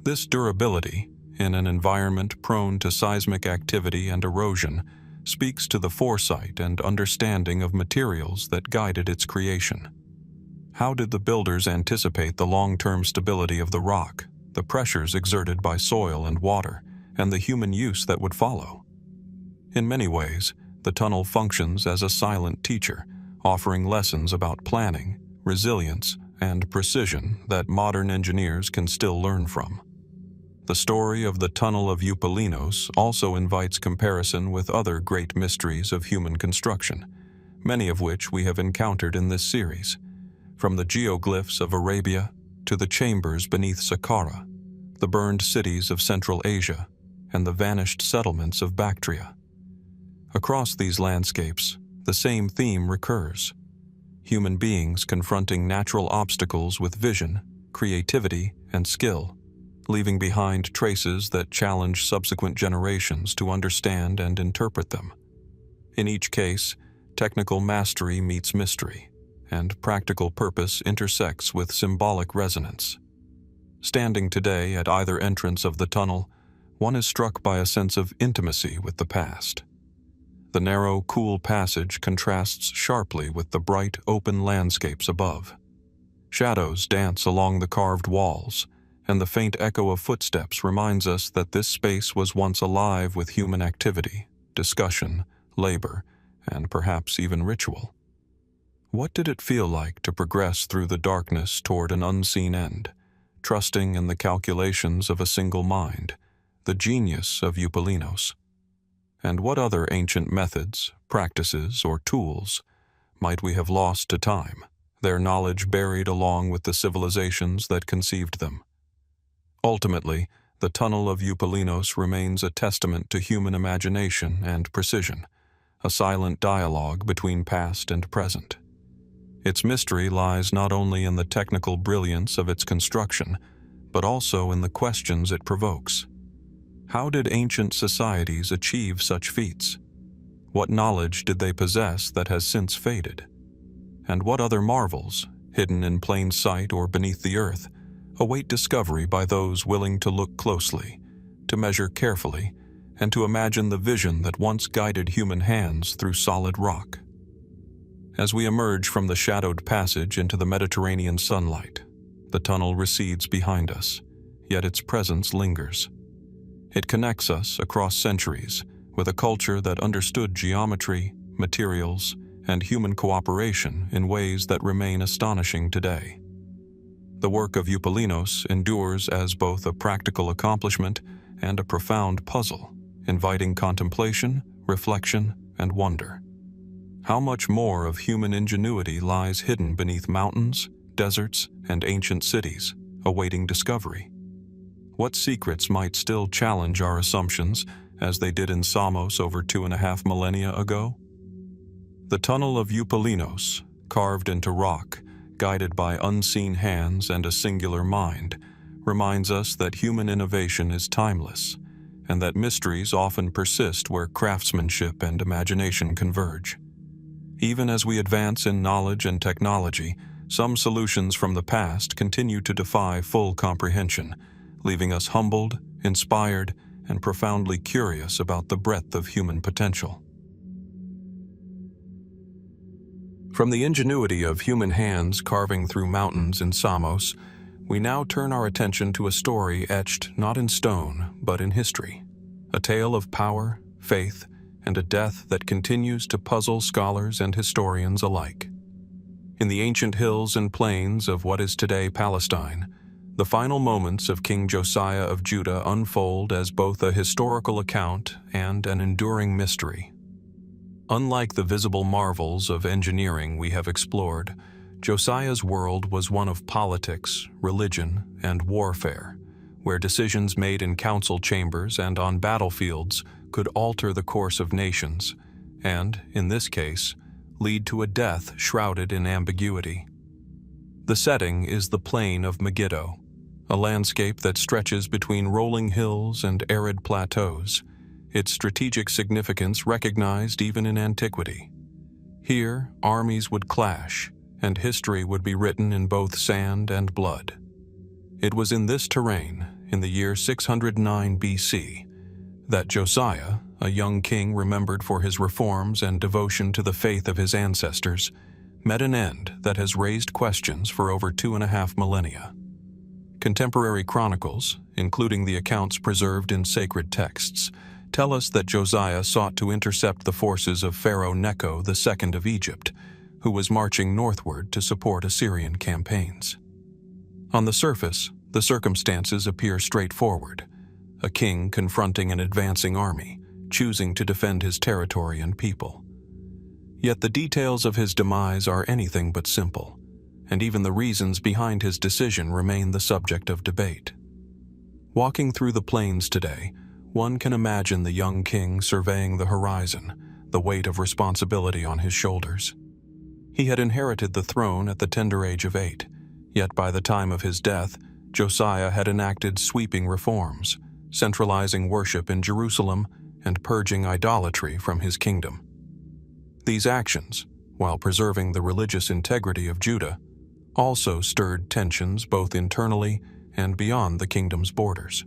S1: This durability, in an environment prone to seismic activity and erosion, speaks to the foresight and understanding of materials that guided its creation. How did the builders anticipate the long-term stability of the rock, the pressures exerted by soil and water, and the human use that would follow? In many ways, the tunnel functions as a silent teacher, offering lessons about planning, resilience, and precision that modern engineers can still learn from. The story of the Tunnel of Eupalinos also invites comparison with other great mysteries of human construction, many of which we have encountered in this series. From the Geoglyphs of Arabia to the chambers beneath Saqqara, the burned cities of Central Asia, and the vanished settlements of Bactria. Across these landscapes, the same theme recurs: human beings confronting natural obstacles with vision, creativity, and skill, leaving behind traces that challenge subsequent generations to understand and interpret them. In each case, technical mastery meets mystery, and practical purpose intersects with symbolic resonance. Standing today at either entrance of the tunnel, one is struck by a sense of intimacy with the past. The narrow, cool passage contrasts sharply with the bright, open landscapes above. Shadows dance along the carved walls, and the faint echo of footsteps reminds us that this space was once alive with human activity, discussion, labor, and perhaps even ritual. What did it feel like to progress through the darkness toward an unseen end, trusting in the calculations of a single mind, the genius of Eupalinos? And what other ancient methods, practices, or tools might we have lost to time, their knowledge buried along with the civilizations that conceived them? Ultimately, the tunnel of Eupalinos remains a testament to human imagination and precision, a silent dialogue between past and present. Its mystery lies not only in the technical brilliance of its construction, but also in the questions it provokes. How did ancient societies achieve such feats? What knowledge did they possess that has since faded? And what other marvels, hidden in plain sight or beneath the earth, await discovery by those willing to look closely, to measure carefully, and to imagine the vision that once guided human hands through solid rock? As we emerge from the shadowed passage into the Mediterranean sunlight, the tunnel recedes behind us, yet its presence lingers. It connects us across centuries with a culture that understood geometry, materials, and human cooperation in ways that remain astonishing today. The work of Eupalinos endures as both a practical accomplishment and a profound puzzle, inviting contemplation, reflection, and wonder. How much more of human ingenuity lies hidden beneath mountains, deserts, and ancient cities, awaiting discovery? What secrets might still challenge our assumptions, as they did in Samos over 2.5 millennia ago? The tunnel of Eupalinos, carved into rock, guided by unseen hands and a singular mind, reminds us that human innovation is timeless, and that mysteries often persist where craftsmanship and imagination converge. Even as we advance in knowledge and technology, some solutions from the past continue to defy full comprehension, leaving us humbled, inspired, and profoundly curious about the breadth of human potential. From the ingenuity of human hands carving through mountains in Samos, we now turn our attention to a story etched not in stone, but in history. A tale of power, faith, and a death that continues to puzzle scholars and historians alike. In the ancient hills and plains of what is today Palestine, the final moments of King Josiah of Judah unfold as both a historical account and an enduring mystery. Unlike the visible marvels of engineering we have explored, Josiah's world was one of politics, religion, and warfare, where decisions made in council chambers and on battlefields could alter the course of nations, and, in this case, lead to a death shrouded in ambiguity. The setting is the plain of Megiddo, a landscape that stretches between rolling hills and arid plateaus, its strategic significance recognized even in antiquity. Here, armies would clash, and history would be written in both sand and blood. It was in this terrain, in the year 609 BC, that Josiah, a young king remembered for his reforms and devotion to the faith of his ancestors, met an end that has raised questions for over 2.5 millennia. Contemporary chronicles, including the accounts preserved in sacred texts, tell us that Josiah sought to intercept the forces of Pharaoh Necho II of Egypt, who was marching northward to support Assyrian campaigns. On the surface, the circumstances appear straightforward: a king confronting an advancing army, choosing to defend his territory and people. Yet the details of his demise are anything but simple, and even the reasons behind his decision remain the subject of debate. Walking through the plains today, one can imagine the young king surveying the horizon, the weight of responsibility on his shoulders. He had inherited the throne at the tender age of 8, yet by the time of his death, Josiah had enacted sweeping reforms, centralizing worship in Jerusalem and purging idolatry from his kingdom. These actions, while preserving the religious integrity of Judah, also stirred tensions both internally and beyond the kingdom's borders.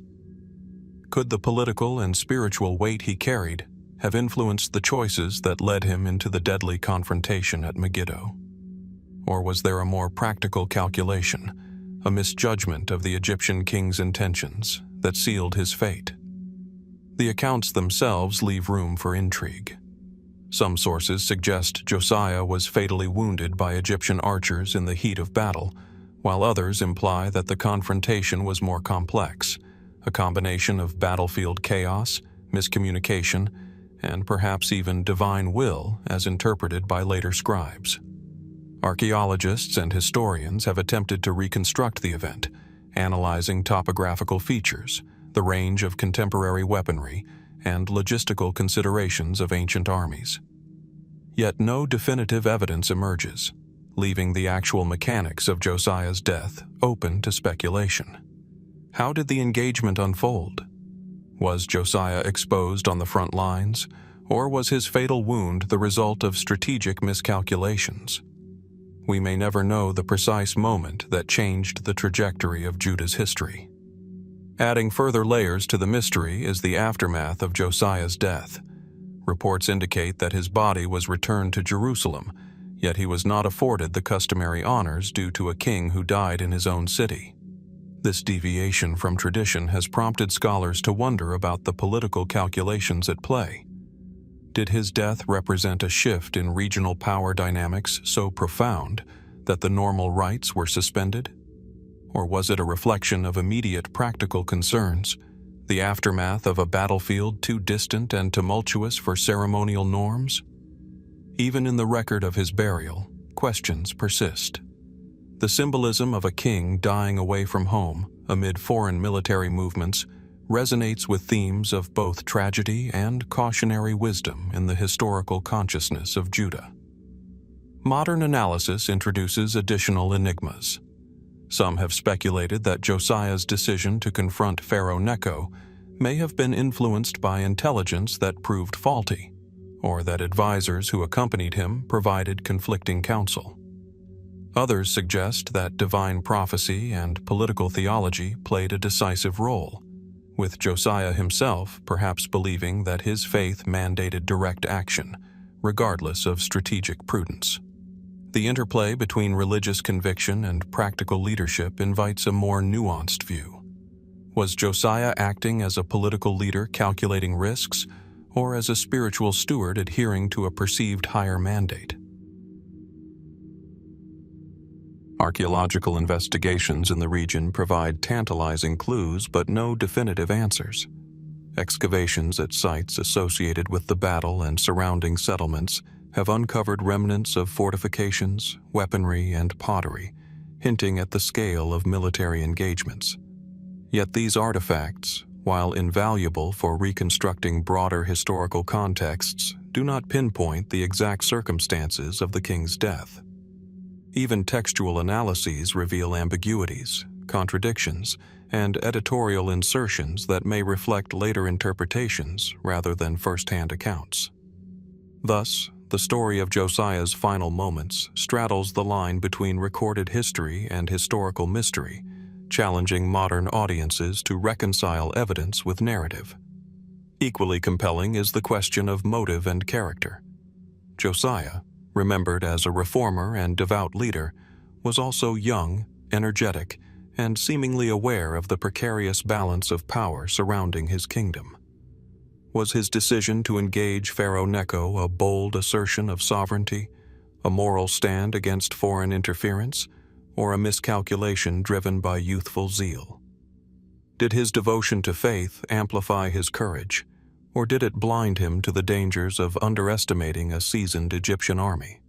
S1: Could the political and spiritual weight he carried have influenced the choices that led him into the deadly confrontation at Megiddo? Or was there a more practical calculation, a misjudgment of the Egyptian king's intentions, that sealed his fate? The accounts themselves leave room for intrigue. Some sources suggest Josiah was fatally wounded by Egyptian archers in the heat of battle, while others imply that the confrontation was more complex, a combination of battlefield chaos, miscommunication, and perhaps even divine will as interpreted by later scribes. Archaeologists and historians have attempted to reconstruct the event, analyzing topographical features, the range of contemporary weaponry, and logistical considerations of ancient armies. Yet no definitive evidence emerges, leaving the actual mechanics of Josiah's death open to speculation. How did the engagement unfold? Was Josiah exposed on the front lines, or was his fatal wound the result of strategic miscalculations? We may never know the precise moment that changed the trajectory of Judah's history. Adding further layers to the mystery is the aftermath of Josiah's death. Reports indicate that his body was returned to Jerusalem, yet he was not afforded the customary honors due to a king who died in his own city. This deviation from tradition has prompted scholars to wonder about the political calculations at play. Did his death represent a shift in regional power dynamics so profound that the normal rites were suspended? Or was it a reflection of immediate practical concerns, the aftermath of a battlefield too distant and tumultuous for ceremonial norms? Even in the record of his burial, questions persist. The symbolism of a king dying away from home amid foreign military movements resonates with themes of both tragedy and cautionary wisdom in the historical consciousness of Judah. Modern analysis introduces additional enigmas. Some have speculated that Josiah's decision to confront Pharaoh Necho may have been influenced by intelligence that proved faulty, or that advisors who accompanied him provided conflicting counsel. Others suggest that divine prophecy and political theology played a decisive role, with Josiah himself perhaps believing that his faith mandated direct action, regardless of strategic prudence. The interplay between religious conviction and practical leadership invites a more nuanced view. Was Josiah acting as a political leader calculating risks, or as a spiritual steward adhering to a perceived higher mandate? Archaeological investigations in the region provide tantalizing clues but no definitive answers. Excavations at sites associated with the battle and surrounding settlements have uncovered remnants of fortifications, weaponry, and pottery, hinting at the scale of military engagements. Yet these artifacts, while invaluable for reconstructing broader historical contexts, do not pinpoint the exact circumstances of the king's death. Even textual analyses reveal ambiguities, contradictions, and editorial insertions that may reflect later interpretations rather than first-hand accounts. Thus, the story of Josiah's final moments straddles the line between recorded history and historical mystery, challenging modern audiences to reconcile evidence with narrative. Equally compelling is the question of motive and character. Josiah, remembered as a reformer and devout leader, was also young, energetic, and seemingly aware of the precarious balance of power surrounding his kingdom. Was his decision to engage Pharaoh Necho a bold assertion of sovereignty, a moral stand against foreign interference, or a miscalculation driven by youthful zeal? Did his devotion to faith amplify his courage, or did it blind him to the dangers of underestimating a seasoned Egyptian army?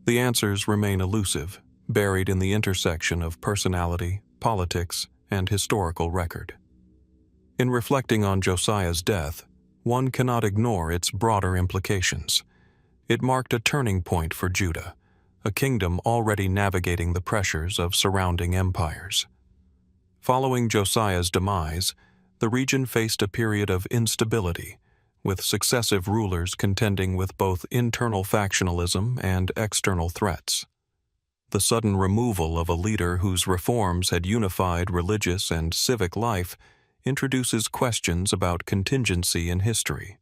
S1: The answers remain elusive, buried in the intersection of personality, politics, and historical record. In reflecting on Josiah's death, one cannot ignore its broader implications. It marked a turning point for Judah, a kingdom already navigating the pressures of surrounding empires. Following Josiah's demise, the region faced a period of instability, with successive rulers contending with both internal factionalism and external threats. The sudden removal of a leader whose reforms had unified religious and civic life introduces questions about contingency in history.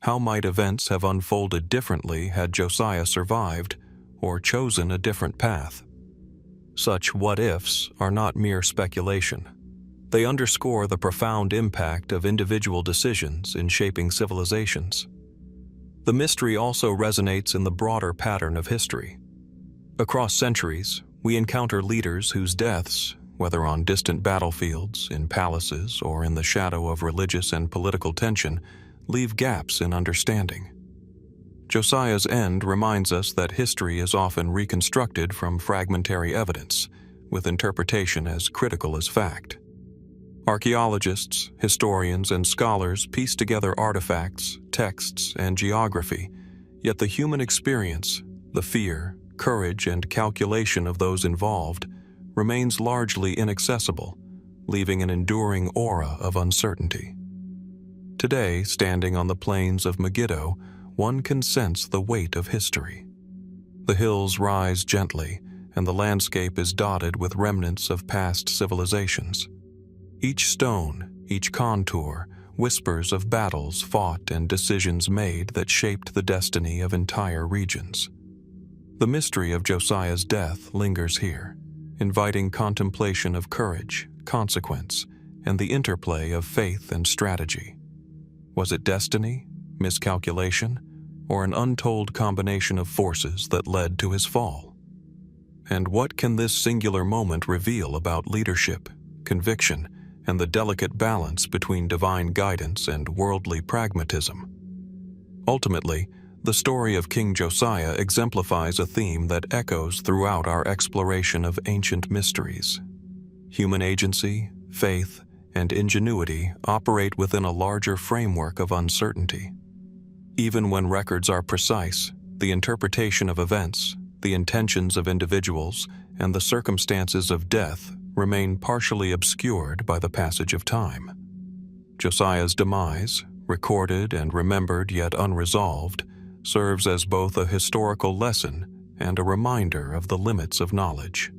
S1: How might events have unfolded differently had Josiah survived or chosen a different path? Such what-ifs are not mere speculation. They underscore the profound impact of individual decisions in shaping civilizations. The mystery also resonates in the broader pattern of history. Across centuries, we encounter leaders whose deaths, whether on distant battlefields, in palaces, or in the shadow of religious and political tension, leave gaps in understanding. Josiah's end reminds us that history is often reconstructed from fragmentary evidence, with interpretation as critical as fact. Archaeologists, historians, and scholars piece together artifacts, texts, and geography, yet the human experience, the fear, courage, and calculation of those involved remains largely inaccessible, leaving an enduring aura of uncertainty. Today, standing on the plains of Megiddo, one can sense the weight of history. The hills rise gently, and the landscape is dotted with remnants of past civilizations. Each stone, each contour, whispers of battles fought and decisions made that shaped the destiny of entire regions. The mystery of Josiah's death lingers here, inviting contemplation of courage, consequence, and the interplay of faith and strategy. Was it destiny, miscalculation, or an untold combination of forces that led to his fall? And what can this singular moment reveal about leadership, conviction, and the delicate balance between divine guidance and worldly pragmatism? Ultimately, the story of King Josiah exemplifies a theme that echoes throughout our exploration of ancient mysteries. Human agency, faith, and ingenuity operate within a larger framework of uncertainty. Even when records are precise, the interpretation of events, the intentions of individuals, and the circumstances of death remain partially obscured by the passage of time. Josiah's demise, recorded and remembered yet unresolved, serves as both a historical lesson and a reminder of the limits of knowledge.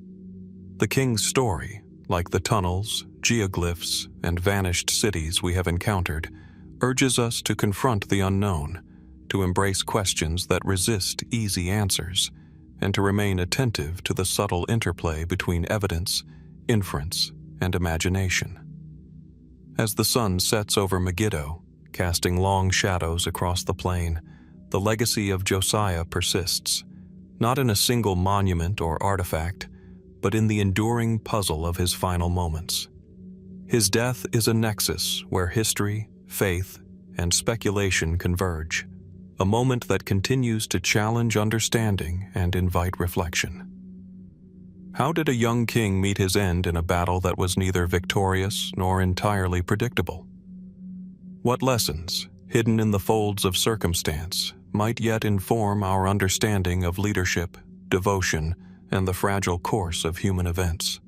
S1: The king's story, like the tunnels, geoglyphs, and vanished cities we have encountered, urges us to confront the unknown, to embrace questions that resist easy answers, and to remain attentive to the subtle interplay between evidence, inference, and imagination. As the sun sets over Megiddo, casting long shadows across the plain, the legacy of Josiah persists, not in a single monument or artifact, but in the enduring puzzle of his final moments. His death is a nexus where history, faith, and speculation converge, a moment that continues to challenge understanding and invite reflection. How did a young king meet his end in a battle that was neither victorious nor entirely predictable? What lessons, hidden in the folds of circumstance, might yet inform our understanding of leadership, devotion, and the fragile course of human events?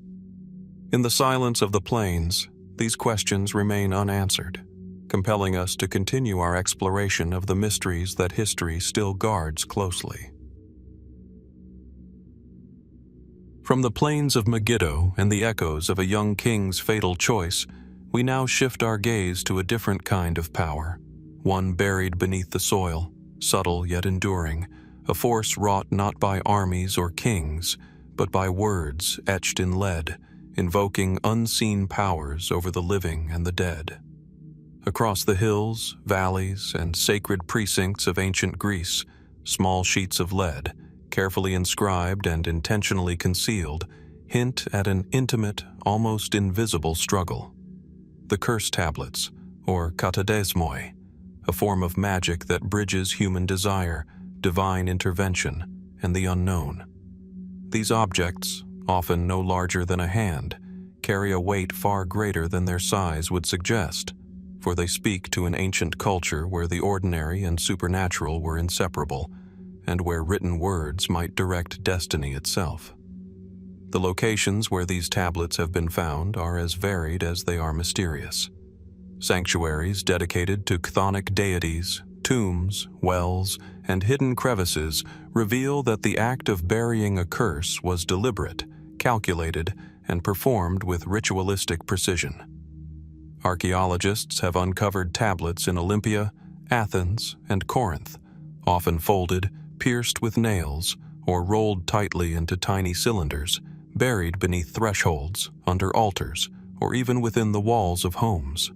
S1: In the silence of the plains, these questions remain unanswered, compelling us to continue our exploration of the mysteries that history still guards closely. From the plains of Megiddo and the echoes of a young king's fatal choice, we now shift our gaze to a different kind of power, one buried beneath the soil, subtle yet enduring, a force wrought not by armies or kings, but by words etched in lead, invoking unseen powers over the living and the dead. Across the hills, valleys, and sacred precincts of ancient Greece, small sheets of lead, carefully inscribed and intentionally concealed, hint at an intimate, almost invisible struggle. The curse tablets, or katadesmoi, a form of magic that bridges human desire, divine intervention, and the unknown. These objects, often no larger than a hand, carry a weight far greater than their size would suggest, for they speak to an ancient culture where the ordinary and supernatural were inseparable, and where written words might direct destiny itself. The locations where these tablets have been found are as varied as they are mysterious. Sanctuaries dedicated to chthonic deities, tombs, wells, and hidden crevices reveal that the act of burying a curse was deliberate, calculated, and performed with ritualistic precision. Archaeologists have uncovered tablets in Olympia, Athens, and Corinth, often folded, pierced with nails, or rolled tightly into tiny cylinders, buried beneath thresholds, under altars, or even within the walls of homes.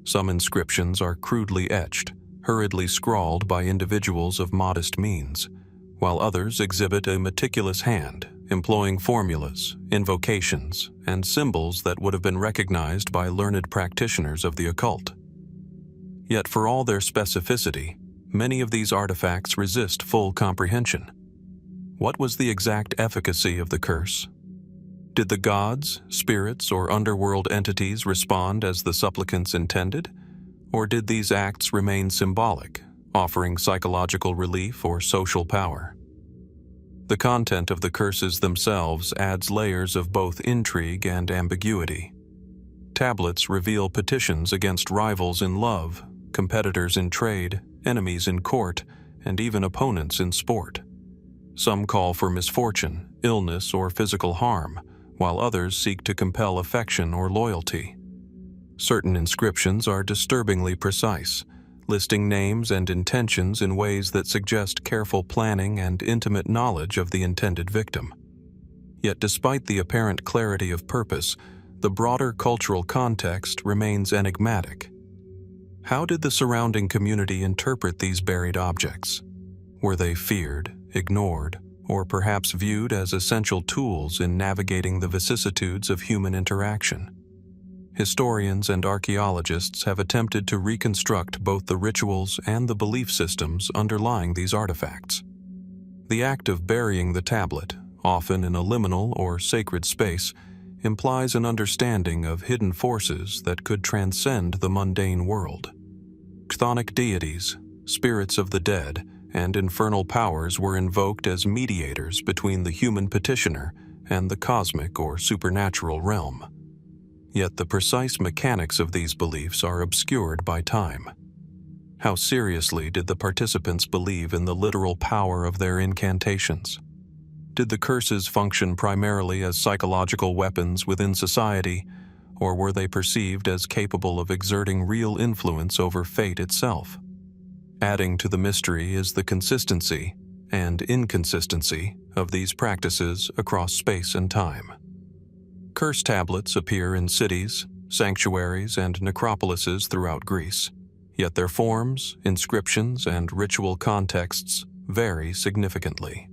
S1: Some inscriptions are crudely etched, hurriedly scrawled by individuals of modest means, while others exhibit a meticulous hand, employing formulas, invocations, and symbols that would have been recognized by learned practitioners of the occult. Yet for all their specificity, many of these artifacts resist full comprehension. What was the exact efficacy of the curse? Did the gods, spirits, or underworld entities respond as the supplicants intended? Or did these acts remain symbolic, offering psychological relief or social power? The content of the curses themselves adds layers of both intrigue and ambiguity. Tablets reveal petitions against rivals in love, competitors in trade, enemies in court, and even opponents in sport. Some call for misfortune, illness, or physical harm, while others seek to compel affection or loyalty. Certain inscriptions are disturbingly precise, listing names and intentions in ways that suggest careful planning and intimate knowledge of the intended victim. Yet despite the apparent clarity of purpose, the broader cultural context remains enigmatic. How did the surrounding community interpret these buried objects? Were they feared, ignored, or perhaps viewed as essential tools in navigating the vicissitudes of human interaction? Historians and archaeologists have attempted to reconstruct both the rituals and the belief systems underlying these artifacts. The act of burying the tablet, often in a liminal or sacred space, implies an understanding of hidden forces that could transcend the mundane world. Chthonic deities, spirits of the dead, and infernal powers were invoked as mediators between the human petitioner and the cosmic or supernatural realm. Yet the precise mechanics of these beliefs are obscured by time. How seriously did the participants believe in the literal power of their incantations? Did the curses function primarily as psychological weapons within society, or were they perceived as capable of exerting real influence over fate itself? Adding to the mystery is the consistency and inconsistency of these practices across space and time. Curse tablets appear in cities, sanctuaries, and necropolises throughout Greece, yet their forms, inscriptions, and ritual contexts vary significantly.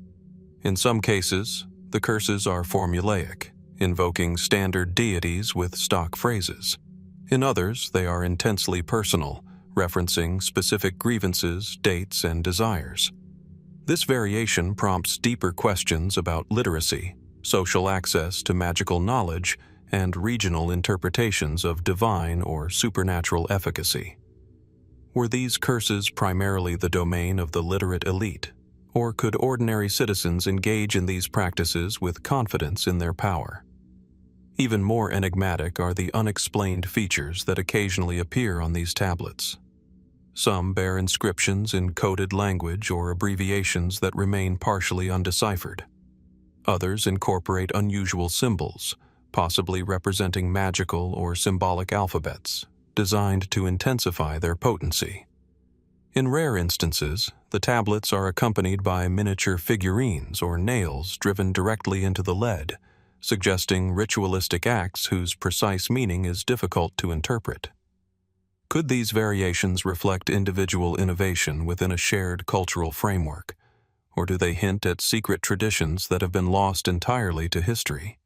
S1: In some cases, the curses are formulaic, invoking standard deities with stock phrases. In others, they are intensely personal, referencing specific grievances, dates, and desires. This variation prompts deeper questions about literacy, social access to magical knowledge, and regional interpretations of divine or supernatural efficacy. Were these curses primarily the domain of the literate elite, or could ordinary citizens engage in these practices with confidence in their power? Even more enigmatic are the unexplained features that occasionally appear on these tablets. Some bear inscriptions in coded language or abbreviations that remain partially undeciphered. Others incorporate unusual symbols, possibly representing magical or symbolic alphabets, designed to intensify their potency. In rare instances, the tablets are accompanied by miniature figurines or nails driven directly into the lead, suggesting ritualistic acts whose precise meaning is difficult to interpret. Could these variations reflect individual innovation within a shared cultural framework, or do they hint at secret traditions that have been lost entirely to history?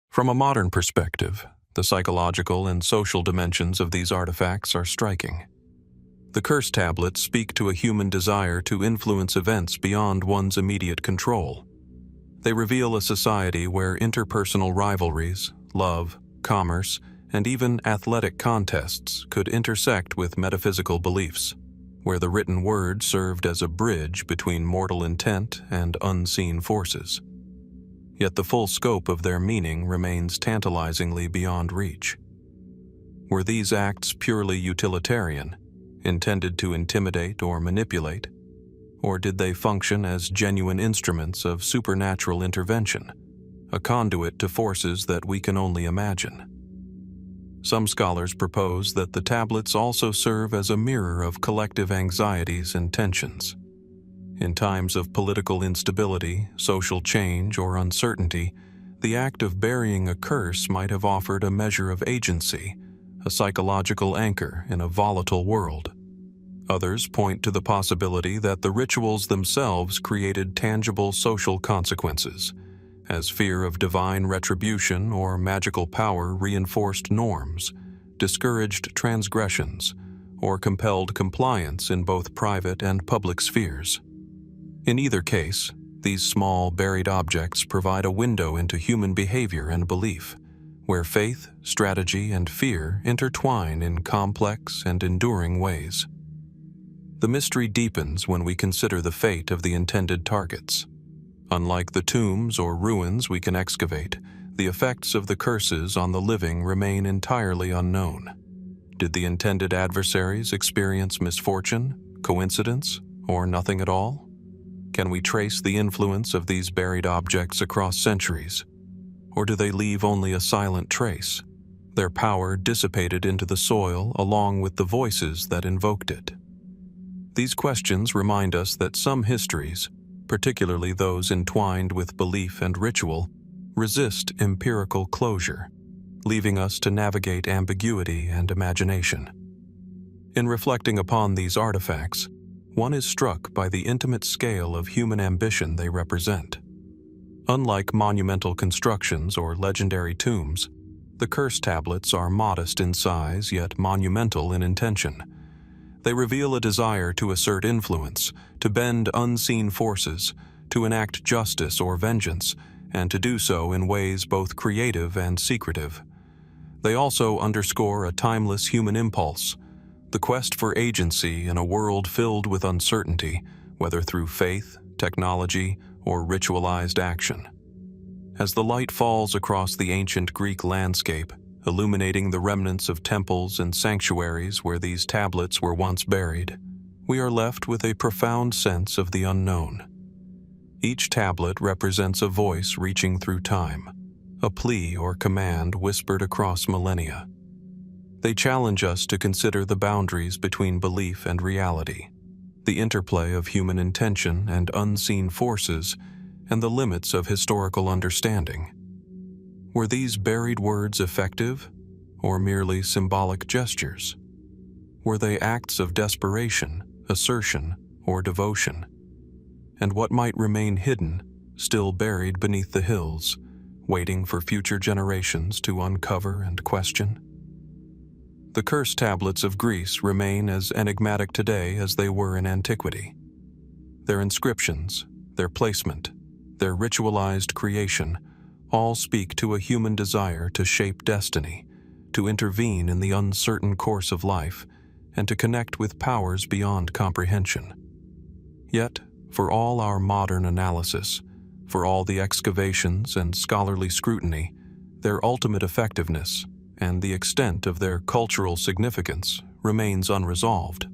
S1: From a modern perspective, the psychological and social dimensions of these artifacts are striking. The curse tablets speak to a human desire to influence events beyond one's immediate control. They reveal a society where interpersonal rivalries, love, commerce, and even athletic contests could intersect with metaphysical beliefs. where the written word served as a bridge between mortal intent and unseen forces. Yet the full scope of their meaning remains tantalizingly beyond reach. Were these acts purely utilitarian, intended to intimidate or manipulate, or did they function as genuine instruments of supernatural intervention, a conduit to forces that we can only imagine? Some scholars propose that the tablets also serve as a mirror of collective anxieties and tensions. In times of political instability, social change, or uncertainty, the act of burying a curse might have offered a measure of agency, a psychological anchor in a volatile world. Others point to the possibility that the rituals themselves created tangible social consequences, as fear of divine retribution or magical power reinforced norms, discouraged transgressions, or compelled compliance in both private and public spheres. In either case, these small buried objects provide a window into human behavior and belief, where faith, strategy, and fear intertwine in complex and enduring ways. The mystery deepens when we consider the fate of the intended targets. Unlike the tombs or ruins we can excavate, the effects of the curses on the living remain entirely unknown. Did the intended adversaries experience misfortune, coincidence, or nothing at all? Can we trace the influence of these buried objects across centuries? Or do they leave only a silent trace, their power dissipated into the soil along with the voices that invoked it? These questions remind us that some histories, particularly those entwined with belief and ritual, resist empirical closure, leaving us to navigate ambiguity and imagination. In reflecting upon these artifacts, one is struck by the intimate scale of human ambition they represent. Unlike monumental constructions or legendary tombs, the curse tablets are modest in size yet monumental in intention. They reveal a desire to assert influence, to bend unseen forces, to enact justice or vengeance, and to do so in ways both creative and secretive. They also underscore a timeless human impulse, the quest for agency in a world filled with uncertainty, whether through faith, technology, or ritualized action. As the light falls across the ancient Greek landscape, illuminating the remnants of temples and sanctuaries where these tablets were once buried, we are left with a profound sense of the unknown. Each tablet represents a voice reaching through time, a plea or command whispered across millennia. They challenge us to consider the boundaries between belief and reality, the interplay of human intention and unseen forces, and the limits of historical understanding. Were these buried words effective, or merely symbolic gestures? Were they acts of desperation, assertion, or devotion? And what might remain hidden, still buried beneath the hills, waiting for future generations to uncover and question? The curse tablets of Greece remain as enigmatic today as they were in antiquity. Their inscriptions, their placement, their ritualized creation, all speak to a human desire to shape destiny, to intervene in the uncertain course of life, and to connect with powers beyond comprehension. Yet, for all our modern analysis, for all the excavations and scholarly scrutiny, their ultimate effectiveness and the extent of their cultural significance remains unresolved.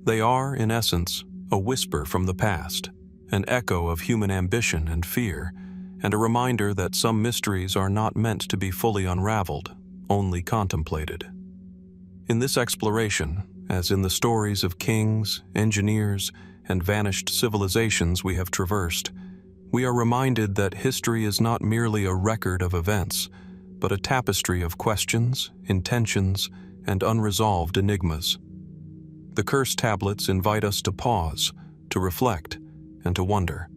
S1: They are, in essence, a whisper from the past, an echo of human ambition and fear, and a reminder that some mysteries are not meant to be fully unraveled, only contemplated. In this exploration, as in the stories of kings, engineers, and vanished civilizations we have traversed, we are reminded that history is not merely a record of events, but a tapestry of questions, intentions, and unresolved enigmas. The curse tablets invite us to pause, to reflect, and to wonder.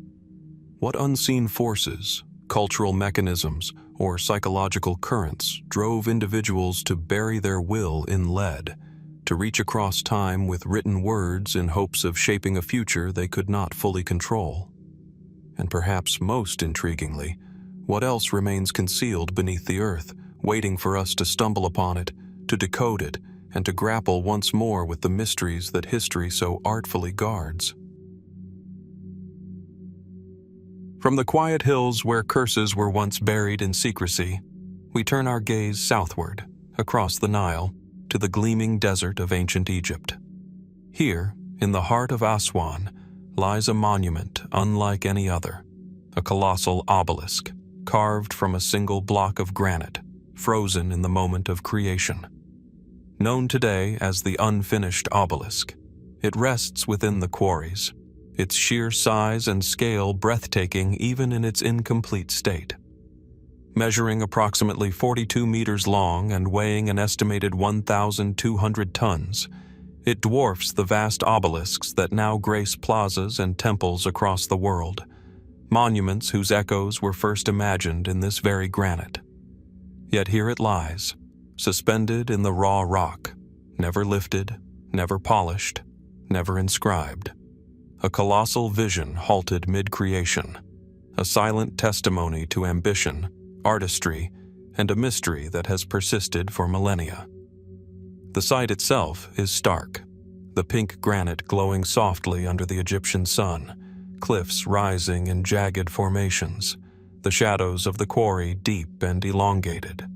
S1: What unseen forces, cultural mechanisms, or psychological currents drove individuals to bury their will in lead, to reach across time with written words in hopes of shaping a future they could not fully control? And perhaps most intriguingly, what else remains concealed beneath the earth, waiting for us to stumble upon it, to decode it, and to grapple once more with the mysteries that history so artfully guards. From the quiet hills where curses were once buried in secrecy, we turn our gaze southward, across the Nile, to the gleaming desert of ancient Egypt. Here, in the heart of Aswan, lies a monument unlike any other, a colossal obelisk, carved from a single block of granite, frozen in the moment of creation. Known today as the unfinished obelisk, it rests within the quarries, its sheer size and scale breathtaking even in its incomplete state. Measuring approximately 42 meters long and weighing an estimated 1,200 tons, it dwarfs the vast obelisks that now grace plazas and temples across the world, monuments whose echoes were first imagined in this very granite. Yet here it lies, suspended in the raw rock, never lifted, never polished, never inscribed. A colossal vision halted mid-creation, a silent testimony to ambition, artistry, and a mystery that has persisted for millennia. The site itself is stark, the pink granite glowing softly under the Egyptian sun, cliffs rising in jagged formations, the shadows of the quarry deep and elongated.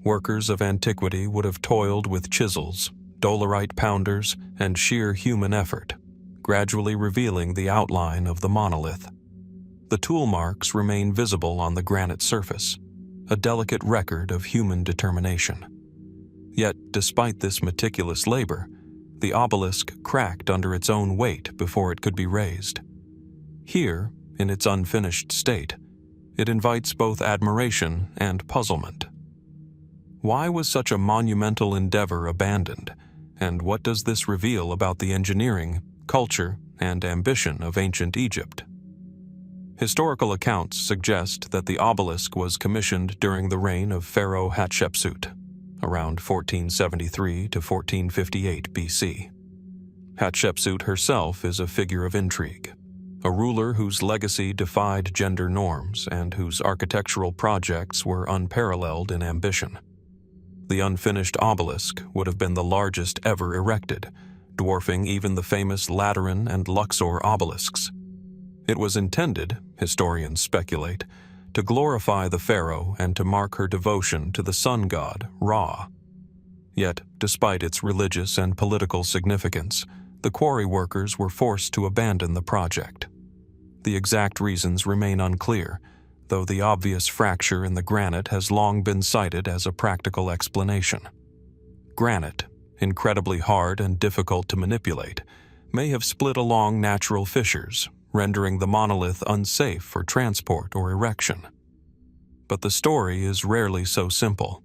S1: Workers of antiquity would have toiled with chisels, dolerite pounders, and sheer human effort, gradually revealing the outline of the monolith. The tool marks remain visible on the granite surface, a delicate record of human determination. Yet, despite this meticulous labor, the obelisk cracked under its own weight before it could be raised. Here, in its unfinished state, it invites both admiration and puzzlement. Why was such a monumental endeavor abandoned, and what does this reveal about the engineering, culture, and ambition of ancient Egypt? Historical accounts suggest that the obelisk was commissioned during the reign of Pharaoh Hatshepsut, around 1473 to 1458 BC. Hatshepsut herself is a figure of intrigue, a ruler whose legacy defied gender norms and whose architectural projects were unparalleled in ambition. The unfinished obelisk would have been the largest ever erected, dwarfing even the famous Lateran and Luxor obelisks. It was intended, historians speculate, to glorify the pharaoh and to mark her devotion to the sun god, Ra. Yet, despite its religious and political significance, the quarry workers were forced to abandon the project. The exact reasons remain unclear, though the obvious fracture in the granite has long been cited as a practical explanation. Granite, incredibly hard and difficult to manipulate, may have split along natural fissures, rendering the monolith unsafe for transport or erection. But the story is rarely so simple.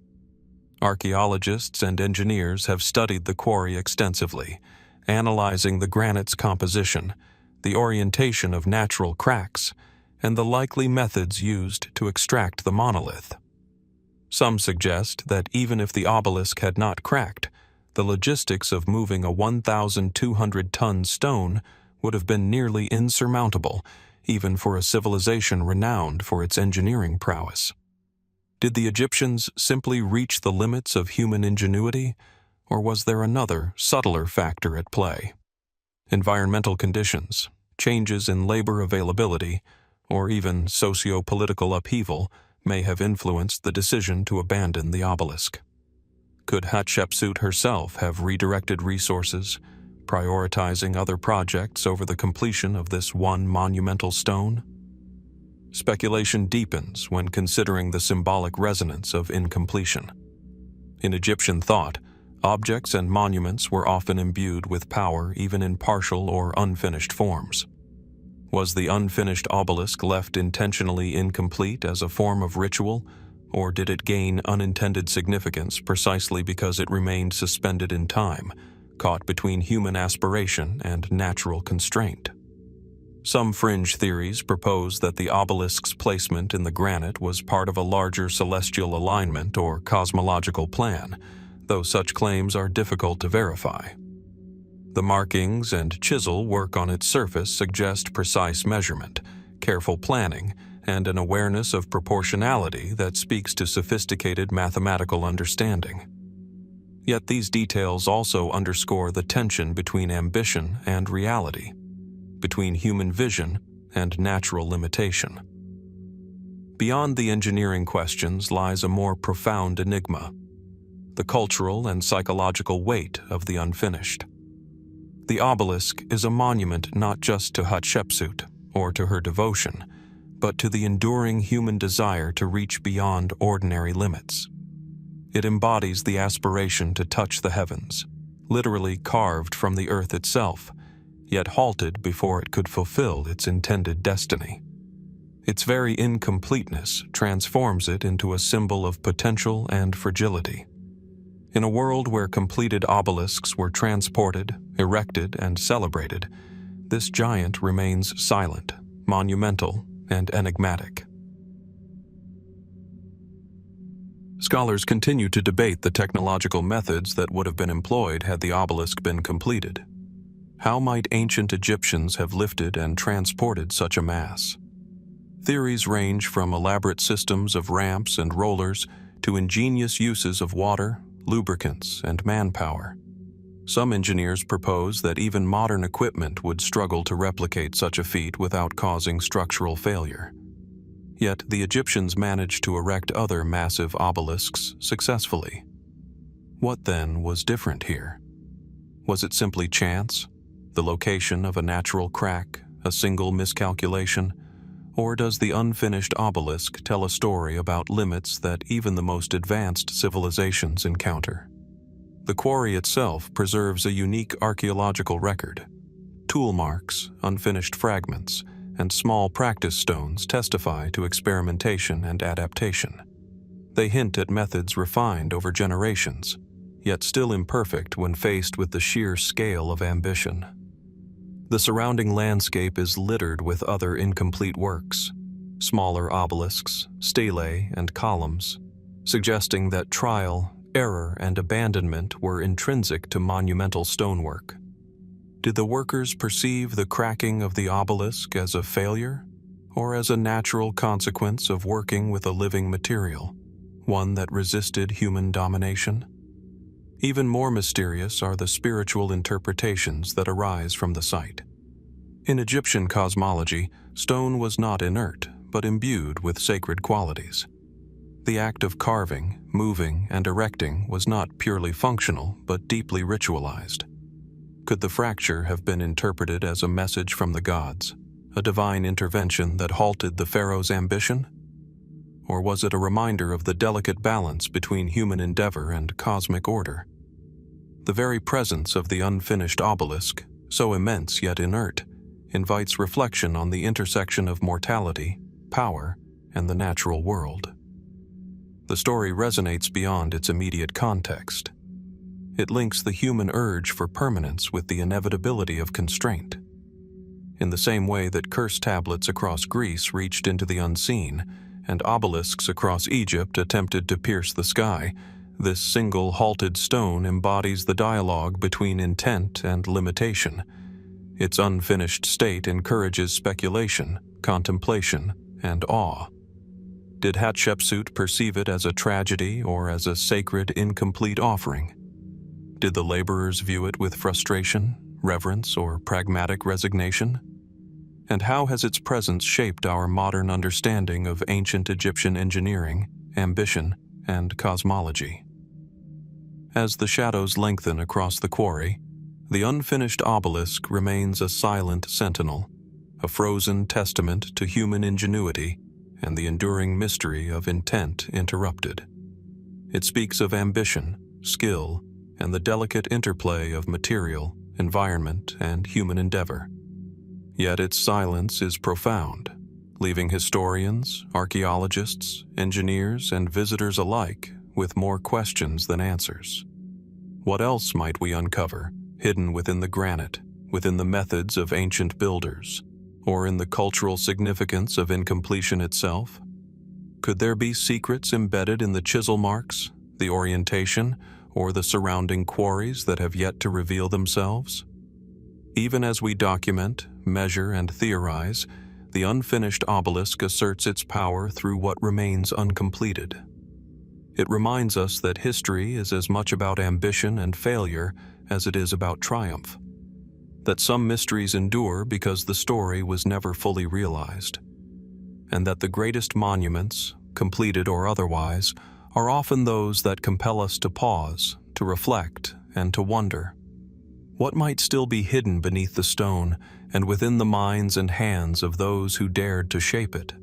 S1: Archaeologists and engineers have studied the quarry extensively, analyzing the granite's composition, the orientation of natural cracks, and the likely methods used to extract the monolith. Some suggest that even if the obelisk had not cracked, the logistics of moving a 1,200-ton stone would have been nearly insurmountable, even for a civilization renowned for its engineering prowess. Did the Egyptians simply reach the limits of human ingenuity, or was there another, subtler factor at play? Environmental conditions, changes in labor availability, or even socio-political upheaval may have influenced the decision to abandon the obelisk. Could Hatshepsut herself have redirected resources, prioritizing other projects over the completion of this one monumental stone? Speculation deepens when considering the symbolic resonance of incompletion. In Egyptian thought, objects and monuments were often imbued with power even in partial or unfinished forms. Was the unfinished obelisk left intentionally incomplete as a form of ritual, or did it gain unintended significance precisely because it remained suspended in time, caught between human aspiration and natural constraint? Some fringe theories propose that the obelisk's placement in the granite was part of a larger celestial alignment or cosmological plan, though such claims are difficult to verify. The markings and chisel work on its surface suggest precise measurement, careful planning, and an awareness of proportionality that speaks to sophisticated mathematical understanding. Yet these details also underscore the tension between ambition and reality, between human vision and natural limitation. Beyond the engineering questions lies a more profound enigma: the cultural and psychological weight of the unfinished. The obelisk is a monument not just to Hatshepsut or to her devotion, but to the enduring human desire to reach beyond ordinary limits. It embodies the aspiration to touch the heavens, literally carved from the earth itself, yet halted before it could fulfill its intended destiny. Its very incompleteness transforms it into a symbol of potential and fragility. In a world where completed obelisks were transported, erected, and celebrated, this giant remains silent, monumental, and enigmatic. Scholars continue to debate the technological methods that would have been employed had the obelisk been completed. How might ancient Egyptians have lifted and transported such a mass? Theories range from elaborate systems of ramps and rollers to ingenious uses of water, lubricants, and manpower. Some engineers propose that even modern equipment would struggle to replicate such a feat without causing structural failure. Yet the Egyptians managed to erect other massive obelisks successfully. What then was different here? Was it simply chance, the location of a natural crack, a single miscalculation, or does the unfinished obelisk tell a story about limits that even the most advanced civilizations encounter? The quarry itself preserves a unique archaeological record. Tool marks, unfinished fragments, and small practice stones testify to experimentation and adaptation. They hint at methods refined over generations, yet still imperfect when faced with the sheer scale of ambition. The surrounding landscape is littered with other incomplete works, smaller obelisks, stelae, and columns, suggesting that trial, error, and abandonment were intrinsic to monumental stonework. Did the workers perceive the cracking of the obelisk as a failure, or as a natural consequence of working with a living material, one that resisted human domination? Even more mysterious are the spiritual interpretations that arise from the site. In Egyptian cosmology, stone was not inert, but imbued with sacred qualities. The act of carving, moving, and erecting was not purely functional, but deeply ritualized. Could the fracture have been interpreted as a message from the gods, a divine intervention that halted the pharaoh's ambition? Or was it a reminder of the delicate balance between human endeavor and cosmic order? The very presence of the unfinished obelisk, so immense yet inert, invites reflection on the intersection of mortality, power, and the natural world. The story resonates beyond its immediate context. It links the human urge for permanence with the inevitability of constraint. In the same way that curse tablets across Greece reached into the unseen, and obelisks across Egypt attempted to pierce the sky, this single halted stone embodies the dialogue between intent and limitation. Its unfinished state encourages speculation, contemplation, and awe. Did Hatshepsut perceive it as a tragedy or as a sacred, incomplete offering? Did the laborers view it with frustration, reverence, or pragmatic resignation? And how has its presence shaped our modern understanding of ancient Egyptian engineering, ambition, and cosmology? As the shadows lengthen across the quarry, the unfinished obelisk remains a silent sentinel, a frozen testament to human ingenuity and the enduring mystery of intent interrupted. It speaks of ambition, skill, and the delicate interplay of material, environment, and human endeavor. Yet its silence is profound, leaving historians, archaeologists, engineers, and visitors alike with more questions than answers. What else might we uncover, hidden within the granite, within the methods of ancient builders, or in the cultural significance of incompletion itself? Could there be secrets embedded in the chisel marks, the orientation, or the surrounding quarries that have yet to reveal themselves? Even as we document, measure, and theorize, the unfinished obelisk asserts its power through what remains uncompleted. It reminds us that history is as much about ambition and failure as it is about triumph. That some mysteries endure because the story was never fully realized. And that the greatest monuments, completed or otherwise, are often those that compel us to pause, to reflect, and to wonder. What might still be hidden beneath the stone and within the minds and hands of those who dared to shape it?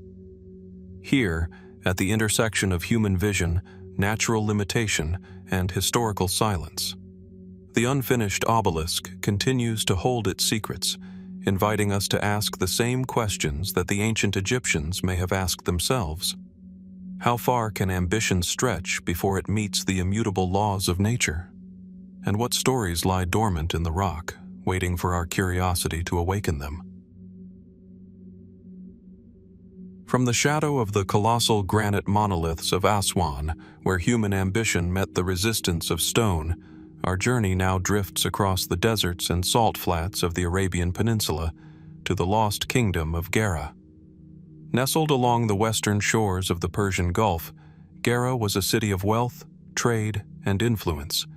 S1: Here, at the intersection of human vision, natural limitation, and historical silence, the unfinished obelisk continues to hold its secrets, inviting us to ask the same questions that the ancient Egyptians may have asked themselves. How far can ambition stretch before it meets the immutable laws of nature? And what stories lie dormant in the rock, waiting for our curiosity to awaken them? From the shadow of the colossal granite monoliths of Aswan, where human ambition met the resistance of stone, our journey now drifts across the deserts and salt flats of the Arabian Peninsula to the lost kingdom of Gerrha. Nestled along the western shores of the Persian Gulf, Gerrha was a city of wealth, trade, and influence,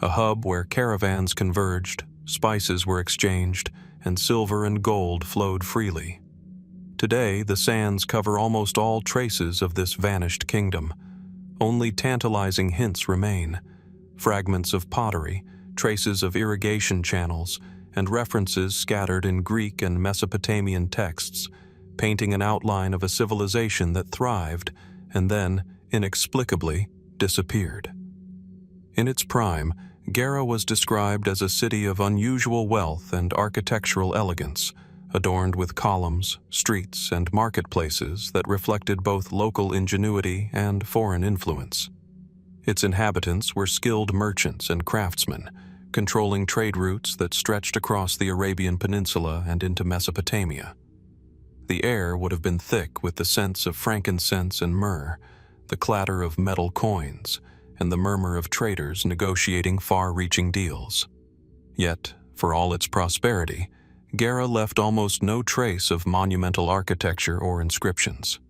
S1: a hub where caravans converged, spices were exchanged, and silver and gold flowed freely. Today, the sands cover almost all traces of this vanished kingdom. Only tantalizing hints remain: fragments of pottery, traces of irrigation channels, and references scattered in Greek and Mesopotamian texts, painting an outline of a civilization that thrived and then, inexplicably, disappeared. In its prime, Gerrha was described as a city of unusual wealth and architectural elegance, adorned with columns, streets, and marketplaces that reflected both local ingenuity and foreign influence. Its inhabitants were skilled merchants and craftsmen, controlling trade routes that stretched across the Arabian Peninsula and into Mesopotamia. The air would have been thick with the scents of frankincense and myrrh, the clatter of metal coins, and the murmur of traders negotiating far-reaching deals. Yet, for all its prosperity, Gerrha left almost no trace of monumental architecture or inscriptions.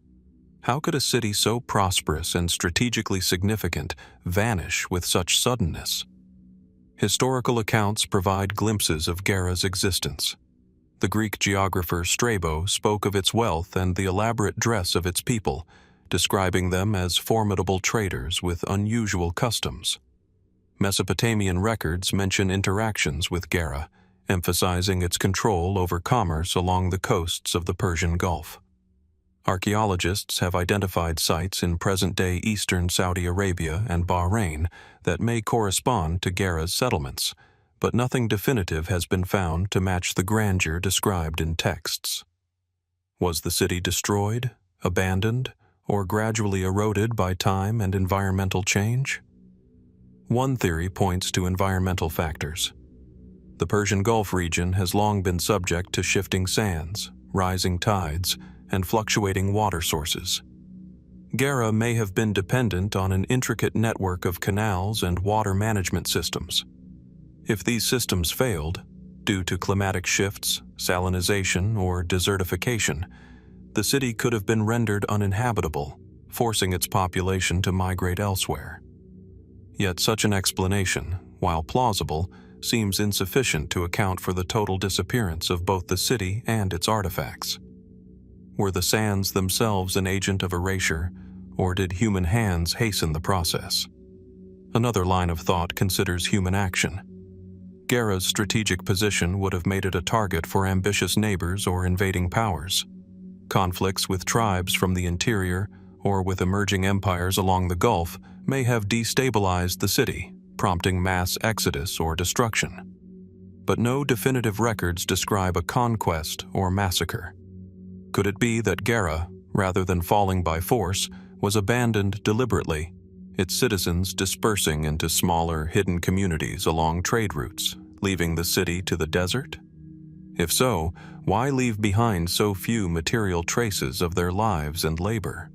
S1: How could a city so prosperous and strategically significant vanish with such suddenness? Historical accounts provide glimpses of Gerrha's existence. The Greek geographer Strabo spoke of its wealth and the elaborate dress of its people, describing them as formidable traders with unusual customs. Mesopotamian records mention interactions with Gerrha, emphasizing its control over commerce along the coasts of the Persian Gulf. Archaeologists have identified sites in present-day eastern Saudi Arabia and Bahrain that may correspond to Gerrha's settlements, but nothing definitive has been found to match the grandeur described in texts. Was the city destroyed, abandoned, or gradually eroded by time and environmental change? One theory points to environmental factors. The Persian Gulf region has long been subject to shifting sands, rising tides, and fluctuating water sources. Gerrha may have been dependent on an intricate network of canals and water management systems. If these systems failed, due to climatic shifts, salinization, or desertification, the city could have been rendered uninhabitable, forcing its population to migrate elsewhere. Yet such an explanation, while plausible, seems insufficient to account for the total disappearance of both the city and its artifacts. Were the sands themselves an agent of erasure, or did human hands hasten the process? Another line of thought considers human action. Gerrha's strategic position would have made it a target for ambitious neighbors or invading powers. Conflicts with tribes from the interior or with emerging empires along the Gulf may have destabilized the city, prompting mass exodus or destruction. But no definitive records describe a conquest or massacre. Could it be that Gerrha, rather than falling by force, was abandoned deliberately, its citizens dispersing into smaller, hidden communities along trade routes, leaving the city to the desert? If so, why leave behind so few material traces of their lives and labor?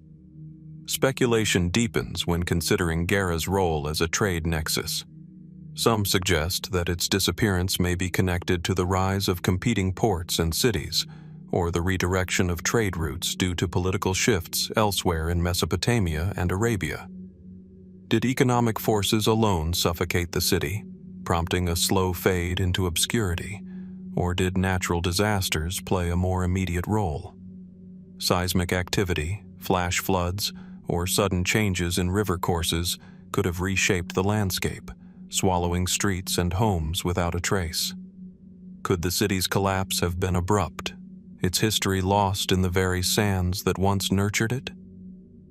S1: Speculation deepens when considering Gerrha's role as a trade nexus. Some suggest that its disappearance may be connected to the rise of competing ports and cities, or the redirection of trade routes due to political shifts elsewhere in Mesopotamia and Arabia. Did economic forces alone suffocate the city, prompting a slow fade into obscurity, or did natural disasters play a more immediate role? Seismic activity, flash floods, or sudden changes in river courses could have reshaped the landscape, swallowing streets and homes without a trace. Could the city's collapse have been abrupt, its history lost in the very sands that once nurtured it?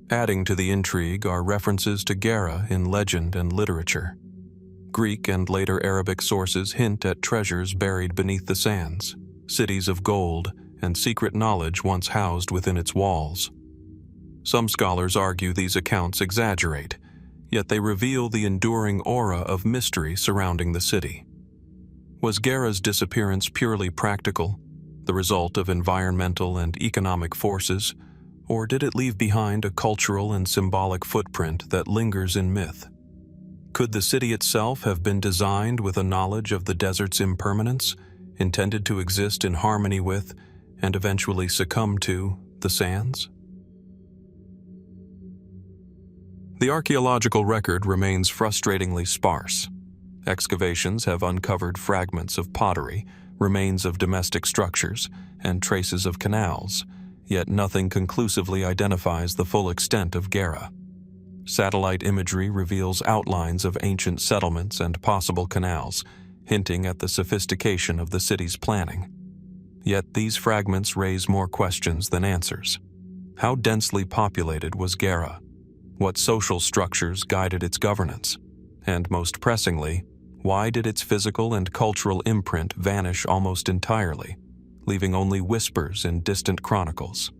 S1: Adding to the intrigue are references to Gerrha in legend and literature. Greek and later Arabic sources hint at treasures buried beneath the sands, cities of gold, and secret knowledge once housed within its walls. Some scholars argue these accounts exaggerate, yet they reveal the enduring aura of mystery surrounding the city. Was Gerrha's disappearance purely practical, the result of environmental and economic forces, or did it leave behind a cultural and symbolic footprint that lingers in myth? Could the city itself have been designed with a knowledge of the desert's impermanence, intended to exist in harmony with, and eventually succumb to, the sands? The archaeological record remains frustratingly sparse. Excavations have uncovered fragments of pottery, remains of domestic structures, and traces of canals, yet nothing conclusively identifies the full extent of Gerrha. Satellite imagery reveals outlines of ancient settlements and possible canals, hinting at the sophistication of the city's planning. Yet these fragments raise more questions than answers. How densely populated was Gerrha? What social structures guided its governance? And most pressingly, why did its physical and cultural imprint vanish almost entirely, leaving only whispers in distant chronicles?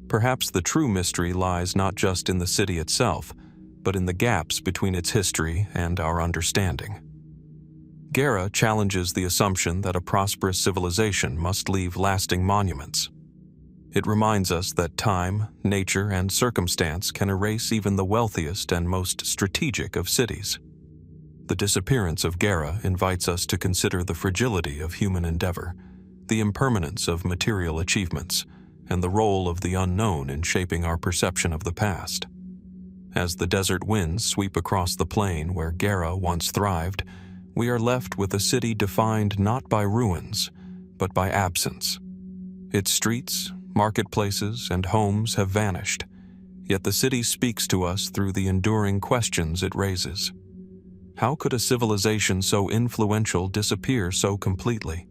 S1: Perhaps the true mystery lies not just in the city itself, but in the gaps between its history and our understanding. Gerrha challenges the assumption that a prosperous civilization must leave lasting monuments. It reminds us that time, nature, and circumstance can erase even the wealthiest and most strategic of cities. The disappearance of Gerrha invites us to consider the fragility of human endeavor, the impermanence of material achievements, and the role of the unknown in shaping our perception of the past. As the desert winds sweep across the plain where Gerrha once thrived, we are left with a city defined not by ruins, but by absence. Its streets, marketplaces, and homes have vanished, yet the city speaks to us through the enduring questions it raises. How could a civilization so influential disappear so completely?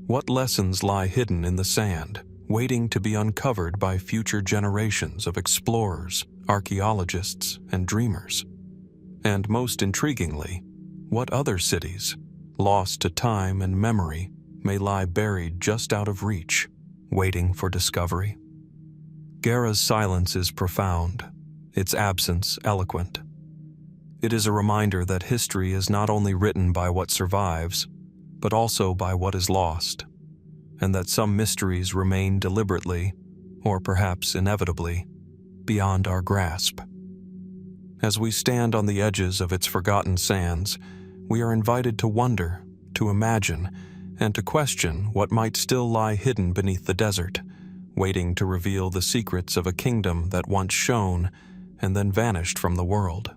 S1: What lessons lie hidden in the sand, waiting to be uncovered by future generations of explorers, archaeologists, and dreamers? And most intriguingly, what other cities, lost to time and memory, may lie buried just out of reach, waiting for discovery? Gerrha's silence is profound, its absence eloquent. It is a reminder that history is not only written by what survives, but also by what is lost, and that some mysteries remain deliberately, or perhaps inevitably, beyond our grasp. As we stand on the edges of its forgotten sands, we are invited to wonder, to imagine, and to question what might still lie hidden beneath the desert, waiting to reveal the secrets of a kingdom that once shone and then vanished from the world.